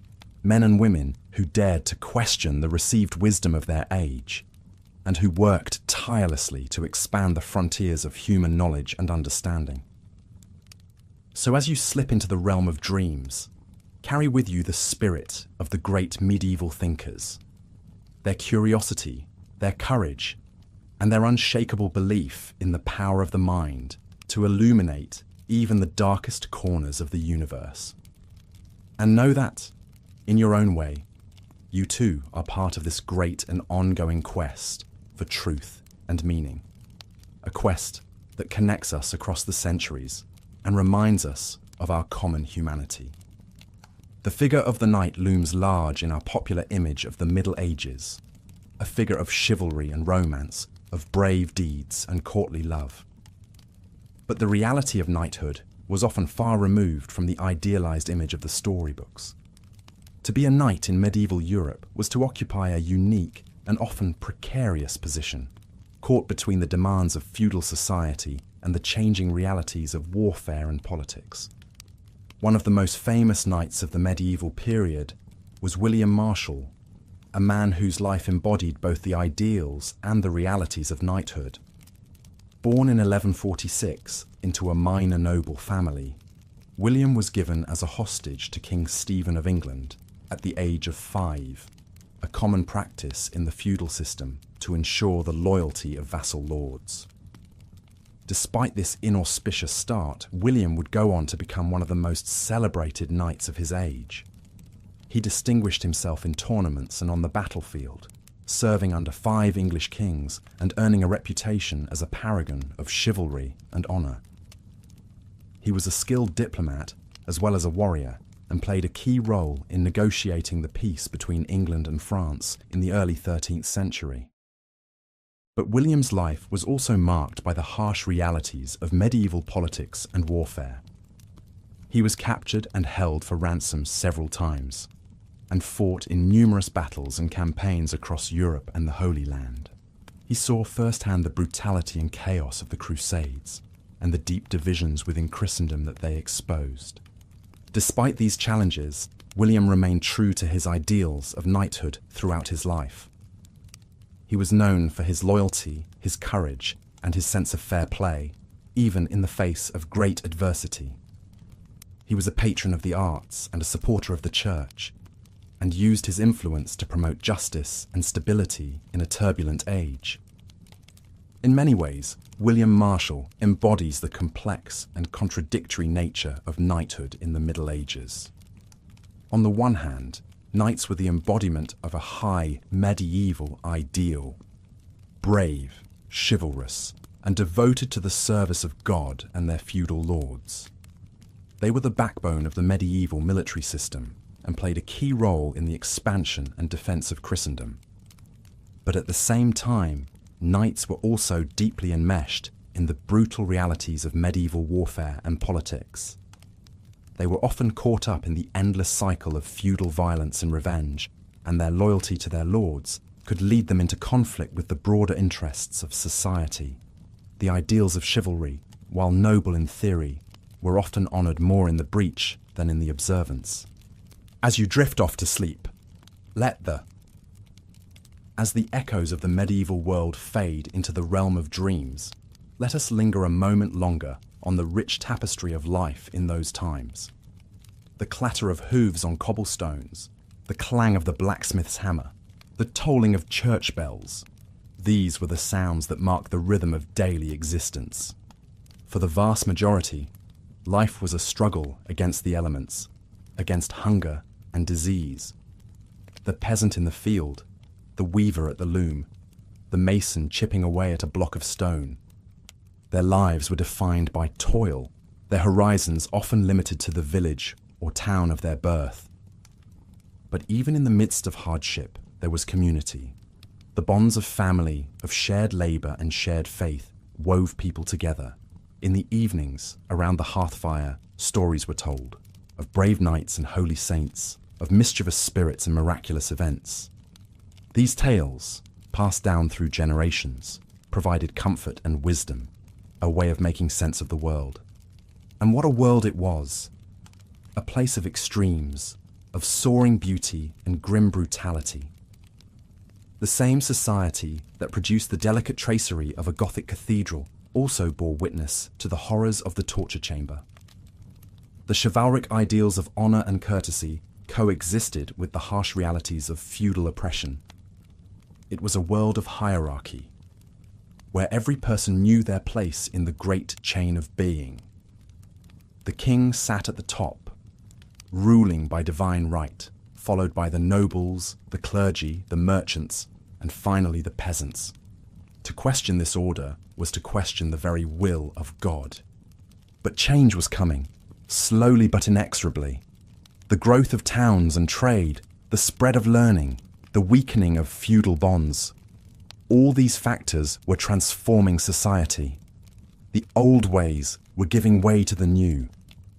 men and women who dared to question the received wisdom of their age, and who worked tirelessly to expand the frontiers of human knowledge and understanding. So as you slip into the realm of dreams, carry with you the spirit of the great medieval thinkers, their curiosity, their courage, and their unshakable belief in the power of the mind to illuminate even the darkest corners of the universe. And know that, in your own way, you too are part of this great and ongoing quest for truth and meaning. A quest that connects us across the centuries and reminds us of our common humanity. The figure of the knight looms large in our popular image of the Middle Ages, a figure of chivalry and romance, of brave deeds and courtly love. But the reality of knighthood was often far removed from the idealized image of the storybooks. To be a knight in medieval Europe was to occupy a unique and often precarious position, caught between the demands of feudal society and the changing realities of warfare and politics. One of the most famous knights of the medieval period was William Marshal, a man whose life embodied both the ideals and the realities of knighthood. Born in 1146 into a minor noble family, William was given as a hostage to King Stephen of England at the age of 5, a common practice in the feudal system to ensure the loyalty of vassal lords. Despite this inauspicious start, William would go on to become one of the most celebrated knights of his age. He distinguished himself in tournaments and on the battlefield, serving under 5 English kings and earning a reputation as a paragon of chivalry and honour. He was a skilled diplomat as well as a warrior, and played a key role in negotiating the peace between England and France in the early 13th century. But William's life was also marked by the harsh realities of medieval politics and warfare. He was captured and held for ransom several times, and fought in numerous battles and campaigns across Europe and the Holy Land. He saw firsthand the brutality and chaos of the Crusades, and the deep divisions within Christendom that they exposed. Despite these challenges, William remained true to his ideals of knighthood throughout his life. He was known for his loyalty, his courage, and his sense of fair play, even in the face of great adversity. He was a patron of the arts and a supporter of the church, and used his influence to promote justice and stability in a turbulent age. In many ways, William Marshal embodies the complex and contradictory nature of knighthood in the Middle Ages. On the one hand, knights were the embodiment of a high medieval ideal, brave, chivalrous, and devoted to the service of God and their feudal lords. They were the backbone of the medieval military system and played a key role in the expansion and defense of Christendom. But at the same time, knights were also deeply enmeshed in the brutal realities of medieval warfare and politics. They were often caught up in the endless cycle of feudal violence and revenge, and their loyalty to their lords could lead them into conflict with the broader interests of society. The ideals of chivalry, while noble in theory, were often honoured more in the breach than in the observance. As you drift off to sleep, as the echoes of the medieval world fade into the realm of dreams, let us linger a moment longer on the rich tapestry of life in those times. The clatter of hooves on cobblestones, the clang of the blacksmith's hammer, the tolling of church bells. These were the sounds that marked the rhythm of daily existence. For the vast majority, Life was a struggle against the elements, against hunger and disease. The peasant in the field, the weaver at the loom, the mason chipping away at a block of stone. Their lives were defined by toil, their horizons often limited to the village or town of their birth. But even in the midst of hardship, there was community. The bonds of family, of shared labour and shared faith wove people together. In the evenings, around the hearth fire, stories were told of brave knights and holy saints, of mischievous spirits and miraculous events. These tales, passed down through generations, provided comfort and wisdom, a way of making sense of the world. And what a world it was! A place of extremes, of soaring beauty and grim brutality. The same society that produced the delicate tracery of a Gothic cathedral also bore witness to the horrors of the torture chamber. The chivalric ideals of honour and courtesy coexisted with the harsh realities of feudal oppression. It was a world of hierarchy, where every person knew their place in the great chain of being. The king sat at the top, ruling by divine right, followed by the nobles, the clergy, the merchants, and finally the peasants. To question this order was to question the very will of God. But change was coming, slowly but inexorably. The growth of towns and trade, the spread of learning, the weakening of feudal bonds. All these factors were transforming society. The old ways were giving way to the new,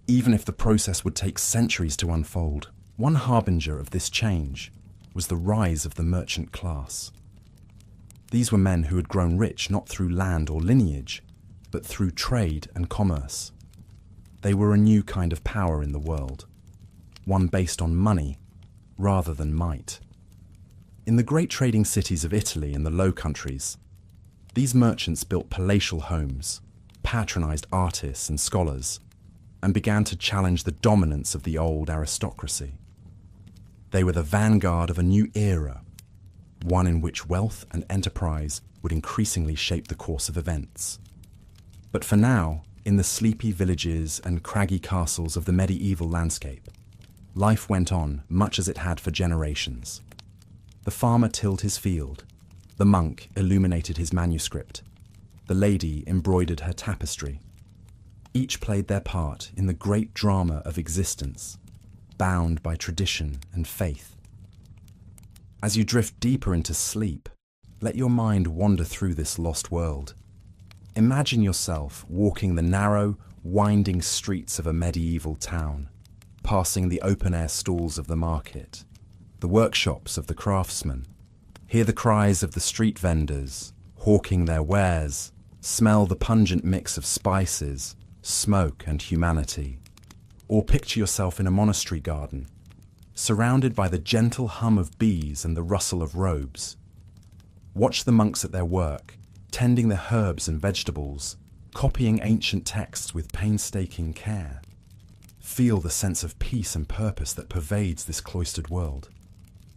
even if the process would take centuries to unfold. One harbinger of this change was the rise of the merchant class. These were men who had grown rich not through land or lineage, but through trade and commerce. They were a new kind of power in the world, one based on money rather than might. In the great trading cities of Italy and the Low Countries, these merchants built palatial homes, patronized artists and scholars, and began to challenge the dominance of the old aristocracy. They were the vanguard of a new era, one in which wealth and enterprise would increasingly shape the course of events. But for now, in the sleepy villages and craggy castles of the medieval landscape, life went on much as it had for generations. The farmer tilled his field, the monk illuminated his manuscript, the lady embroidered her tapestry. Each played their part in the great drama of existence, bound by tradition and faith. As you drift deeper into sleep, let your mind wander through this lost world. Imagine yourself walking the narrow, winding streets of a medieval town, passing the open-air stalls of the market, the workshops of the craftsmen. Hear the cries of the street vendors, hawking their wares, smell the pungent mix of spices, smoke and humanity. Or picture yourself in a monastery garden, surrounded by the gentle hum of bees and the rustle of robes. Watch the monks at their work, tending their herbs and vegetables, copying ancient texts with painstaking care. Feel the sense of peace and purpose that pervades this cloistered world.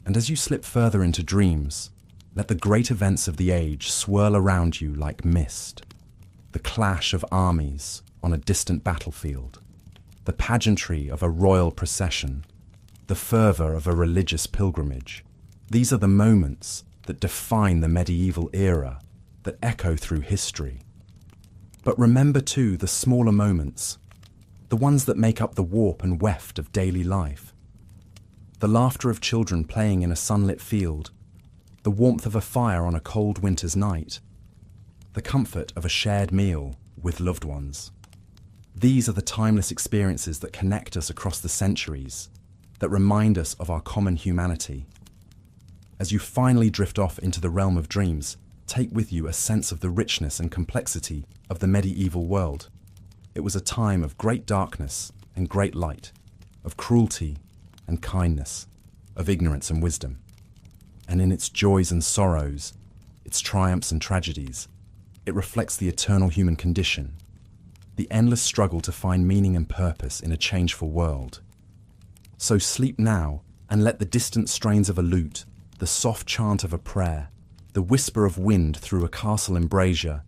And as you slip further into dreams, let the great events of the age swirl around you like mist. The clash of armies on a distant battlefield, the pageantry of a royal procession, the fervour of a religious pilgrimage. These are the moments that define the medieval era, that echo through history. But remember too the smaller moments, the ones that make up the warp and weft of daily life. The laughter of children playing in a sunlit field, the warmth of a fire on a cold winter's night, the comfort of a shared meal with loved ones. These are the timeless experiences that connect us across the centuries, that remind us of our common humanity. As you finally drift off into the realm of dreams, take with you a sense of the richness and complexity of the medieval world. It was a time of great darkness and great light, of cruelty and kindness, of ignorance and wisdom. And in its joys and sorrows, its triumphs and tragedies, it reflects the eternal human condition, the endless struggle to find meaning and purpose in a changeful world. So sleep now and let the distant strains of a lute, the soft chant of a prayer, the whisper of wind through a castle embrasure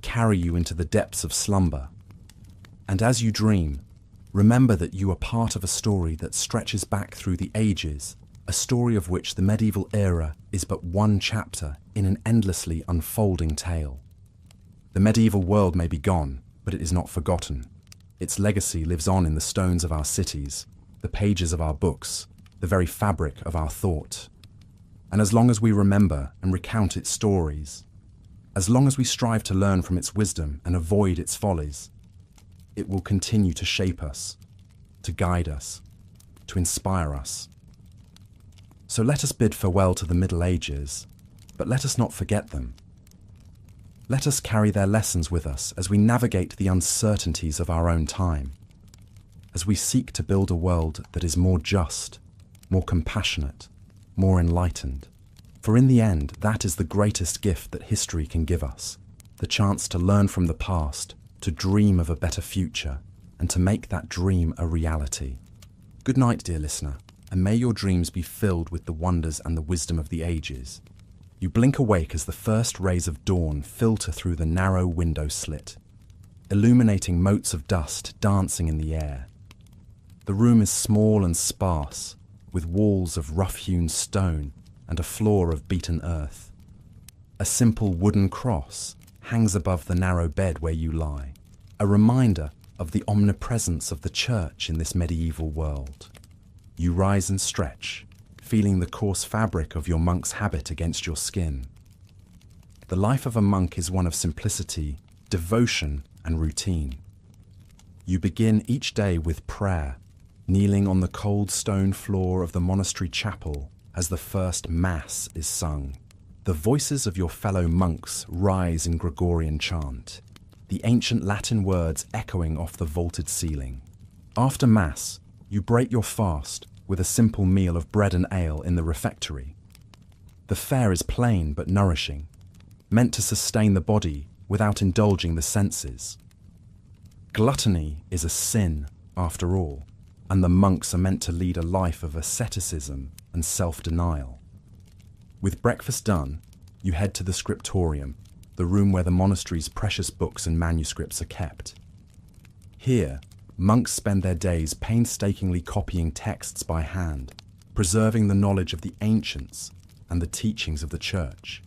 carry you into the depths of slumber. And as you dream, remember that you are part of a story that stretches back through the ages, a story of which the medieval era is but one chapter in an endlessly unfolding tale. The medieval world may be gone, but it is not forgotten. Its legacy lives on in the stones of our cities, the pages of our books, the very fabric of our thought. And as long as we remember and recount its stories, as long as we strive to learn from its wisdom and avoid its follies, it will continue to shape us, to guide us, to inspire us. So let us bid farewell to the Middle Ages, but let us not forget them. Let us carry their lessons with us as we navigate the uncertainties of our own time, as we seek to build a world that is more just, more compassionate, more enlightened. For in the end, that is the greatest gift that history can give us, the chance to learn from the past, to dream of a better future, and to make that dream a reality. Good night, dear listener, and may your dreams be filled with the wonders and the wisdom of the ages. You blink awake as the first rays of dawn filter through the narrow window slit, illuminating motes of dust dancing in the air. The room is small and sparse, with walls of rough-hewn stone and a floor of beaten earth. A simple wooden cross hangs above the narrow bed where you lie, a reminder of the omnipresence of the church in this medieval world. You rise and stretch, feeling the coarse fabric of your monk's habit against your skin. The life of a monk is one of simplicity, devotion, and routine. You begin each day with prayer, kneeling on the cold stone floor of the monastery chapel as the first Mass is sung. The voices of your fellow monks rise in Gregorian chant, the ancient Latin words echoing off the vaulted ceiling. After Mass, you break your fast with a simple meal of bread and ale in the refectory. The fare is plain but nourishing, meant to sustain the body without indulging the senses. Gluttony is a sin, after all, and the monks are meant to lead a life of asceticism and self-denial. With breakfast done, you head to the scriptorium, the room where the monastery's precious books and manuscripts are kept. Here, monks spend their days painstakingly copying texts by hand, preserving the knowledge of the ancients and the teachings of the church.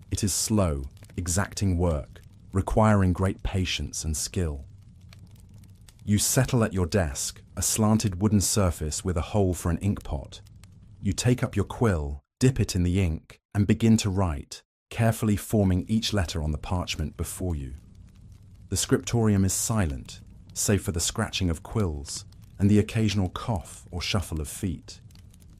It is slow, exacting work, requiring great patience and skill. You settle at your desk, a slanted wooden surface with a hole for an inkpot. You take up your quill, dip it in the ink, and begin to write, carefully forming each letter on the parchment before you. The scriptorium is silent, save for the scratching of quills and the occasional cough or shuffle of feet.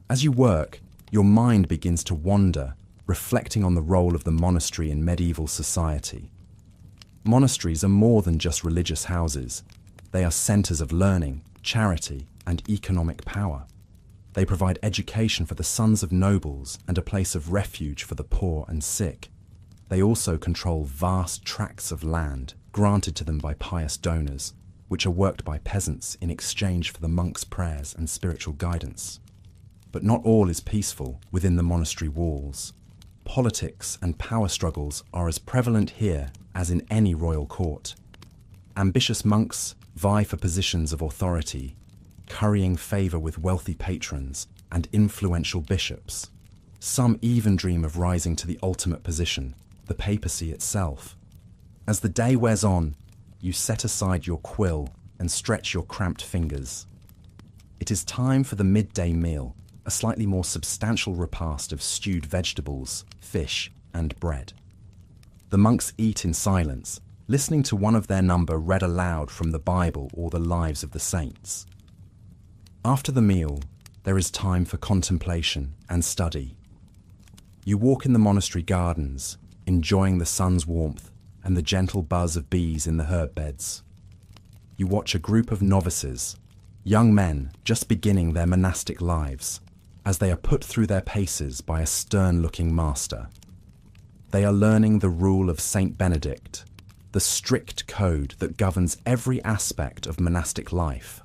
As you work, your mind begins to wander, reflecting on the role of the monastery in medieval society. Monasteries are more than just religious houses. They are centers of learning, charity, and economic power. They provide education for the sons of nobles and a place of refuge for the poor and sick. They also control vast tracts of land granted to them by pious donors, which are worked by peasants in exchange for the monks' prayers and spiritual guidance. But not all is peaceful within the monastery walls. Politics and power struggles are as prevalent here as in any royal court. Ambitious monks vie for positions of authority, currying favour with wealthy patrons and influential bishops. Some even dream of rising to the ultimate position, the papacy itself. As the day wears on, you set aside your quill and stretch your cramped fingers. It is time for the midday meal, a slightly more substantial repast of stewed vegetables, fish, and bread. The monks eat in silence, listening to one of their number read aloud from the Bible or the lives of the saints. After the meal, there is time for contemplation and study. You walk in the monastery gardens, enjoying the sun's warmth and the gentle buzz of bees in the herb beds. You watch a group of novices, young men just beginning their monastic lives, as they are put through their paces by a stern-looking master. They are learning the rule of Saint Benedict, the strict code that governs every aspect of monastic life.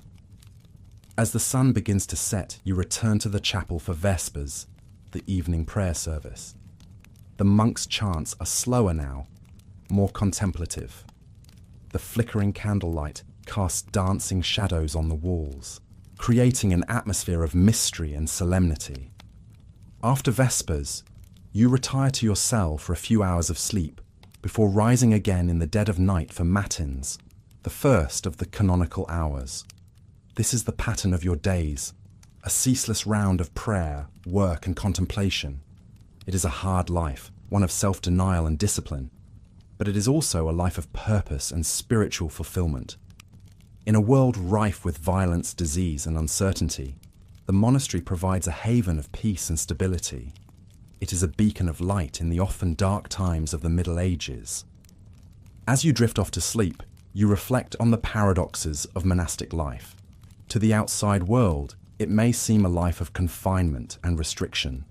As the sun begins to set, you return to the chapel for Vespers, the evening prayer service. The monks' chants are slower now, more contemplative. The flickering candlelight cast dancing shadows on the walls, creating an atmosphere of mystery and solemnity. After Vespers, you retire to your cell for a few hours of sleep before rising again in the dead of night for matins, the first of the canonical hours. This is the pattern of your days, a ceaseless round of prayer, work, and contemplation. It is a hard life, one of self-denial and discipline, but it is also a life of purpose and spiritual fulfillment. In a world rife with violence, disease, and uncertainty, the monastery provides a haven of peace and stability. It is a beacon of light in the often dark times of the Middle Ages. As you drift off to sleep, you reflect on the paradoxes of monastic life. To the outside world, it may seem a life of confinement and restriction.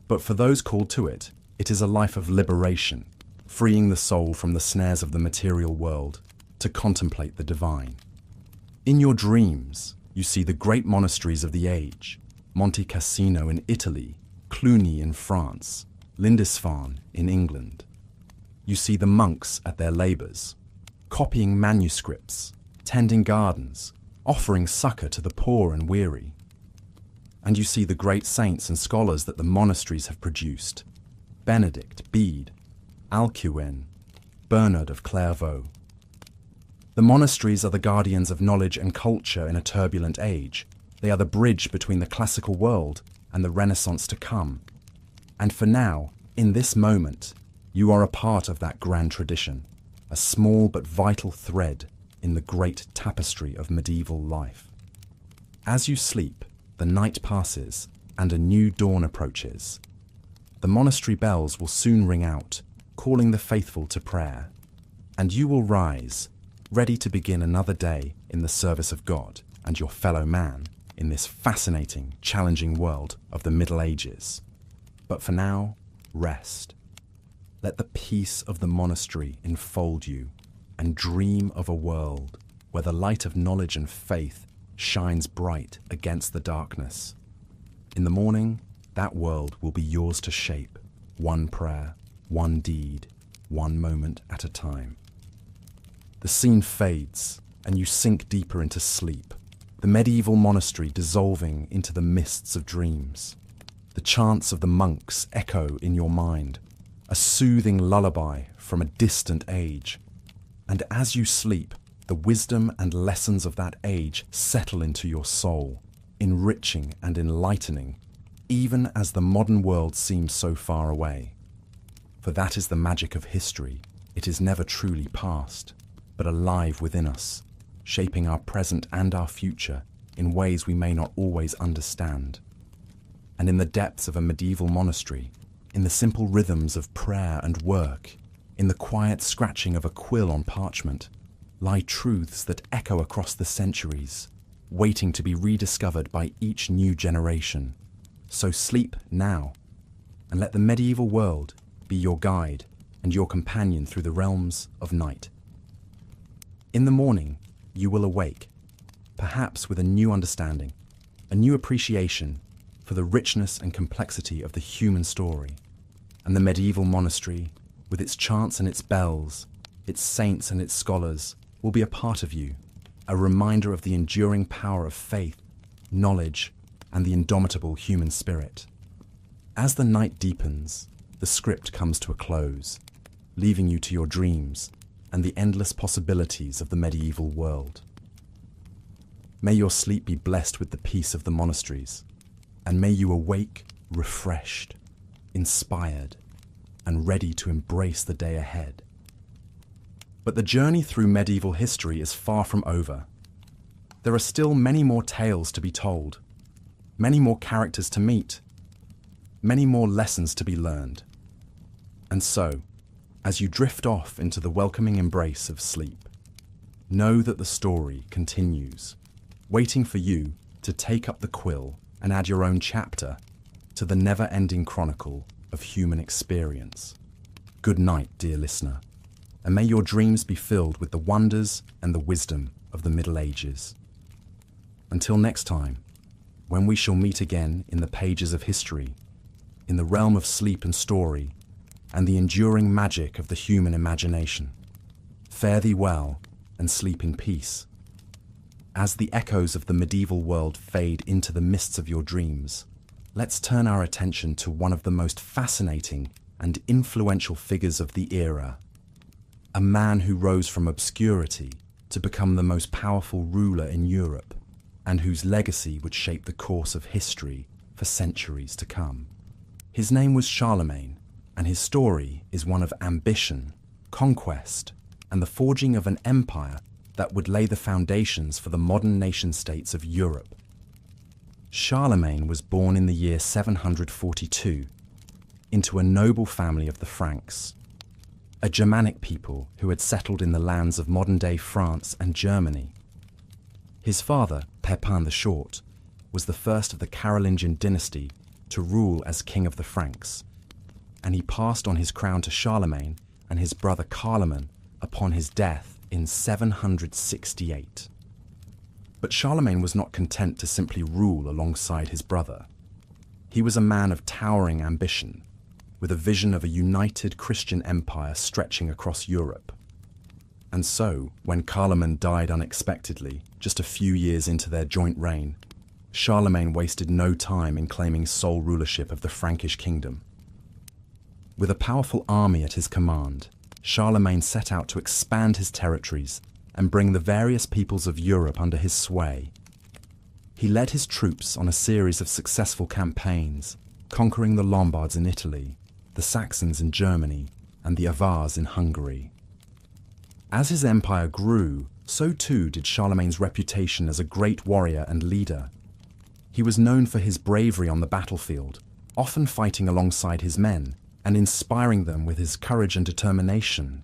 But for those called to it, it is a life of liberation, freeing the soul from the snares of the material world to contemplate the divine. In your dreams, you see the great monasteries of the age, Monte Cassino in Italy, Cluny in France, Lindisfarne in England. You see the monks at their labours, copying manuscripts, tending gardens, offering succour to the poor and weary. And you see the great saints and scholars that the monasteries have produced, Benedict, Bede, Alcuin, Bernard of Clairvaux. The monasteries are the guardians of knowledge and culture in a turbulent age. They are the bridge between the classical world and the Renaissance to come. And for now, in this moment, you are a part of that grand tradition, a small but vital thread in the great tapestry of medieval life. As you sleep, the night passes and a new dawn approaches. The monastery bells will soon ring out, calling the faithful to prayer, and you will rise, ready to begin another day in the service of God and your fellow man in this fascinating, challenging world of the Middle Ages. But for now, rest. Let the peace of the monastery enfold you and dream of a world where the light of knowledge and faith shines bright against the darkness. In the morning, that world will be yours to shape, one prayer, one deed, one moment at a time. The scene fades, and you sink deeper into sleep, the medieval monastery dissolving into the mists of dreams. The chants of the monks echo in your mind, a soothing lullaby from a distant age. And as you sleep, the wisdom and lessons of that age settle into your soul, enriching and enlightening, even as the modern world seems so far away. For that is the magic of history. It is never truly past, but alive within us, shaping our present and our future in ways we may not always understand. And in the depths of a medieval monastery, in the simple rhythms of prayer and work, in the quiet scratching of a quill on parchment, lie truths that echo across the centuries, waiting to be rediscovered by each new generation. So sleep now, and let the medieval world be your guide and your companion through the realms of night. In the morning, you will awake, perhaps with a new understanding, a new appreciation for the richness and complexity of the human story. And the medieval monastery, with its chants and its bells, its saints and its scholars, will be a part of you, a reminder of the enduring power of faith, knowledge, and the indomitable human spirit. As the night deepens, the script comes to a close, leaving you to your dreams and the endless possibilities of the medieval world. May your sleep be blessed with the peace of the monasteries, and may you awake refreshed, inspired, and ready to embrace the day ahead. But the journey through medieval history is far from over. There are still many more tales to be told, many more characters to meet, many more lessons to be learned. And so, as you drift off into the welcoming embrace of sleep, know that the story continues, waiting for you to take up the quill and add your own chapter to the never-ending chronicle of human experience. Good night, dear listener, and may your dreams be filled with the wonders and the wisdom of the Middle Ages. Until next time, when we shall meet again in the pages of history, in the realm of sleep and story, and the enduring magic of the human imagination. Fare thee well, and sleep in peace, as the echoes of the medieval world fade into the mists of your dreams, let's turn our attention to one of the most fascinating and influential figures of the era, a man who rose from obscurity to become the most powerful ruler in Europe, and whose legacy would shape the course of history for centuries to come. His name was Charlemagne, and his story is one of ambition, conquest, and the forging of an empire that would lay the foundations for the modern nation-states of Europe. Charlemagne was born in the year 742 into a noble family of the Franks, a Germanic people who had settled in the lands of modern-day France and Germany. His father, Pepin the Short, was the first of the Carolingian dynasty to rule as king of the Franks, and he passed on his crown to Charlemagne and his brother Carloman upon his death in 768. But Charlemagne was not content to simply rule alongside his brother. He was a man of towering ambition, with a vision of a united Christian empire stretching across Europe. And so, when Carloman died unexpectedly, just a few years into their joint reign, Charlemagne wasted no time in claiming sole rulership of the Frankish kingdom. With a powerful army at his command, Charlemagne set out to expand his territories and bring the various peoples of Europe under his sway. He led his troops on a series of successful campaigns, conquering the Lombards in Italy, the Saxons in Germany, and the Avars in Hungary. As his empire grew, so too did Charlemagne's reputation as a great warrior and leader. He was known for his bravery on the battlefield, often fighting alongside his men and inspiring them with his courage and determination.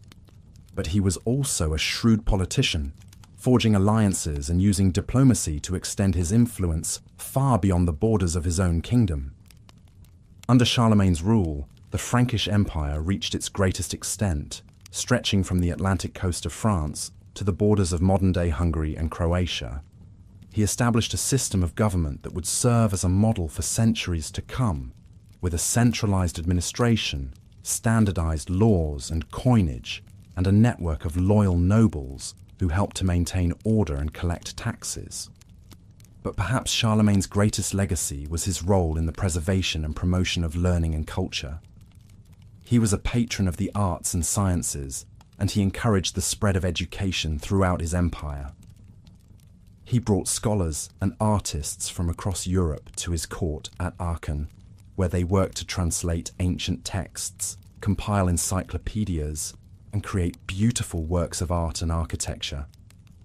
But he was also a shrewd politician, forging alliances and using diplomacy to extend his influence far beyond the borders of his own kingdom. Under Charlemagne's rule, the Frankish Empire reached its greatest extent, stretching from the Atlantic coast of France to the borders of modern-day Hungary and Croatia. He established a system of government that would serve as a model for centuries to come, with a centralized administration, standardized laws and coinage, and a network of loyal nobles who helped to maintain order and collect taxes. But perhaps Charlemagne's greatest legacy was his role in the preservation and promotion of learning and culture. He was a patron of the arts and sciences, and he encouraged the spread of education throughout his empire. He brought scholars and artists from across Europe to his court at Aachen, where they worked to translate ancient texts, compile encyclopedias, and create beautiful works of art and architecture.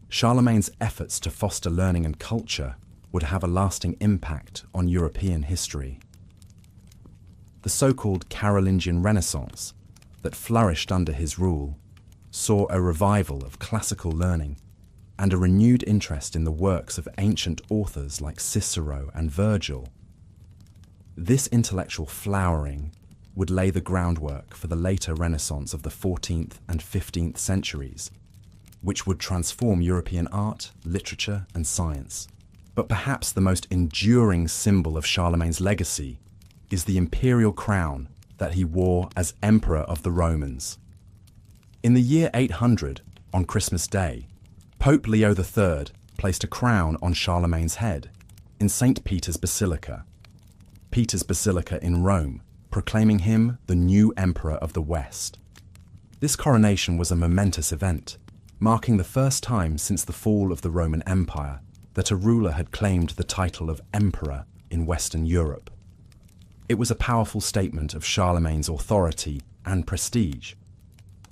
Charlemagne's efforts to foster learning and culture would have a lasting impact on European history. The so-called Carolingian Renaissance that flourished under his rule saw a revival of classical learning and a renewed interest in the works of ancient authors like Cicero and Virgil. This intellectual flowering would lay the groundwork for the later Renaissance of the 14th and 15th centuries, which would transform European art, literature, and science. But perhaps the most enduring symbol of Charlemagne's legacy is the imperial crown that he wore as Emperor of the Romans. In the year 800, on Christmas Day, Pope Leo III placed a crown on Charlemagne's head in St. Peter's Basilica in Rome, proclaiming him the new Emperor of the West. This coronation was a momentous event, marking the first time since the fall of the Roman Empire that a ruler had claimed the title of Emperor in Western Europe. It was a powerful statement of Charlemagne's authority and prestige,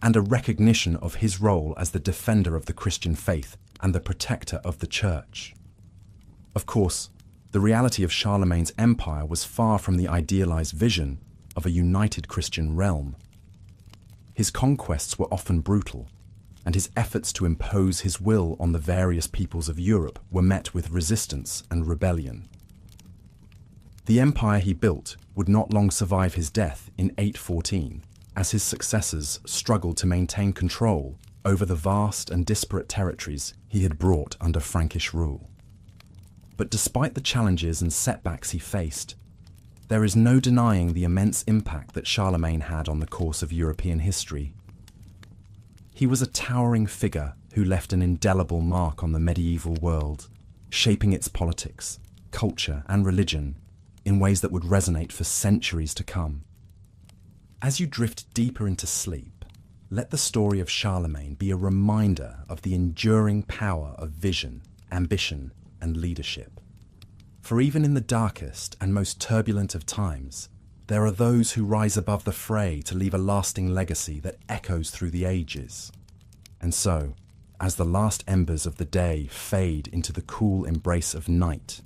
and a recognition of his role as the defender of the Christian faith and the protector of the Church. Of course, the reality of Charlemagne's empire was far from the idealized vision of a united Christian realm. His conquests were often brutal, and his efforts to impose his will on the various peoples of Europe were met with resistance and rebellion. The empire he built would not long survive his death in 814, as his successors struggled to maintain control over the vast and disparate territories he had brought under Frankish rule. But despite the challenges and setbacks he faced, there is no denying the immense impact that Charlemagne had on the course of European history. He was a towering figure who left an indelible mark on the medieval world, shaping its politics, culture, and religion in ways that would resonate for centuries to come. As you drift deeper into sleep, let the story of Charlemagne be a reminder of the enduring power of vision, ambition, and leadership. For even in the darkest and most turbulent of times, there are those who rise above the fray to leave a lasting legacy that echoes through the ages. And so, as the last embers of the day fade into the cool embrace of night,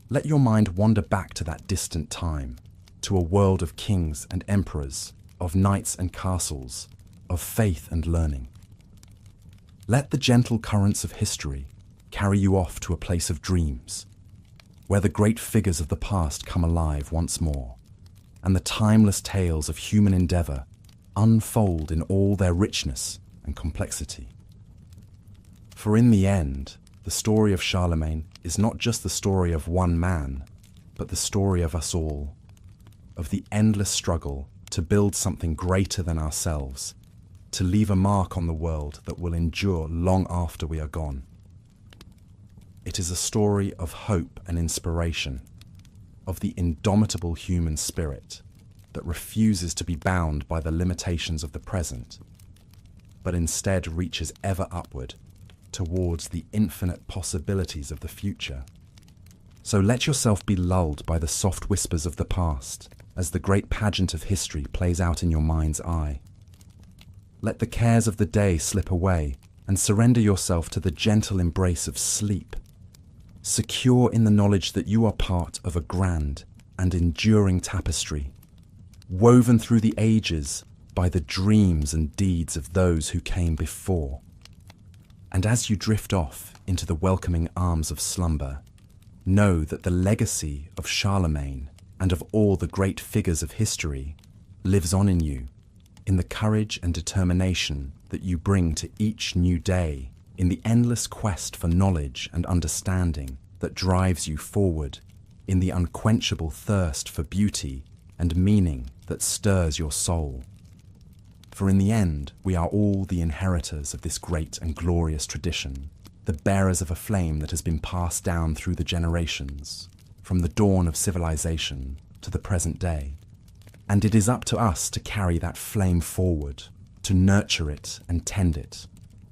let your mind wander back to that distant time, to a world of kings and emperors, of knights and castles, of faith and learning. Let the gentle currents of history carry you off to a place of dreams, where the great figures of the past come alive once more, and the timeless tales of human endeavour unfold in all their richness and complexity. For in the end, the story of Charlemagne is not just the story of one man, but the story of us all, of the endless struggle to build something greater than ourselves, to leave a mark on the world that will endure long after we are gone. It is a story of hope and inspiration, of the indomitable human spirit that refuses to be bound by the limitations of the present, but instead reaches ever upward towards the infinite possibilities of the future. So let yourself be lulled by the soft whispers of the past as the great pageant of history plays out in your mind's eye. Let the cares of the day slip away and surrender yourself to the gentle embrace of sleep, secure in the knowledge that you are part of a grand and enduring tapestry, woven through the ages by the dreams and deeds of those who came before. And as you drift off into the welcoming arms of slumber, know that the legacy of Charlemagne and of all the great figures of history lives on in you, in the courage and determination that you bring to each new day, in the endless quest for knowledge and understanding that drives you forward, in the unquenchable thirst for beauty and meaning that stirs your soul. For in the end, we are all the inheritors of this great and glorious tradition, the bearers of a flame that has been passed down through the generations, from the dawn of civilization to the present day. And it is up to us to carry that flame forward, to nurture it and tend it,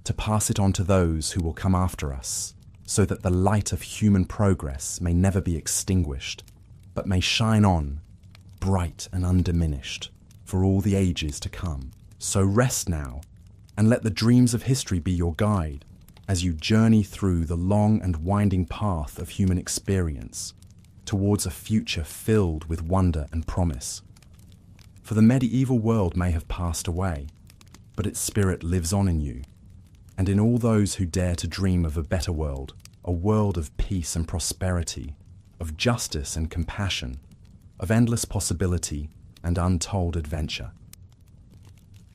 to pass it on to those who will come after us, so that the light of human progress may never be extinguished, but may shine on, bright and undiminished, for all the ages to come. So rest now, and let the dreams of history be your guide as you journey through the long and winding path of human experience towards a future filled with wonder and promise. For the medieval world may have passed away, but its spirit lives on in you, and in all those who dare to dream of a better world, a world of peace and prosperity, of justice and compassion, of endless possibility and untold adventure.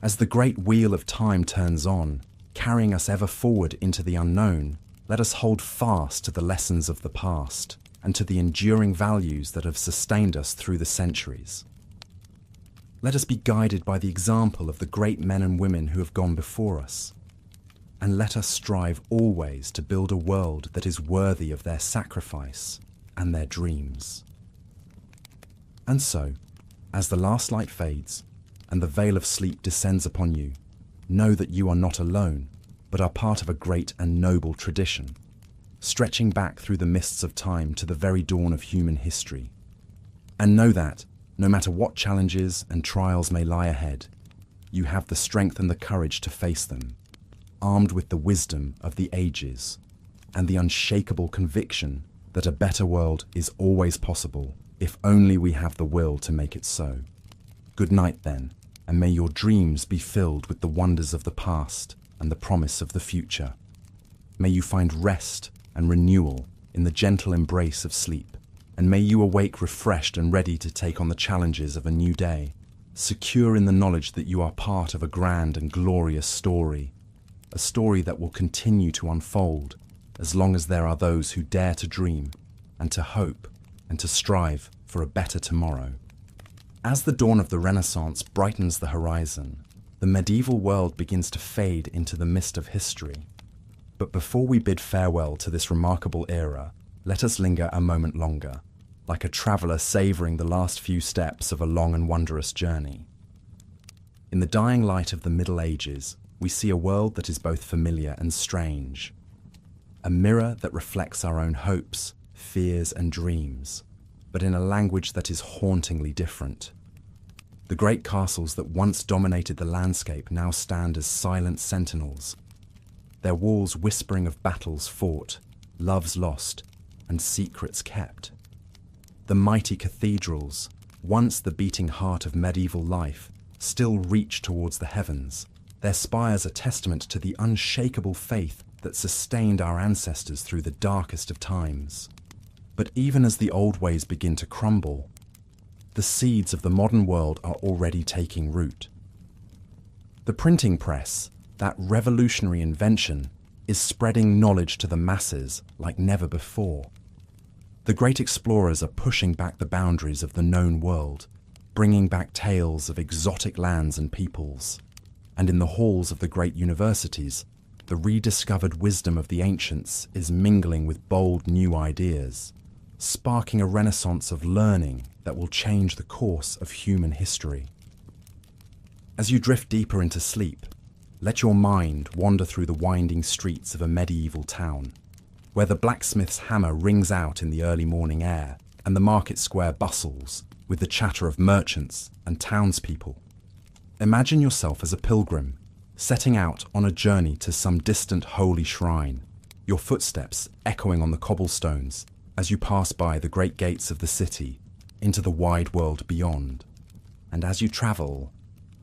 As the great wheel of time turns on, carrying us ever forward into the unknown, let us hold fast to the lessons of the past and to the enduring values that have sustained us through the centuries. Let us be guided by the example of the great men and women who have gone before us, and let us strive always to build a world that is worthy of their sacrifice and their dreams. And so, as the last light fades and the veil of sleep descends upon you, know that you are not alone, but are part of a great and noble tradition, stretching back through the mists of time to the very dawn of human history. And know that, no matter what challenges and trials may lie ahead, you have the strength and the courage to face them, armed with the wisdom of the ages and the unshakable conviction that a better world is always possible if only we have the will to make it so. Good night then, and may your dreams be filled with the wonders of the past and the promise of the future. May you find rest and renewal in the gentle embrace of sleep, and may you awake refreshed and ready to take on the challenges of a new day, secure in the knowledge that you are part of a grand and glorious story, a story that will continue to unfold as long as there are those who dare to dream and to hope and to strive for a better tomorrow. As the dawn of the Renaissance brightens the horizon, the medieval world begins to fade into the mist of history, But before we bid farewell to this remarkable era, let us linger a moment longer, like a traveller savouring the last few steps of a long and wondrous journey. In the dying light of the Middle Ages, we see a world that is both familiar and strange, a mirror that reflects our own hopes, fears and dreams, but in a language that is hauntingly different. The great castles that once dominated the landscape now stand as silent sentinels, their walls whispering of battles fought, loves lost, and secrets kept. The mighty cathedrals, once the beating heart of medieval life, still reach towards the heavens, their spires a testament to the unshakable faith that sustained our ancestors through the darkest of times. But even as the old ways begin to crumble, the seeds of the modern world are already taking root. The printing press, that revolutionary invention, is spreading knowledge to the masses like never before. The great explorers are pushing back the boundaries of the known world, bringing back tales of exotic lands and peoples. And in the halls of the great universities, the rediscovered wisdom of the ancients is mingling with bold new ideas, sparking a renaissance of learning that will change the course of human history. As you drift deeper into sleep, let your mind wander through the winding streets of a medieval town, where the blacksmith's hammer rings out in the early morning air and the market square bustles with the chatter of merchants and townspeople. Imagine yourself as a pilgrim, setting out on a journey to some distant holy shrine, your footsteps echoing on the cobblestones as you pass by the great gates of the city into the wide world beyond. And as you travel,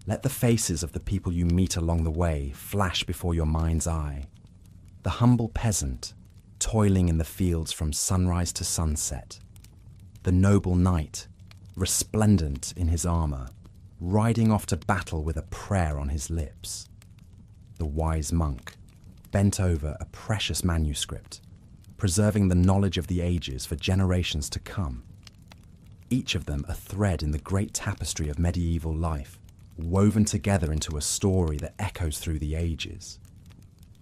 let the faces of the people you meet along the way flash before your mind's eye. The humble peasant, toiling in the fields from sunrise to sunset. The noble knight, resplendent in his armour, riding off to battle with a prayer on his lips. The wise monk, bent over a precious manuscript, preserving the knowledge of the ages for generations to come. Each of them a thread in the great tapestry of medieval life, woven together into a story that echoes through the ages.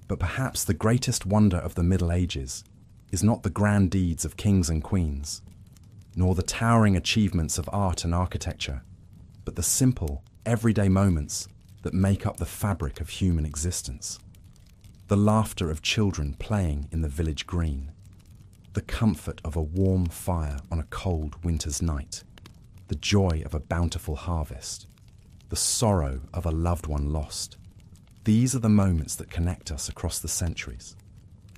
But perhaps the greatest wonder of the Middle Ages is not the grand deeds of kings and queens, nor the towering achievements of art and architecture, but the simple, everyday moments that make up the fabric of human existence. The laughter of children playing in the village green, the comfort of a warm fire on a cold winter's night, the joy of a bountiful harvest, the sorrow of a loved one lost. These are the moments that connect us across the centuries,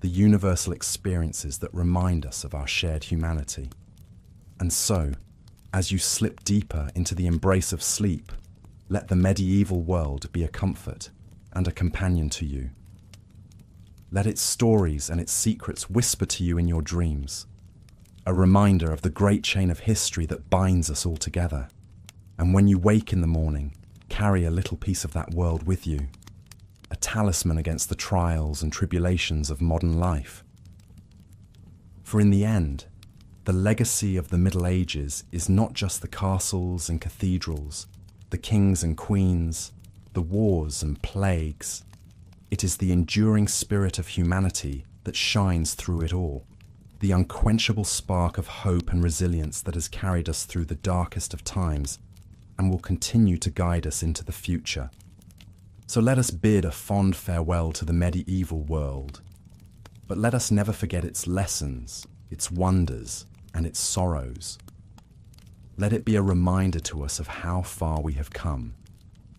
the universal experiences that remind us of our shared humanity. And so, as you slip deeper into the embrace of sleep, let the medieval world be a comfort and a companion to you. Let its stories and its secrets whisper to you in your dreams, a reminder of the great chain of history that binds us all together. And when you wake in the morning, carry a little piece of that world with you, a talisman against the trials and tribulations of modern life. For in the end, the legacy of the Middle Ages is not just the castles and cathedrals, the kings and queens, the wars and plagues. It is the enduring spirit of humanity that shines through it all, the unquenchable spark of hope and resilience that has carried us through the darkest of times and will continue to guide us into the future. So let us bid a fond farewell to the medieval world, but let us never forget its lessons, its wonders, and its sorrows. Let it be a reminder to us of how far we have come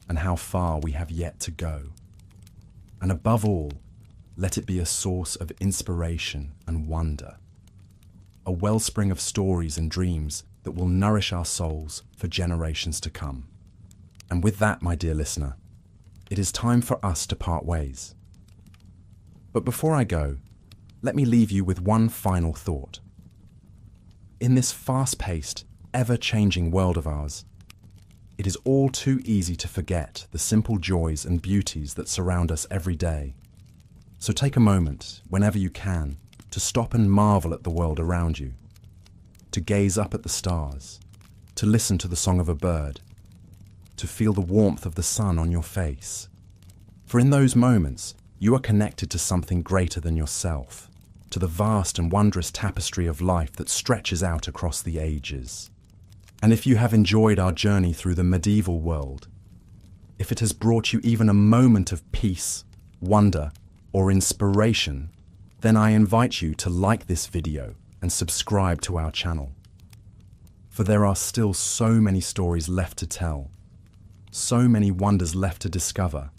and how far we have yet to go. And above all, let it be a source of inspiration and wonder, a wellspring of stories and dreams that will nourish our souls for generations to come. And with that, my dear listener, it is time for us to part ways. But before I go, let me leave you with one final thought. In this fast-paced, ever-changing world of ours, it is all too easy to forget the simple joys and beauties that surround us every day. So take a moment, whenever you can, to stop and marvel at the world around you, to gaze up at the stars, to listen to the song of a bird, to feel the warmth of the sun on your face. For in those moments, You are connected to something greater than yourself, to the vast and wondrous tapestry of life that stretches out across the ages. And if you have enjoyed our journey through the medieval world, if it has brought you even a moment of peace, wonder, or inspiration, then I invite you to like this video and subscribe to our channel. For there are still so many stories left to tell, so many wonders left to discover,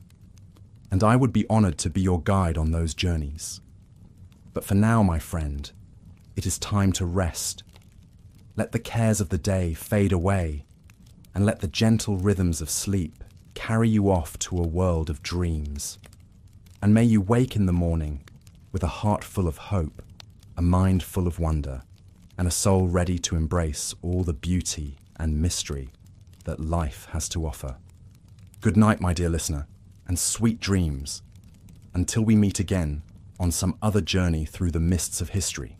and I would be honored to be your guide on those journeys. But for now, my friend, it is time to rest. Let the cares of the day fade away, and let the gentle rhythms of sleep carry you off to a world of dreams. And may you wake in the morning with a heart full of hope, a mind full of wonder, and a soul ready to embrace all the beauty and mystery that life has to offer. Good night, my dear listener, and sweet dreams, until we meet again on some other journey through the mists of history.